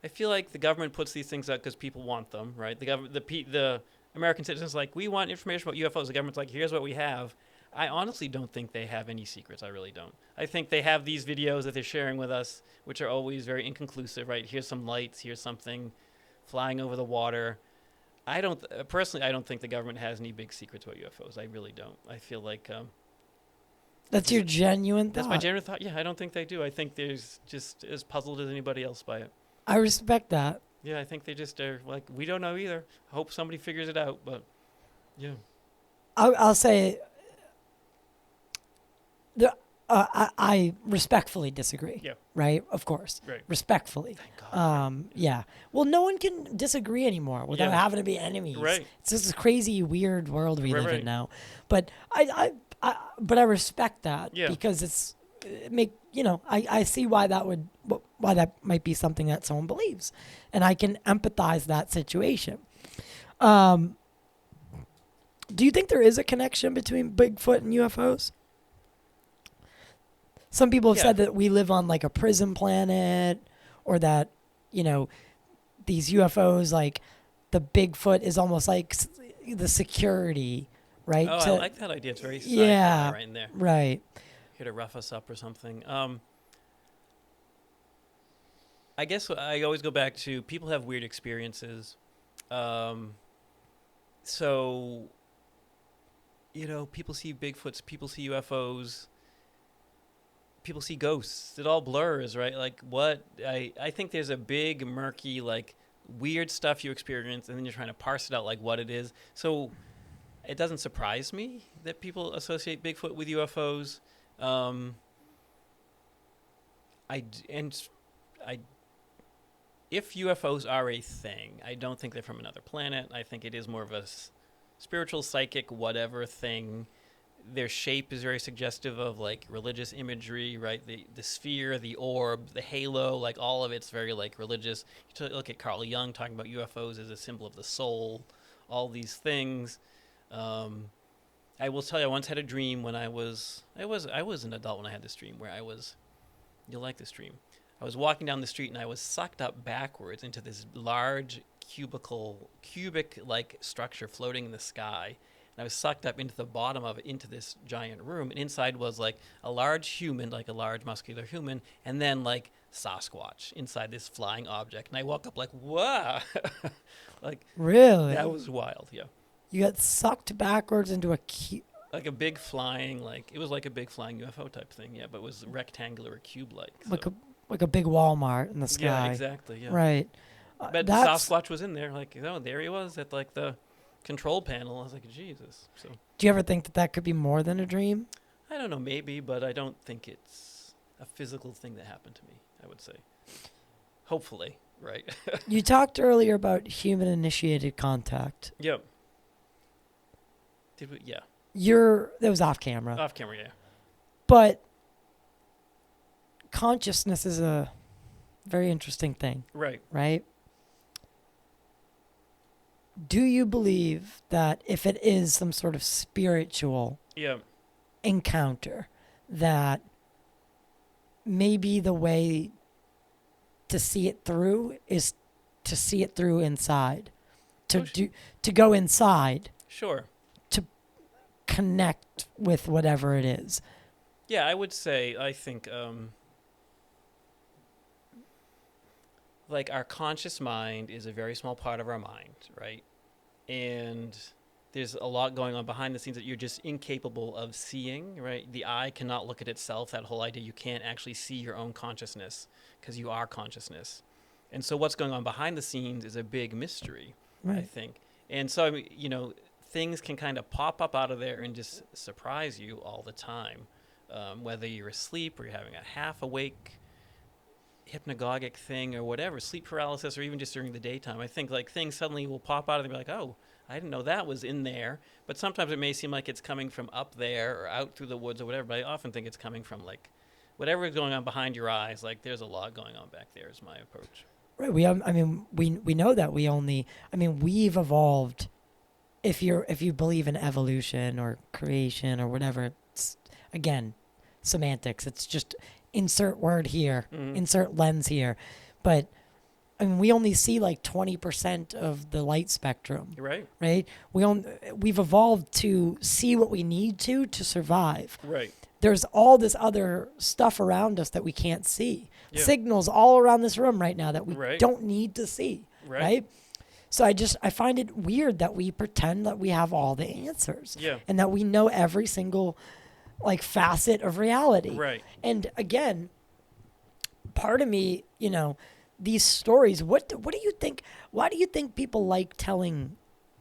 feel like the government puts these things out because people want them, right? The American citizens we want information about UFOs. The government's here's what we have. I honestly don't think they have any secrets. I really don't. I think they have these videos that they're sharing with us, which are always very inconclusive, right? Here's some lights, here's something flying over the water. I don't think the government has any big secrets about UFOs. I really don't. I feel that's your genuine thought. That's my genuine thought. Yeah, I don't think they do. I think they're just as puzzled as anybody else by it. I respect that. Yeah, I think they just are we don't know either. I hope somebody figures it out, but yeah. I'll say I respectfully disagree. Yeah. Right? Of course. Right. Respectfully. Thank God. Yeah. Well, no one can disagree anymore without Yeah. having to be enemies. Right. It's just this crazy, weird world we Right, live right. in now. But I respect that Yeah. because I see why that might be something that someone believes, and I can empathize that situation. Do you think there is a connection between Bigfoot and UFOs? Some people have said that we live on like a prison planet, or that, these UFOs, like the Bigfoot is almost like the security, right? Oh, I like that idea. It's very sci-fi Yeah, right in there. right. Here to rough us up or something. I guess I always go back to people have weird experiences. So, people see Bigfoots, people see UFOs, people see ghosts. It all blurs, right? Like what? I think there's a big, murky, like weird stuff you experience, and then you're trying to parse it out like what it is. So it doesn't surprise me that people associate Bigfoot with UFOs. If UFOs are a thing, I don't think they're from another planet. I think it is more of a spiritual, psychic, whatever thing. Their shape is very suggestive of like religious imagery, right? The sphere, the orb, the halo, like all of it's very like religious. You look at Carl Jung talking about UFOs as a symbol of the soul, all these things. I will tell you, I once had a dream when I was an adult when I had this dream where you'll like this dream. I was walking down the street and I was sucked up backwards into this large cubic like structure floating in the sky. And I was sucked up into the bottom of it, into this giant room. And inside was like a large human, like a large muscular human, and then like Sasquatch inside this flying object. And I woke up like, wow. Like, Really? that was wild, yeah. You got sucked backwards into like a big flying, it was like a big flying UFO type thing, yeah, but it was rectangular or cube-like. So. Like a big Walmart in the sky. Yeah, exactly, yeah. Right. But Sasquatch was in there, there he was at like the control panel. I was like, Jesus. So. Do you ever think that could be more than a dream? I don't know, maybe, but I don't think it's a physical thing that happened to me, I would say. Hopefully, right? You talked earlier about human-initiated contact. Yep. Did we? Yeah. That was off camera. Off camera, yeah. But consciousness is a very interesting thing. Right. Right? Do you believe that if it is some sort of spiritual encounter, that maybe the way to see it through is to see it through inside? To go inside. Sure. To connect with whatever it is. Yeah, I would say, I think, our conscious mind is a very small part of our mind, right? And there's a lot going on behind the scenes that you're just incapable of seeing, right? The eye cannot look at itself, that whole idea. You can't actually see your own consciousness because you are consciousness. And so what's going on behind the scenes is a big mystery, right. I think. And so, things can kind of pop up out of there and just surprise you all the time. Whether you're asleep or you're having a half-awake hypnagogic thing or whatever, sleep paralysis, or even just during the daytime. I think things suddenly will pop out and be like, oh, I didn't know that was in there. But sometimes it may seem like it's coming from up there or out through the woods or whatever, but I often think it's coming from whatever is going on behind your eyes. There's a lot going on back there is my approach. Right. We know that we've evolved. If you believe in evolution or creation or whatever, it's, again, semantics. It's just insert word here, insert lens here. But we only see 20% of the light spectrum. Right. Right? We've evolved to see what we need to survive. Right. There's all this other stuff around us that we can't see. Yeah. Signals all around this room right now that we don't need to see. Right? So I find it weird that we pretend that we have all the answers. Yeah. And that we know every single facet of reality. Right. And again, part of me, these stories, what do you think, why do you think people like telling,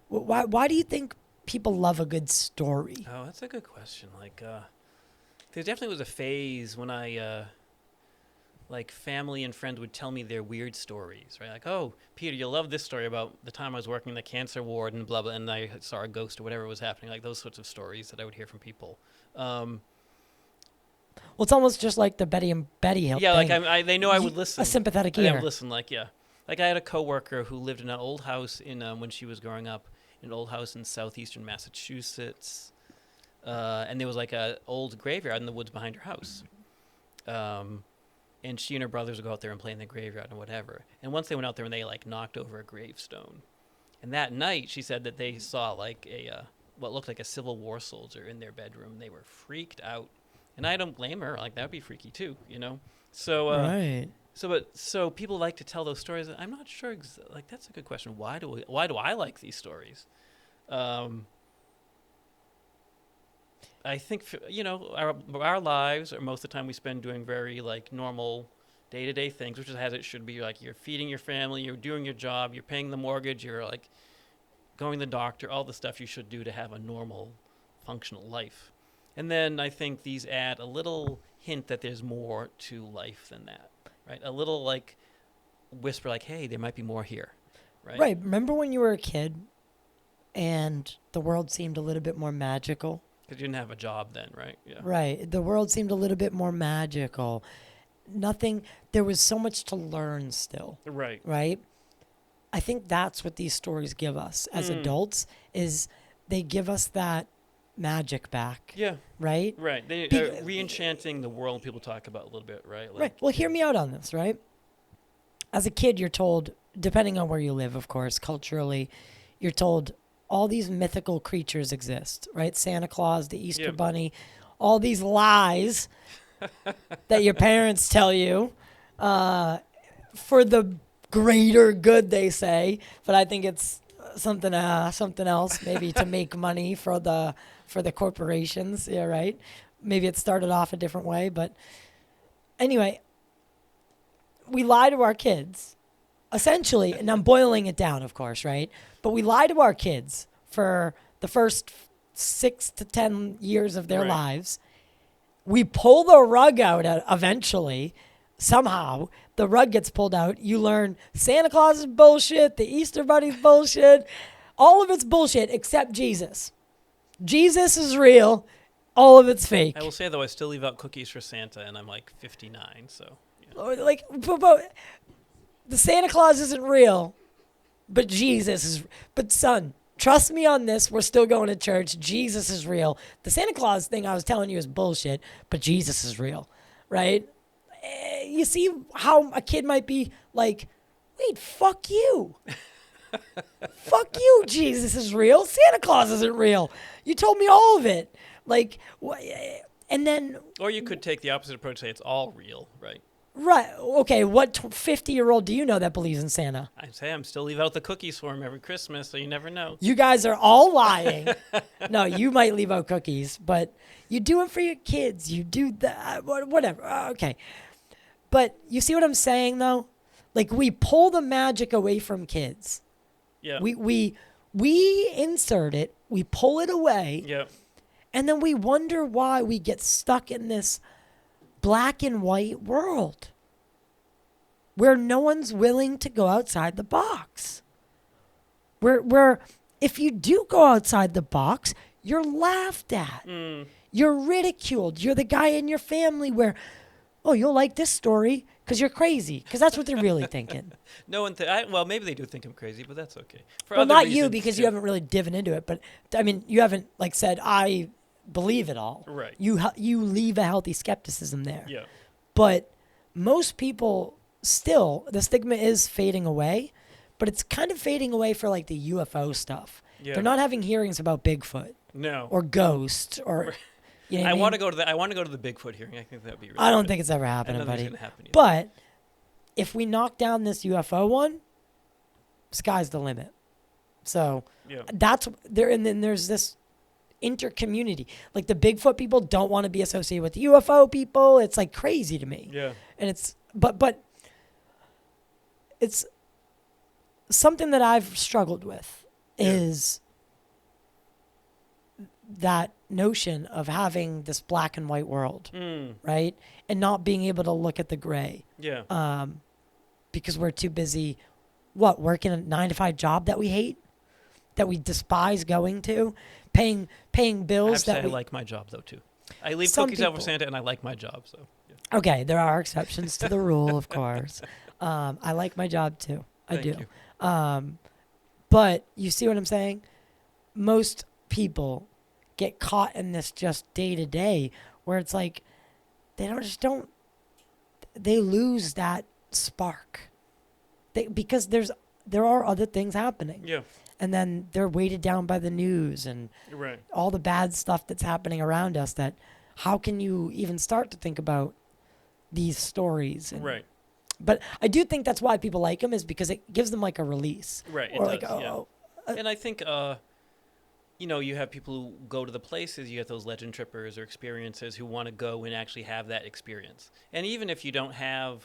why do you think people love a good story? Oh, that's a good question. There definitely was a phase when I, like, family and friends would tell me their weird stories, right? Like, oh, Peter, you'll love this story about the time I was working in the cancer ward and blah, blah, and I saw a ghost or whatever was happening, like those sorts of stories that I would hear from people. Well, it's almost just like the Betty and Betty Hill Yeah, thing. like, they know I would listen. A sympathetic I ear. would listen, like, yeah. Like, I had a coworker who lived in an old house in, when she was growing up, an old house in southeastern Massachusetts. And there was like a old graveyard in the woods behind her house. And she and her brothers would go out there and play in the graveyard and whatever. And once they went out there and they like knocked over a gravestone. And that night she said that they saw like a what looked like a Civil War soldier in their bedroom. They were freaked out. And I don't blame her. Like, that would be freaky too, you know? So right. So people like to tell those stories. I'm not sure. Like, that's a good question. Why do I like these stories? I think, you know, our lives are most of the time we spend doing very, like, normal day-to-day things, which is as it should be. Like, you're feeding your family, you're doing your job, you're paying the mortgage, you're, like, going to the doctor, all the stuff you should do to have a normal, functional life. And then I think these add a little hint that there's more to life than that, right? A little, like, whisper, like, hey, there might be more here, right? Right. Remember when you were a kid and the world seemed a little bit more magical? Because you didn't have a job then, right? Yeah. Right. The world seemed a little bit more magical. There was so much to learn still. Right. Right? I think that's what these stories give us as adults, is they give us that magic back. Yeah. Right? Right. They are re-enchanting the world people talk about a little bit, right? Like, right. Well, hear me out on this, right? As a kid, you're told, depending on where you live, of course, culturally, you're told all these mythical creatures exist, right? Santa Claus, the Easter Bunny, all these lies that your parents tell you for the greater good, they say. But I think it's something else, maybe to make money for the corporations. Yeah, right. Maybe it started off a different way, but anyway, we lie to our kids. Essentially, and I'm boiling it down, of course, right? But we lie to our kids for the first 6 to 10 years of their lives. We pull the rug out eventually. Somehow, the rug gets pulled out. You learn Santa Claus is bullshit. The Easter Bunny's bullshit. All of it's bullshit except Jesus. Jesus is real. All of it's fake. I will say, though, I still leave out cookies for Santa, and I'm like 59, so. Yeah. Like, the Santa Claus isn't real, but Jesus is. But son, trust me on this. We're still going to church. Jesus is real. The Santa Claus thing I was telling you is bullshit, but Jesus is real, right? You see how a kid might be like, wait, fuck you. Fuck you, Jesus is real. Santa Claus isn't real. You told me all of it. Like, and then. Or you could take the opposite approach, say it's all real, right? Right. Okay. What 50-year-old do you know that believes in Santa? I say I'm still leave out the cookies for him every Christmas, so you never know. You guys are all lying. No, you might leave out cookies, but you do it for your kids. You do that. Whatever. Okay. But you see what I'm saying, though? Like, we pull the magic away from kids. Yeah. We insert it. We pull it away. Yeah. And then we wonder why we get stuck in this black and white world where no one's willing to go outside the box. Where if you do go outside the box, you're laughed at. You're ridiculed. You're the guy in your family where, oh, you'll like this story because you're crazy. Because that's what they're really thinking. No one, well, maybe they do think I'm crazy, but that's okay. For Well, other not reasons, you, because you haven't really dived into it. But I mean, you haven't like said, I believe it all. Right. You leave a healthy skepticism there. Yeah. But most people still, the stigma is fading away, but it's kind of fading away for like the UFO stuff. Yeah. They're not having hearings about Bigfoot No. or ghosts or. You know what I mean? want to go to I want to go to the Bigfoot hearing. I think that'd be. Really I don't good. think it's ever I happening, don't think buddy. it's gonna happen either. But if we knock down this UFO one, sky's the limit. So Yeah. that's there, and then there's this inter-community. Like the Bigfoot people don't want to be associated with the UFO people. It's like crazy to me. Yeah. And it's but it's something that I've struggled with is that notion of having this black and white world, right? And not being able to look at the gray. Yeah. Because we're too busy, working a 9-to-5 job that we hate, that we despise going to, paying bills I that we like my job though too. I leave Some cookies out for people- Santa, and I like my job. So yeah. Okay, there are exceptions to the rule, of course. I like my job too. I Thank do. you. But you see what I'm saying? Most people get caught in this just day to day where it's like they lose that spark. Because there are other things happening. Yeah. And then they're weighted down by the news and Right. all the bad stuff that's happening around us, that how can you even start to think about these stories? And, Right. But I do think that's why people like them, is because it gives them like a release. Right. It Or does. like, Yeah. And I think, you have people who go to the places, you get those legend trippers or experiences who want to go and actually have that experience. And even if you don't have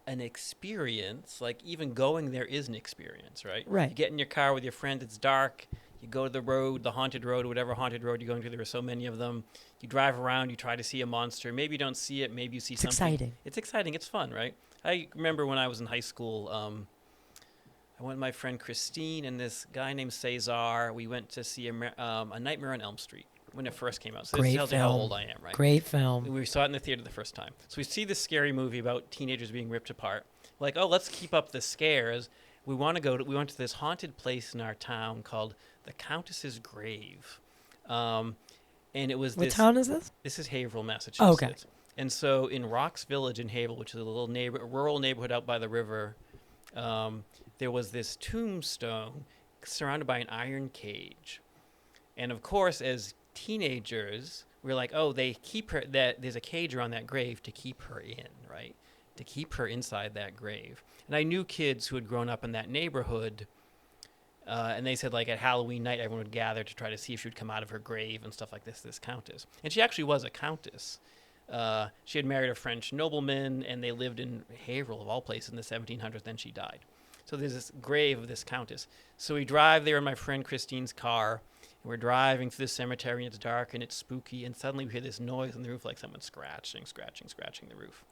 an experience, like even going there is an experience, right? Right. You get in your car with your friend, it's dark, you go to the road, the haunted road, whatever haunted road you're going to, there are so many of them. You drive around, you try to see a monster. Maybe you don't see it, maybe you see something. Exciting. It's exciting, it's fun, right? I remember when I was in high school, I went with my friend Christine and this guy named Cesar. We went to see a Nightmare on Elm Street when it first came out. So Great this tells you how film. old I am, right? Great film. We saw it in the theater the first time. So we see this scary movie about teenagers being ripped apart. Like, oh, let's keep up the scares. We went to this haunted place in our town called the Countess's Grave. And it was What town is this? This is Haverhill, Massachusetts. Oh, okay. And so in Rocks Village in Haverhill, which is a little rural neighborhood out by the river, there was this tombstone surrounded by an iron cage. And of course, as teenagers, we're like, oh, they keep her, there's a cage around that grave to keep her in, right? To keep her inside that grave. And I knew kids who had grown up in that neighborhood, and they said, like, at Halloween night, everyone would gather to try to see if she would come out of her grave and stuff like this countess. And she actually was a countess. She had married a French nobleman, and they lived in Haverhill, of all places, in the 1700s. Then she died. So there's this grave of this countess. So we drive there in my friend Christine's car, and we're driving through the cemetery, and it's dark, and it's spooky, and suddenly we hear this noise on the roof, like someone scratching the roof.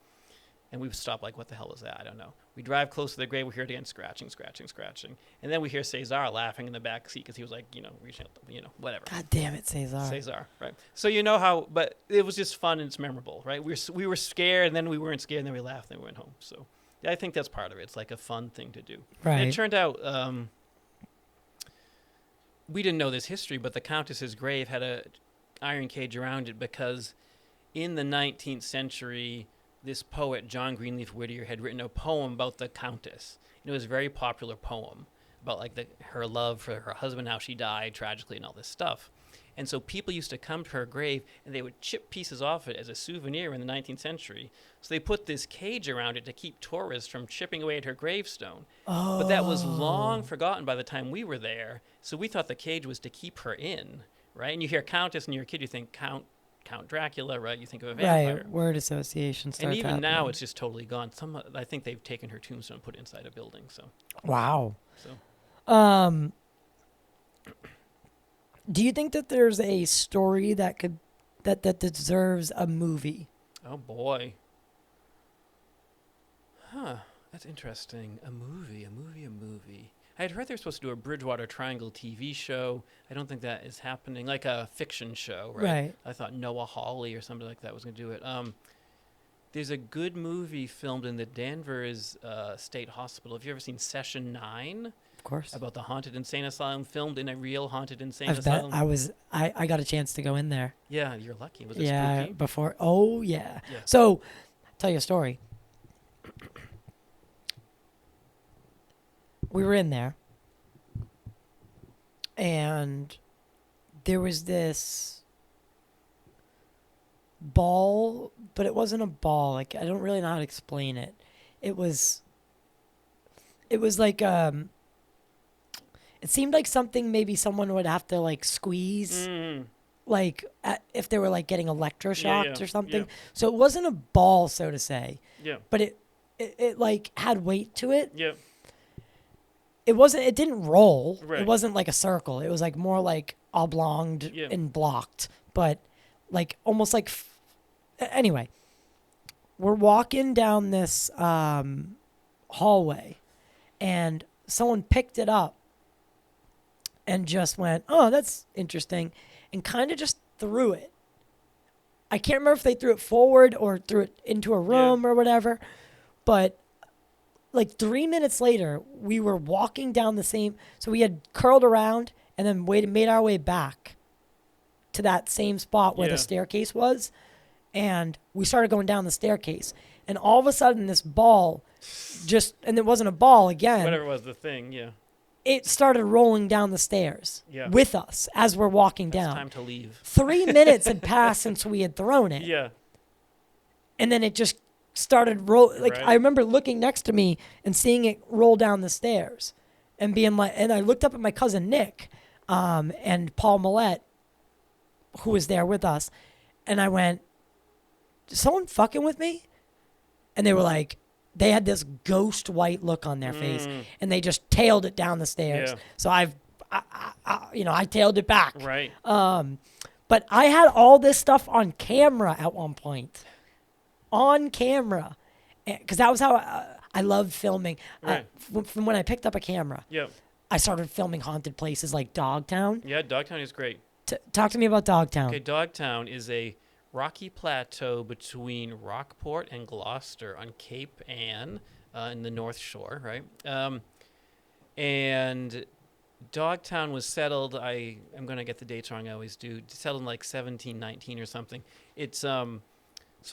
And we stop, like, what the hell is that? I don't know. We drive close to the grave, we hear it again, scratching. And then we hear Cesar laughing in the back seat because he was like, reaching out, whatever. God damn it, Cesar. Cesar, right. So you know how, but it was just fun and it's memorable, right? We were scared, and then we weren't scared, and then we laughed, and then we went home. So yeah, I think that's part of it. It's like a fun thing to do. Right. And it turned out, we didn't know this history, but the Countess's grave had a iron cage around it because in the 19th century, this poet, John Greenleaf Whittier, had written a poem about the Countess. And it was a very popular poem about like her love for her husband, how she died tragically and all this stuff. And so people used to come to her grave and they would chip pieces off it as a souvenir in the 19th century. So they put this cage around it to keep tourists from chipping away at her gravestone. Oh. But that was long forgotten by the time we were there. So we thought the cage was to keep her in, right? And you hear Countess and you're a kid, you think Count Dracula, right? You think of a vampire. Right. Word association starts And even happening. now, it's just totally gone. I think they've taken her tombstone and put it inside a building. So. Wow. So. Do you think that there's a story that deserves a movie? Oh boy. Huh. That's interesting. A movie. I had heard they're supposed to do a Bridgewater Triangle TV show. I don't think that is happening. Like a fiction show, right? Right. I thought Noah Hawley or somebody like that was going to do it. There's a good movie filmed in the Danvers State Hospital. Have you ever seen Session 9? Of course. About the haunted insane asylum, filmed in a real haunted insane I asylum. bet I got a chance to go in there. Yeah, you're lucky. Was it Yeah, spooky? before. Oh, yeah. Yeah. So, I'll tell you a story. We were in there, and there was this ball, but it wasn't a ball. Like, I don't really know how to explain it. It was like, it seemed like something maybe someone would have to, like, squeeze, like, if they were, like, getting electroshocked yeah, or something. yeah. So it wasn't a ball, so to say. Yeah. But it like, had weight to it. Yeah. It didn't roll. Right. It wasn't like a circle. It was like more like oblonged Yeah. and blocked, but like almost like. Anyway, we're walking down this hallway, and someone picked it up and just went, "Oh, that's interesting," and kind of just threw it. I can't remember if they threw it forward or threw it into a room or whatever, but like 3 minutes later, we were walking down the same. So we had curled around and then made our way back to that same spot where the staircase was, and we started going down the staircase. And all of a sudden, this ball and it wasn't a ball again. Whatever was the thing, yeah. It started rolling down the stairs with us as we're walking down. It's time to leave. 3 minutes had passed since we had thrown it. Yeah. And then it just started roll. Like, Right. I remember looking next to me and seeing it roll down the stairs and being like, and I looked up at my cousin Nick and Paul Millette, who was there with us. And I went, "Is someone fucking with me?" And they were like, they had this ghost white look on their face, and they just tailed it down the stairs. Yeah. So I tailed it back. Right. But I had all this stuff on camera at one point. On camera. Because that was how I loved filming. Right. From when I picked up a camera, Yeah. I started filming haunted places like Dogtown. Yeah, Dogtown is great. Talk to me about Dogtown. Okay, Dogtown is a rocky plateau between Rockport and Gloucester on Cape Ann in the North Shore, right? And Dogtown was settled, I'm going to get the dates wrong, I always do, settled in like 1719 or something. It's so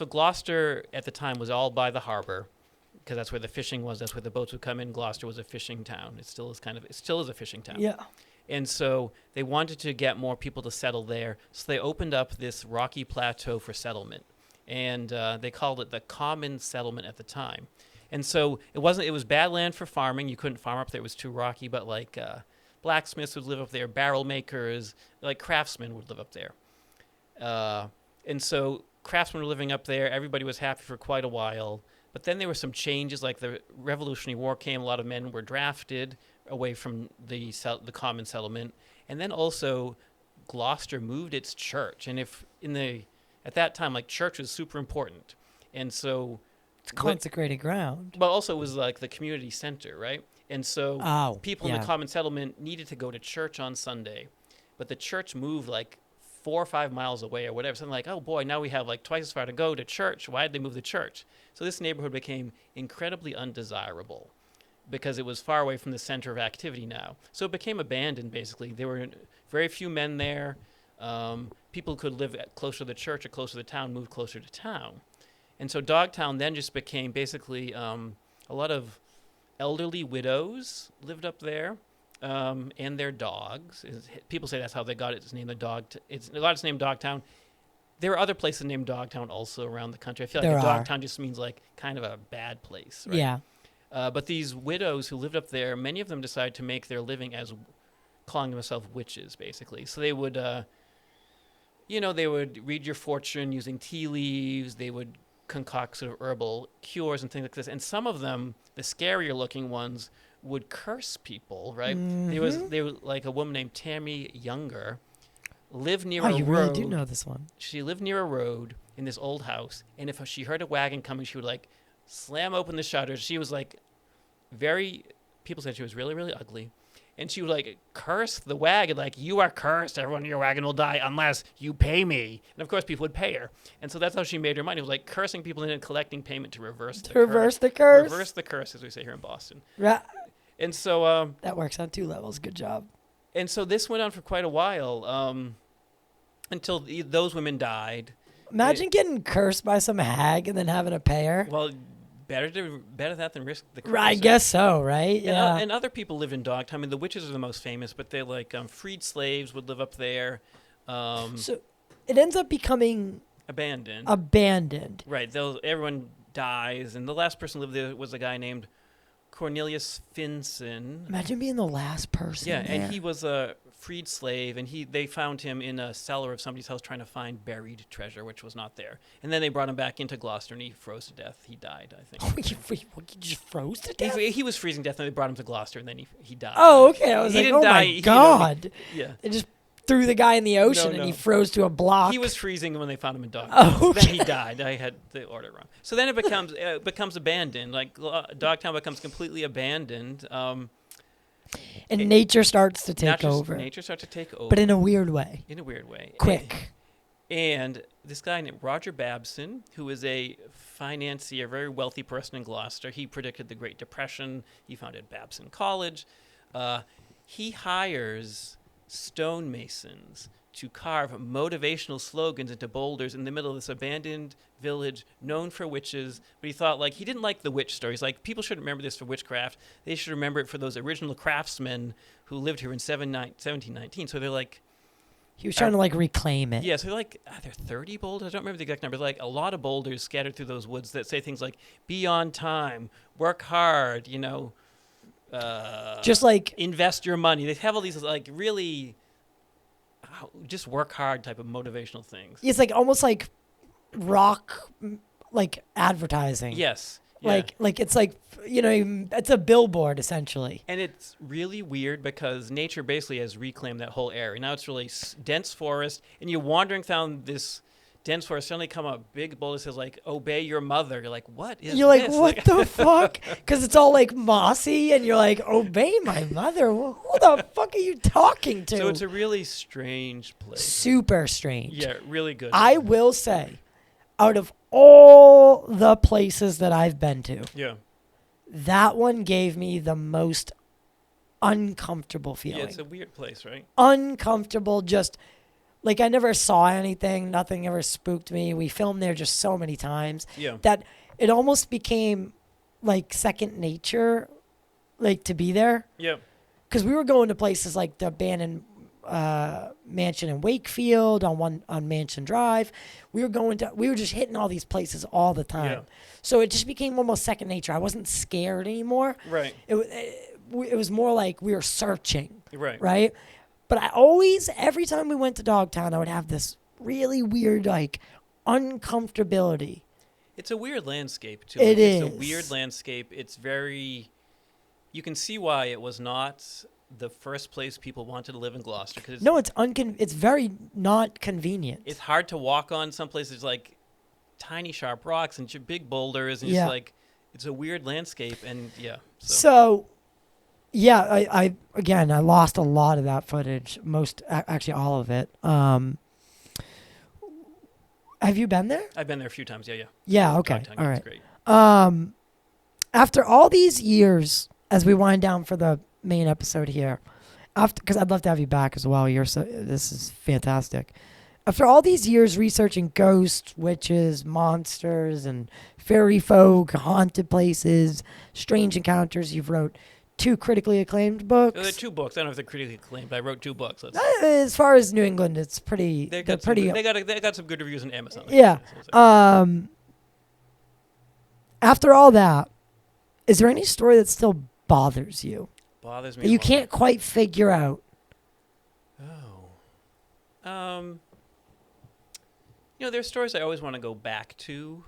Gloucester at the time was all by the harbor, because that's where the fishing was, that's where the boats would come in. Gloucester was a fishing town. It still is a fishing town. Yeah. And so they wanted to get more people to settle there. So they opened up this rocky plateau for settlement. And they called it the Common Settlement at the time. And so it was bad land for farming. You couldn't farm up there. It was too rocky. But like blacksmiths would live up there, barrel makers, like craftsmen would live up there. And so craftsmen were living up there. Everybody was happy for quite a while. But then there were some changes, like the Revolutionary War came. A lot of men were drafted away from the common settlement, and then also Gloucester moved its church. And at that time, like, church was super important, and so It's consecrated ground. but also it was like the community center, right? And so people in the common settlement needed to go to church on Sunday, but the church moved like 4 or 5 miles away or whatever. Something like, oh boy, now we have like twice as far to go to church. Why did they move the church? So this neighborhood became incredibly undesirable because it was far away from the center of activity now. So it became abandoned, basically. There were very few men there. People could live closer to the church or closer to the town, move closer to town. And so Dogtown then just became basically a lot of elderly widows lived up there. And their dogs. People say that's how they got its name. They got its name Dogtown. There are other places named Dogtown also around the country. I feel like Dogtown just means like kind of a bad place, right? Yeah. But these widows who lived up there, many of them decided to make their living as calling themselves witches, basically. So they would, they would read your fortune using tea leaves. They would concoct sort of herbal cures and things like this. And some of them, the scarier looking ones, would curse people, right? Mm-hmm. There was like a woman named Tammy Younger, lived near a Oh, road. you really do know this one. She lived near a road in this old house, and if she heard a wagon coming, she would like slam open the shutters. She was like people said she was really, really ugly. And she would like curse the wagon, like, "You are cursed, everyone in your wagon will die unless you pay me." And of course people would pay her. And so that's how she made her money. It was like cursing people and then collecting payment to reverse the curse. Reverse the curse. Reverse the curse, as we say here in Boston. Right. And so That works on 2 levels. Good job. and so this went on for quite a while until those women died. Imagine getting cursed by some hag and then having to pay her. Well, better that than risk the curse. I guess so, right? Yeah. And other people lived in Dogtown. I mean, the witches are the most famous, but they're like freed slaves would live up there. So it ends up becoming Abandoned. Right. Everyone dies, and the last person who lived there was a guy named Cornelius Finson. Imagine being the last person. Yeah, there. and he was freed slave, and they found him in a cellar of somebody's house trying to find buried treasure, which was not there. And then they brought him back into Gloucester, and he froze to death. He died, I think. Oh, he just froze to death? He was freezing to death, and they brought him to Gloucester, and then he died. Oh, okay. I was He like, didn't oh die, my God. Yeah. They just threw the guy in the ocean and he froze to a block. He was freezing when they found him in Dogtown. Oh, okay. Then he died. I had the order wrong. So then it becomes abandoned. Like Dogtown becomes completely abandoned. And nature starts to take over. Nature starts to take over. But in a weird way. In a weird way. Quick. And this guy named Roger Babson, who is a financier, very wealthy person in Gloucester, he predicted the Great Depression. He founded Babson College. He hires stonemasons to carve motivational slogans into boulders in the middle of this abandoned village known for witches. But he thought, like, he didn't like the witch stories. Like, people should remember this for witchcraft. They should remember it for those original craftsmen who lived here in 1719. So they're like... He was trying to, like, reclaim it. Yeah, so they're like, are there 30 boulders? I don't remember the exact number. Like, a lot of boulders scattered through those woods that say things like, be on time, work hard, you know... just like... invest your money. They have all these, like, really... just work hard type of motivational things. It's like almost like rock, like advertising. Yes. Yeah. Like it's like, you know, it's a billboard essentially. And it's really weird because nature basically has reclaimed that whole area. Now it's really dense forest, and you're wandering down this dense forest. Suddenly come a big boulder that says, like, obey your mother. You're like, what is You're like, this? what the fuck? Because it's all like mossy, and you're like, obey my mother. Who the fuck are you talking to? So it's a really strange place. Super strange. Yeah, really good. I will say, out of all the places that I've been to, Yeah. that one gave me the most uncomfortable feeling. Yeah, it's a weird place, right? Uncomfortable, just like I never saw anything. Nothing ever spooked me. We filmed there just so many times that it almost became like second nature, like to be there. Yeah. Because we were going to places like the abandoned mansion in Wakefield on Mansion Drive. We were just hitting all these places all the time. Yeah. So it just became almost second nature. I wasn't scared anymore. Right. It was more like we were searching. Right. Right. But I always, every time we went to Dogtown, I would have this really weird, like, uncomfortability. It's a weird landscape, too. It's a weird landscape. It's very... You can see why it was not the first place people wanted to live in Gloucester. Cause it's very not convenient. It's hard to walk on. Some places, like, tiny, sharp rocks and big boulders. And it's like... It's a weird landscape, and, So yeah, I lost a lot of that footage, actually all of it. Have you been there? I've been there a few times, yeah. Yeah, okay, Dogtown, all it's right. Great. After all these years, as we wind down for the main episode here, because I'd love to have you back as well. This is fantastic. After all these years researching ghosts, witches, monsters, and fairy folk, haunted places, strange encounters, you've wrote 2 critically acclaimed books. There are 2 books. I don't know if they're critically acclaimed, but I wrote 2 books. As far as New England, it's pretty. They got some good reviews on Amazon. Yeah. After all that, is there any story that still bothers you? Bothers me. That you can't quite figure out. Oh. There's stories I always want to go back to.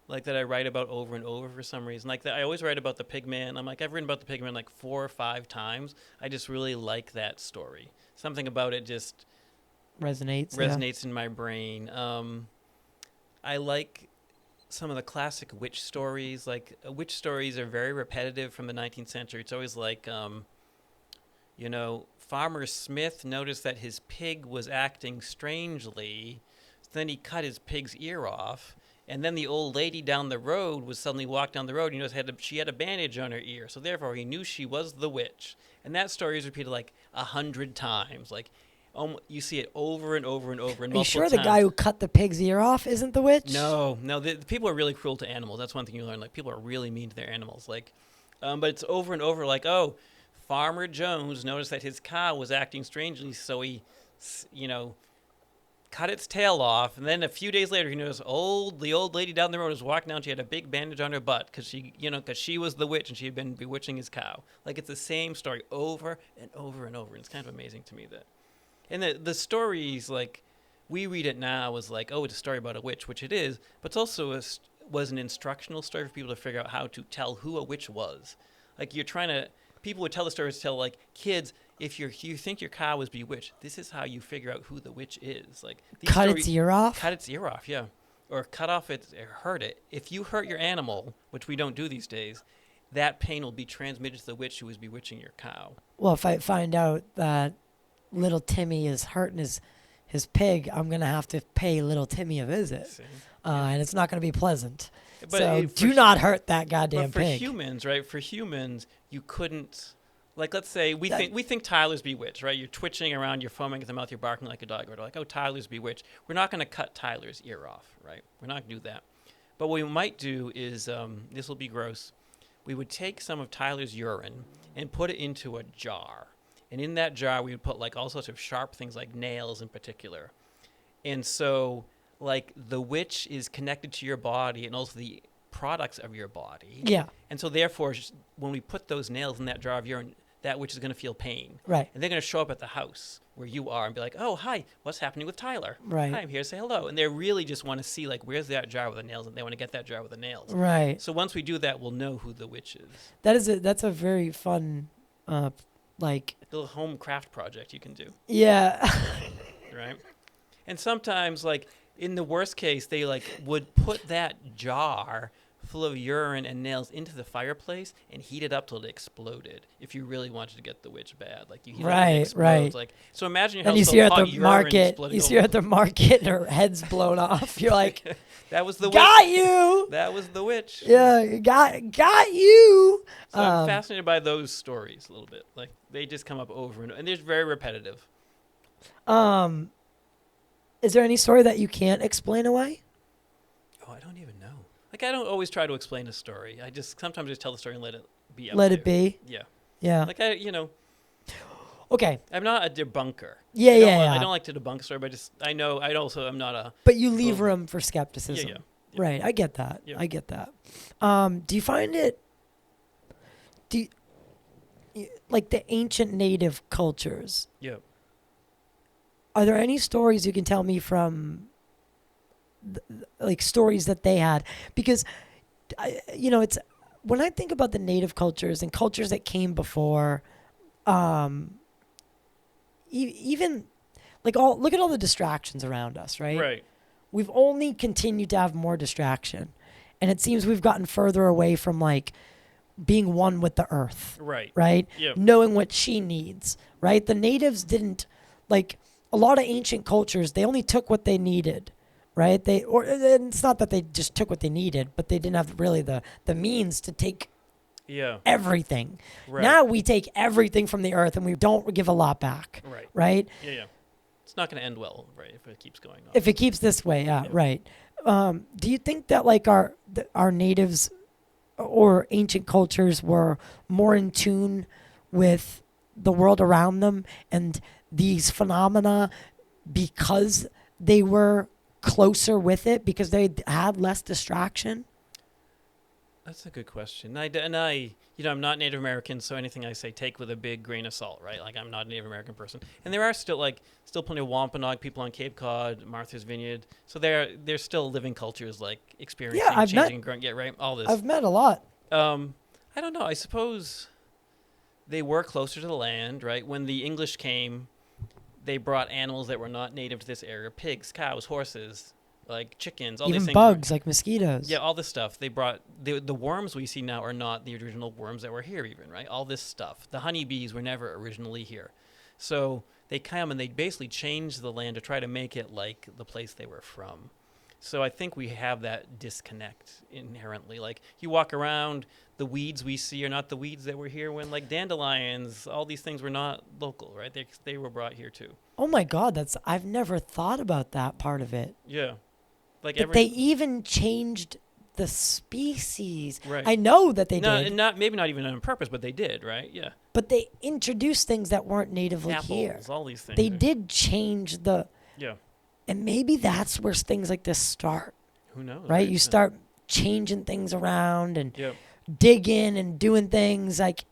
Like that I write about over and over for some reason. Like that I always write about the Pigman. I'm like, I've written about the Pigman like 4 or 5 times. I just really like that story. Something about it just resonates in my brain. I like some of the classic witch stories. Like witch stories are very repetitive from the 19th century. It's always like, Farmer Smith noticed that his pig was acting strangely. So then he cut his pig's ear off. And then the old lady down the road was suddenly walked down the road. She had a bandage on her ear. So therefore, he knew she was the witch. And that story is repeated like 100 times. Like, you see it over and over and over. And are you sure the guy who cut the pig's ear off isn't the witch? No. The people are really cruel to animals. That's one thing you learn. Like, people are really mean to their animals. Like, but it's over and over. Like, Farmer Jones noticed that his cow was acting strangely, so he, cut its tail off, and then a few days later, he noticed the old lady down the road was walking down. She had a big bandage on her butt because she was the witch and she had been bewitching his cow. Like, it's the same story over and over and over. And it's kind of amazing to me that, and the stories, like, we read it now as like, oh, it's a story about a witch, which it is, but it's also was an instructional story for people to figure out how to tell who a witch was. Like, people would tell the stories to tell, like, kids, if you think your cow was bewitched, this is how you figure out who the witch is. Like, cut its ear off? Cut its ear off, yeah. Or cut off or hurt it. If you hurt your animal, which we don't do these days, that pain will be transmitted to the witch who is bewitching your cow. Well, if I find out that little Timmy is hurting his pig, I'm going to have to pay little Timmy a visit. And it's not going to be pleasant. But so do not hurt that goddamn pig. But for pig. humans, right? For humans, you couldn't... Like, let's say we think Tyler's bewitched, right? You're twitching around, you're foaming at the mouth, you're barking like a dog. We're like, oh, Tyler's bewitched. We're not going to cut Tyler's ear off, right? We're not going to do that. But what we might do is, this will be gross, we would take some of Tyler's urine and put it into a jar. And in that jar, we would put, like, all sorts of sharp things, like nails in particular. And so, like, the witch is connected to your body and also the products of your body. Yeah. And so, therefore, when we put those nails in that jar of urine, that witch is going to feel pain. Right. And they're going to show up at the house where you are and be like, oh, hi, what's happening with Tyler? Right. Hi, I'm here to say hello. And they really just want to see, like, where's that jar with the nails? And they want to get that jar with the nails. Right. So once we do that, we'll know who the witch is. That's a very fun, like... little home craft project you can do. Yeah. Right? And sometimes, like, in the worst case, they, like, would put that jar full of urine and nails into the fireplace and heat it up till it exploded. If you really wanted to get the witch bad, like, you heat it up and it explodes. Like, so imagine your house. And you see her at the market. You see her at the market, and her head's blown off. You're like, that was the witch. Got you. That was the witch. Yeah, got you. So I'm fascinated by those stories a little bit. Like, they just come up over and they're very repetitive. Is there any story that you can't explain away? Oh, I don't even know. Like, I don't always try to explain a story. I just sometimes just tell the story and let it be. Let it be. Yeah. Yeah. Like, Okay. I'm not a debunker. Yeah, I don't like to debunk a story, but I'm not a. But you leave room for skepticism. Yeah. Right. I get that. Yeah. I get that. Do you find it? Like the ancient native cultures? Yeah. Are there any stories you can tell me from, like, stories that they had? Because, it's when I think about the native cultures and cultures that came before, even like look at all the distractions around us, right? Right. We've only continued to have more distraction, and it seems we've gotten further away from, like, being one with the earth. Right. Right. Yep. Knowing what she needs. Right. The natives didn't, like, a lot of ancient cultures, they only took what they needed, right? It's not that they just took what they needed, but they didn't have really the means to take everything. Right. Now we take everything from the earth and we don't give a lot back. Right. Right? Yeah. It's not going to end well, right, if it keeps going on. If it keeps this way, yeah. Right. Do you think that, like, our natives or ancient cultures were more in tune with the world around them and these phenomena because they were closer with it, because they had less distraction? That's a good question. I'm not Native American, so anything I say take with a big grain of salt, right? Like, I'm not a Native American person. And there are still plenty of Wampanoag people on Cape Cod, Martha's Vineyard. So they're still living cultures, like, experiencing, changing, growing, right? All this. I've met a lot. I don't know. I suppose they were closer to the land, right? When the English came, they brought animals that were not native to this area: pigs, cows, horses, like chickens, all these things. Even bugs, like mosquitoes. Yeah, all this stuff. They brought the worms we see now are not the original worms that were here, even, right? All this stuff. The honeybees were never originally here. So they come and they basically changed the land to try to make it like the place they were from. So I think we have that disconnect inherently. Like, you walk around, the weeds we see are not the weeds that were here when, like, dandelions, all these things were not local, right? They were brought here too. Oh my God, I've never thought about that part of it. Yeah. Like, but they even changed the species. Right. I know that they did. Maybe not even on purpose, but they did, right? Yeah. But they introduced things that weren't natively Apples, here. all these things. They did change the... Yeah. And maybe that's where things like this start, Who knows? right? You start changing things around and Yep. digging and doing things like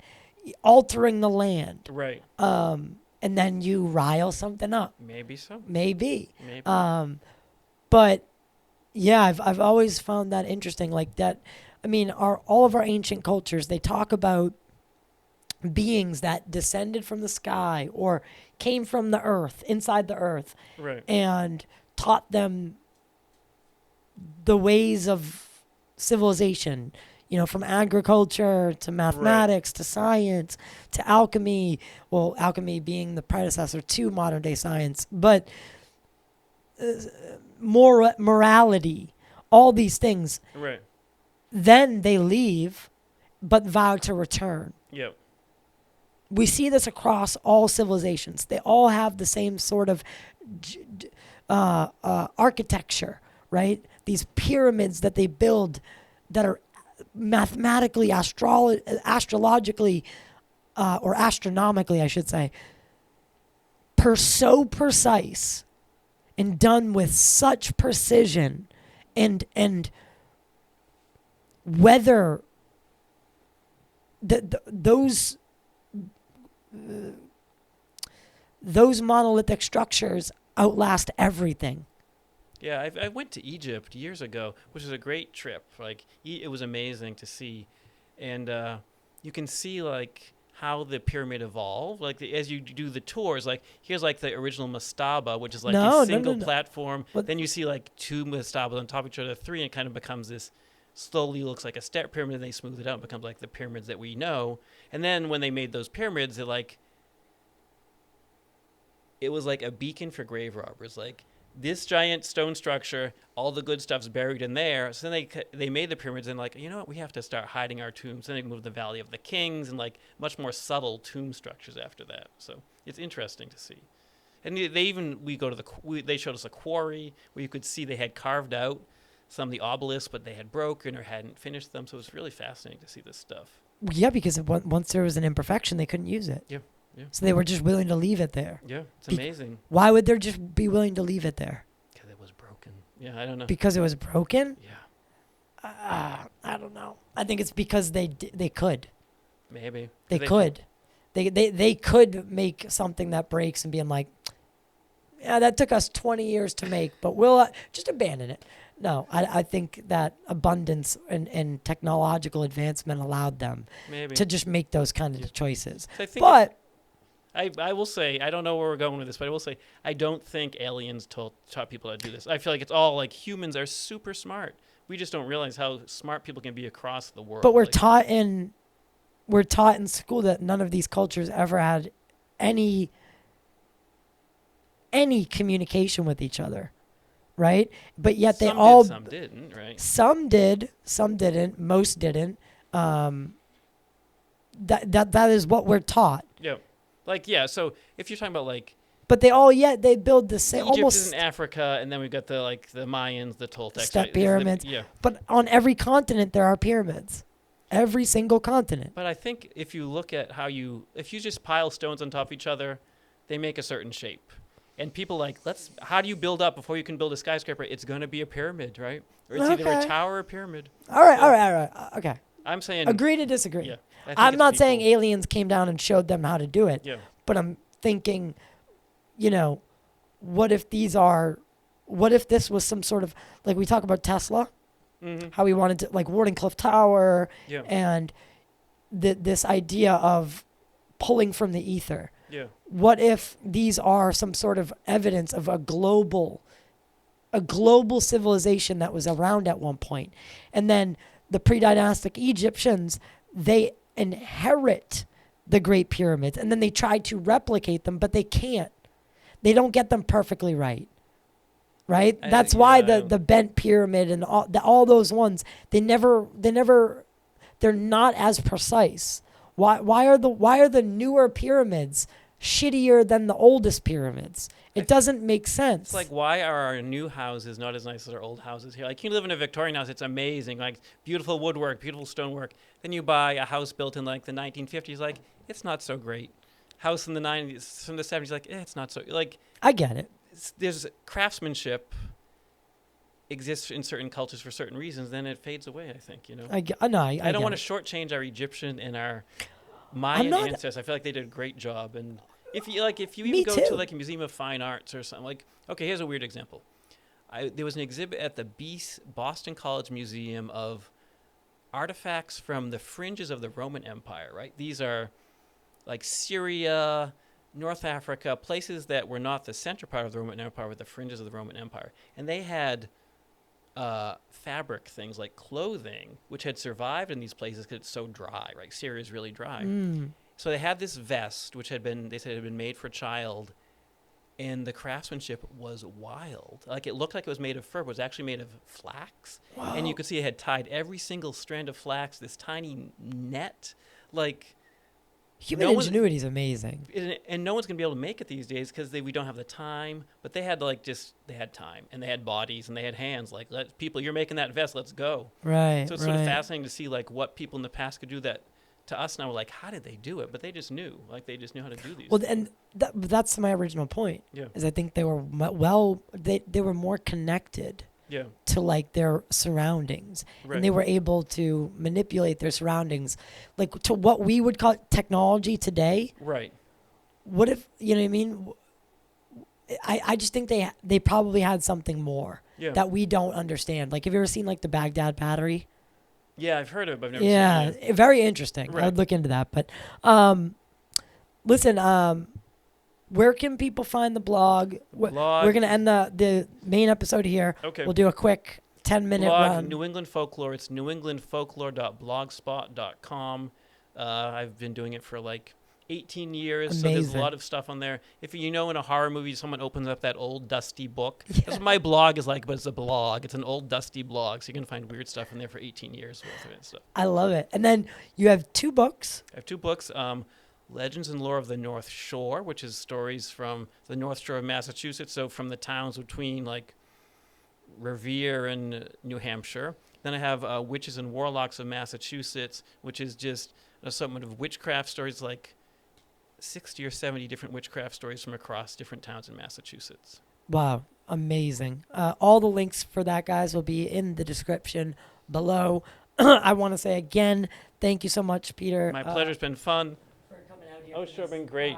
altering the land. Right. And then you rile something up. Maybe so. Maybe. Maybe. But yeah, I've always found that interesting. Like that, I mean, all of our ancient cultures, they talk about beings that descended from the sky or came from the earth, inside the earth, right. and taught them the ways of civilization, you know, from agriculture to mathematics to science to alchemy. Well, alchemy being the predecessor to modern day science, but morality, all these things. Right. Then they leave, but vow to return. Yep. We see this across all civilizations. They all have the same sort of architecture, right? These pyramids that they build that are mathematically, astrologically, or astronomically, I should say, so precise and done with such precision, and whether those monolithic structures outlast everything. Yeah, I went to Egypt years ago, which was a great trip. Like, it was amazing to see. And you can see, like, how the pyramid evolved. Like, as you do the tours, like, here's, like, the original mastaba, which is, like, a single platform. But then you see, like, 2 mastabas on top of each other, 3, and it kind of becomes this, slowly looks like a step pyramid, and they smooth it out and becomes, like, the pyramids that we know. And then when they made those pyramids, it was like a beacon for grave robbers. Like, this giant stone structure, all the good stuff's buried in there. So then they made the pyramids and like, you know what, we have to start hiding our tombs. Then they moved the Valley of the Kings and like much more subtle tomb structures after that. So it's interesting to see. And they showed us a quarry where you could see they had carved out some of the obelisks, but they had broken or hadn't finished them. So it was really fascinating to see this stuff. Yeah, because once there was an imperfection, they couldn't use it. Yeah. Yeah. So they were just willing to leave it there. Yeah, it's amazing. Why would they just be willing to leave it there? Because it was broken. Yeah, I don't know. Because it was broken? Yeah. I don't know. I think it's because they could. Maybe. They could. They could make something that breaks and being like, yeah, that took us 20 years to make, but we'll just abandon it. No, I think that abundance and technological advancement allowed them to just make those kind of choices. But I will say, I don't know where we're going with this, but I will say, I don't think aliens taught people how to do this. I feel like it's all like humans are super smart. We just don't realize how smart people can be across the world. But we're taught in school that none of these cultures ever had any communication with each other, right? But yet some didn't, right? Some did, some didn't, most didn't. That is what we're taught. Yeah. Like, yeah, so if you're talking about, like... But they build the same... Egypt almost is in Africa, and then we've got the Mayans, the Toltecs. Step pyramids. Yeah. But on every continent, there are pyramids. Every single continent. But I think if you look at if you just pile stones on top of each other, they make a certain shape. And people how do you build up before you can build a skyscraper? It's going to be a pyramid, right? Or it's either a tower or a pyramid. All right. Okay. I'm saying... Agree to disagree. Yeah. I'm not saying aliens came down and showed them how to do it. Yeah. But I'm thinking, what if this was some sort of, like we talk about Tesla, how he wanted to, like Wardenclyffe Tower, and this idea of pulling from the ether. Yeah. What if these are some sort of evidence of a global civilization that was around at one point, and then the pre-dynastic Egyptians, they inherit the Great Pyramids, and then they try to replicate them, but they can't. They don't get them perfectly right. That's why the bent pyramid and all those ones, they're not as precise. Why are the newer pyramids shittier than the oldest pyramids? It doesn't make sense. It's like, why are our new houses not as nice as our old houses here? Like, you live in a Victorian house, it's amazing, like beautiful woodwork, beautiful stonework. Then you buy a house built in like the 1950s, like, it's not so great. House in the 90s, from the 70s, like, it's not so, like. I get it. there's craftsmanship exists in certain cultures for certain reasons, then it fades away, I think, you know. I don't want to shortchange our Egyptian and our Mayan ancestors. I feel like they did a great job. And if you even go to like a museum of fine arts or something, like, okay, here's a weird example. There was an exhibit at the Boston College Museum of artifacts from the fringes of the Roman Empire, right? These are like Syria, North Africa, places that were not the central part of the Roman Empire, but the fringes of the Roman Empire. And they had fabric things like clothing, which had survived in these places because it's so dry, right? Syria is really dry. So they had this vest, which they said had been made for a child, and the craftsmanship was wild. Like, it looked like it was made of fur, but it was actually made of flax. Wow. And you could see it had tied every single strand of flax, this tiny net. Like, human ingenuity is amazing. And no one's going to be able to make it these days because we don't have the time. But they had they had time, and they had bodies, and they had hands. Like, you're making that vest, let's go. Right. So it's sort of fascinating to see like what people in the past could do that to us now. We're like, how did they do it? But they just knew. Like, they just knew how to do these things. And that's my original point. Yeah. Is I think they were they were more connected. Yeah. To like their surroundings, right. And they were able to manipulate their surroundings, like to what we would call technology today. Right. What if, you know what I mean? I just think they probably had something more that we don't understand. Like, have you ever seen like the Baghdad battery? Yeah, I've heard of it, but I've never seen it. Very interesting. Right. I'd look into that. But listen, where can people find the blog? We're going to end the main episode here. Okay. We'll do a quick 10-minute run. New England Folklore. It's newenglandfolklore.blogspot.com. I've been doing it for like 18 years. Amazing. So there's a lot of stuff on there. If in a horror movie, someone opens up that old dusty book. Yeah. That's what my blog is like, but it's a blog. It's an old dusty blog. So you can find weird stuff in there for 18 years worth of it. So. I love it. And then you have 2 books. I have 2 books. Legends and Lore of the North Shore, which is stories from the North Shore of Massachusetts, so from the towns between like Revere and New Hampshire. Then I have Witches and Warlocks of Massachusetts, which is just an assortment of witchcraft stories, like 60 or 70 different witchcraft stories from across different towns in Massachusetts. Wow, amazing. All the links for that, guys, will be in the description below. I want to say again, thank you so much, Peter. My pleasure. It's been fun. Oh, sure, been great.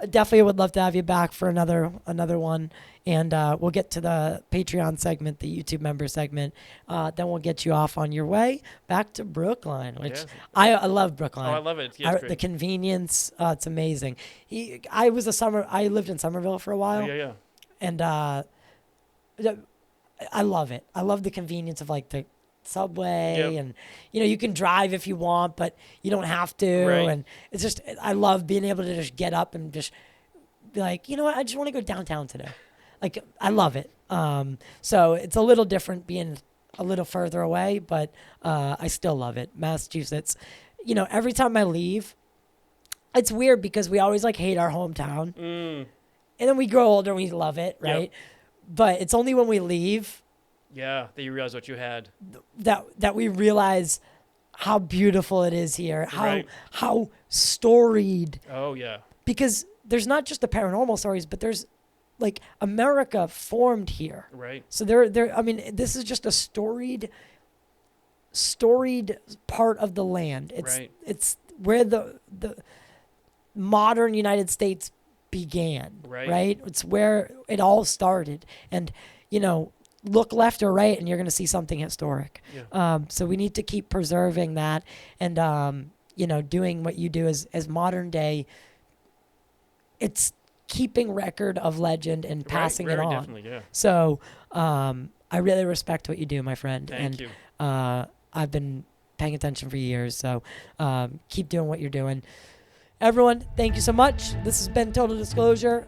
Definitely would love to have you back for another one, and we'll get to the Patreon segment, the YouTube member segment. Then we'll get you off on your way back to Brookline, which I love Brookline. Oh, I love it. Yeah, the convenience, it's amazing. I lived in Somerville for a while. Oh, yeah. And I love it. I love the convenience of like the subway, and you can drive if you want, but you don't have to. Right. And it's just, I love being able to just get up and just be like, you know what, I just want to go downtown today. Like, I love it. So it's a little different being a little further away, but I still love it. Massachusetts, every time I leave, it's weird because we always like hate our hometown, and then we grow older and we love it, right? But it's only when we leave that you realize what you had. That we realize how beautiful it is here, how storied. Oh, yeah. Because there's not just the paranormal stories, but there's like America formed here. Right. So this is just a storied part of the land. It's where the modern United States began. Right. It's where it all started. And, look left or right and you're going to see something historic. Yeah. So we need to keep preserving that and, doing what you do as modern day. It's keeping record of legend and passing it on. Definitely, yeah. So I really respect what you do, my friend. Thank you. I've been paying attention for years. So keep doing what you're doing. Everyone, thank you so much. This has been Total Disclosure.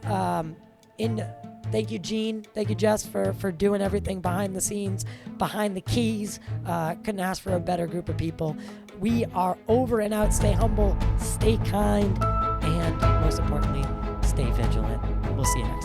Thank you, Gene. Thank you, Jess, for doing everything behind the scenes, behind the keys. Couldn't ask for a better group of people. We are over and out. Stay humble, stay kind, and most importantly, stay vigilant. We'll see you next time.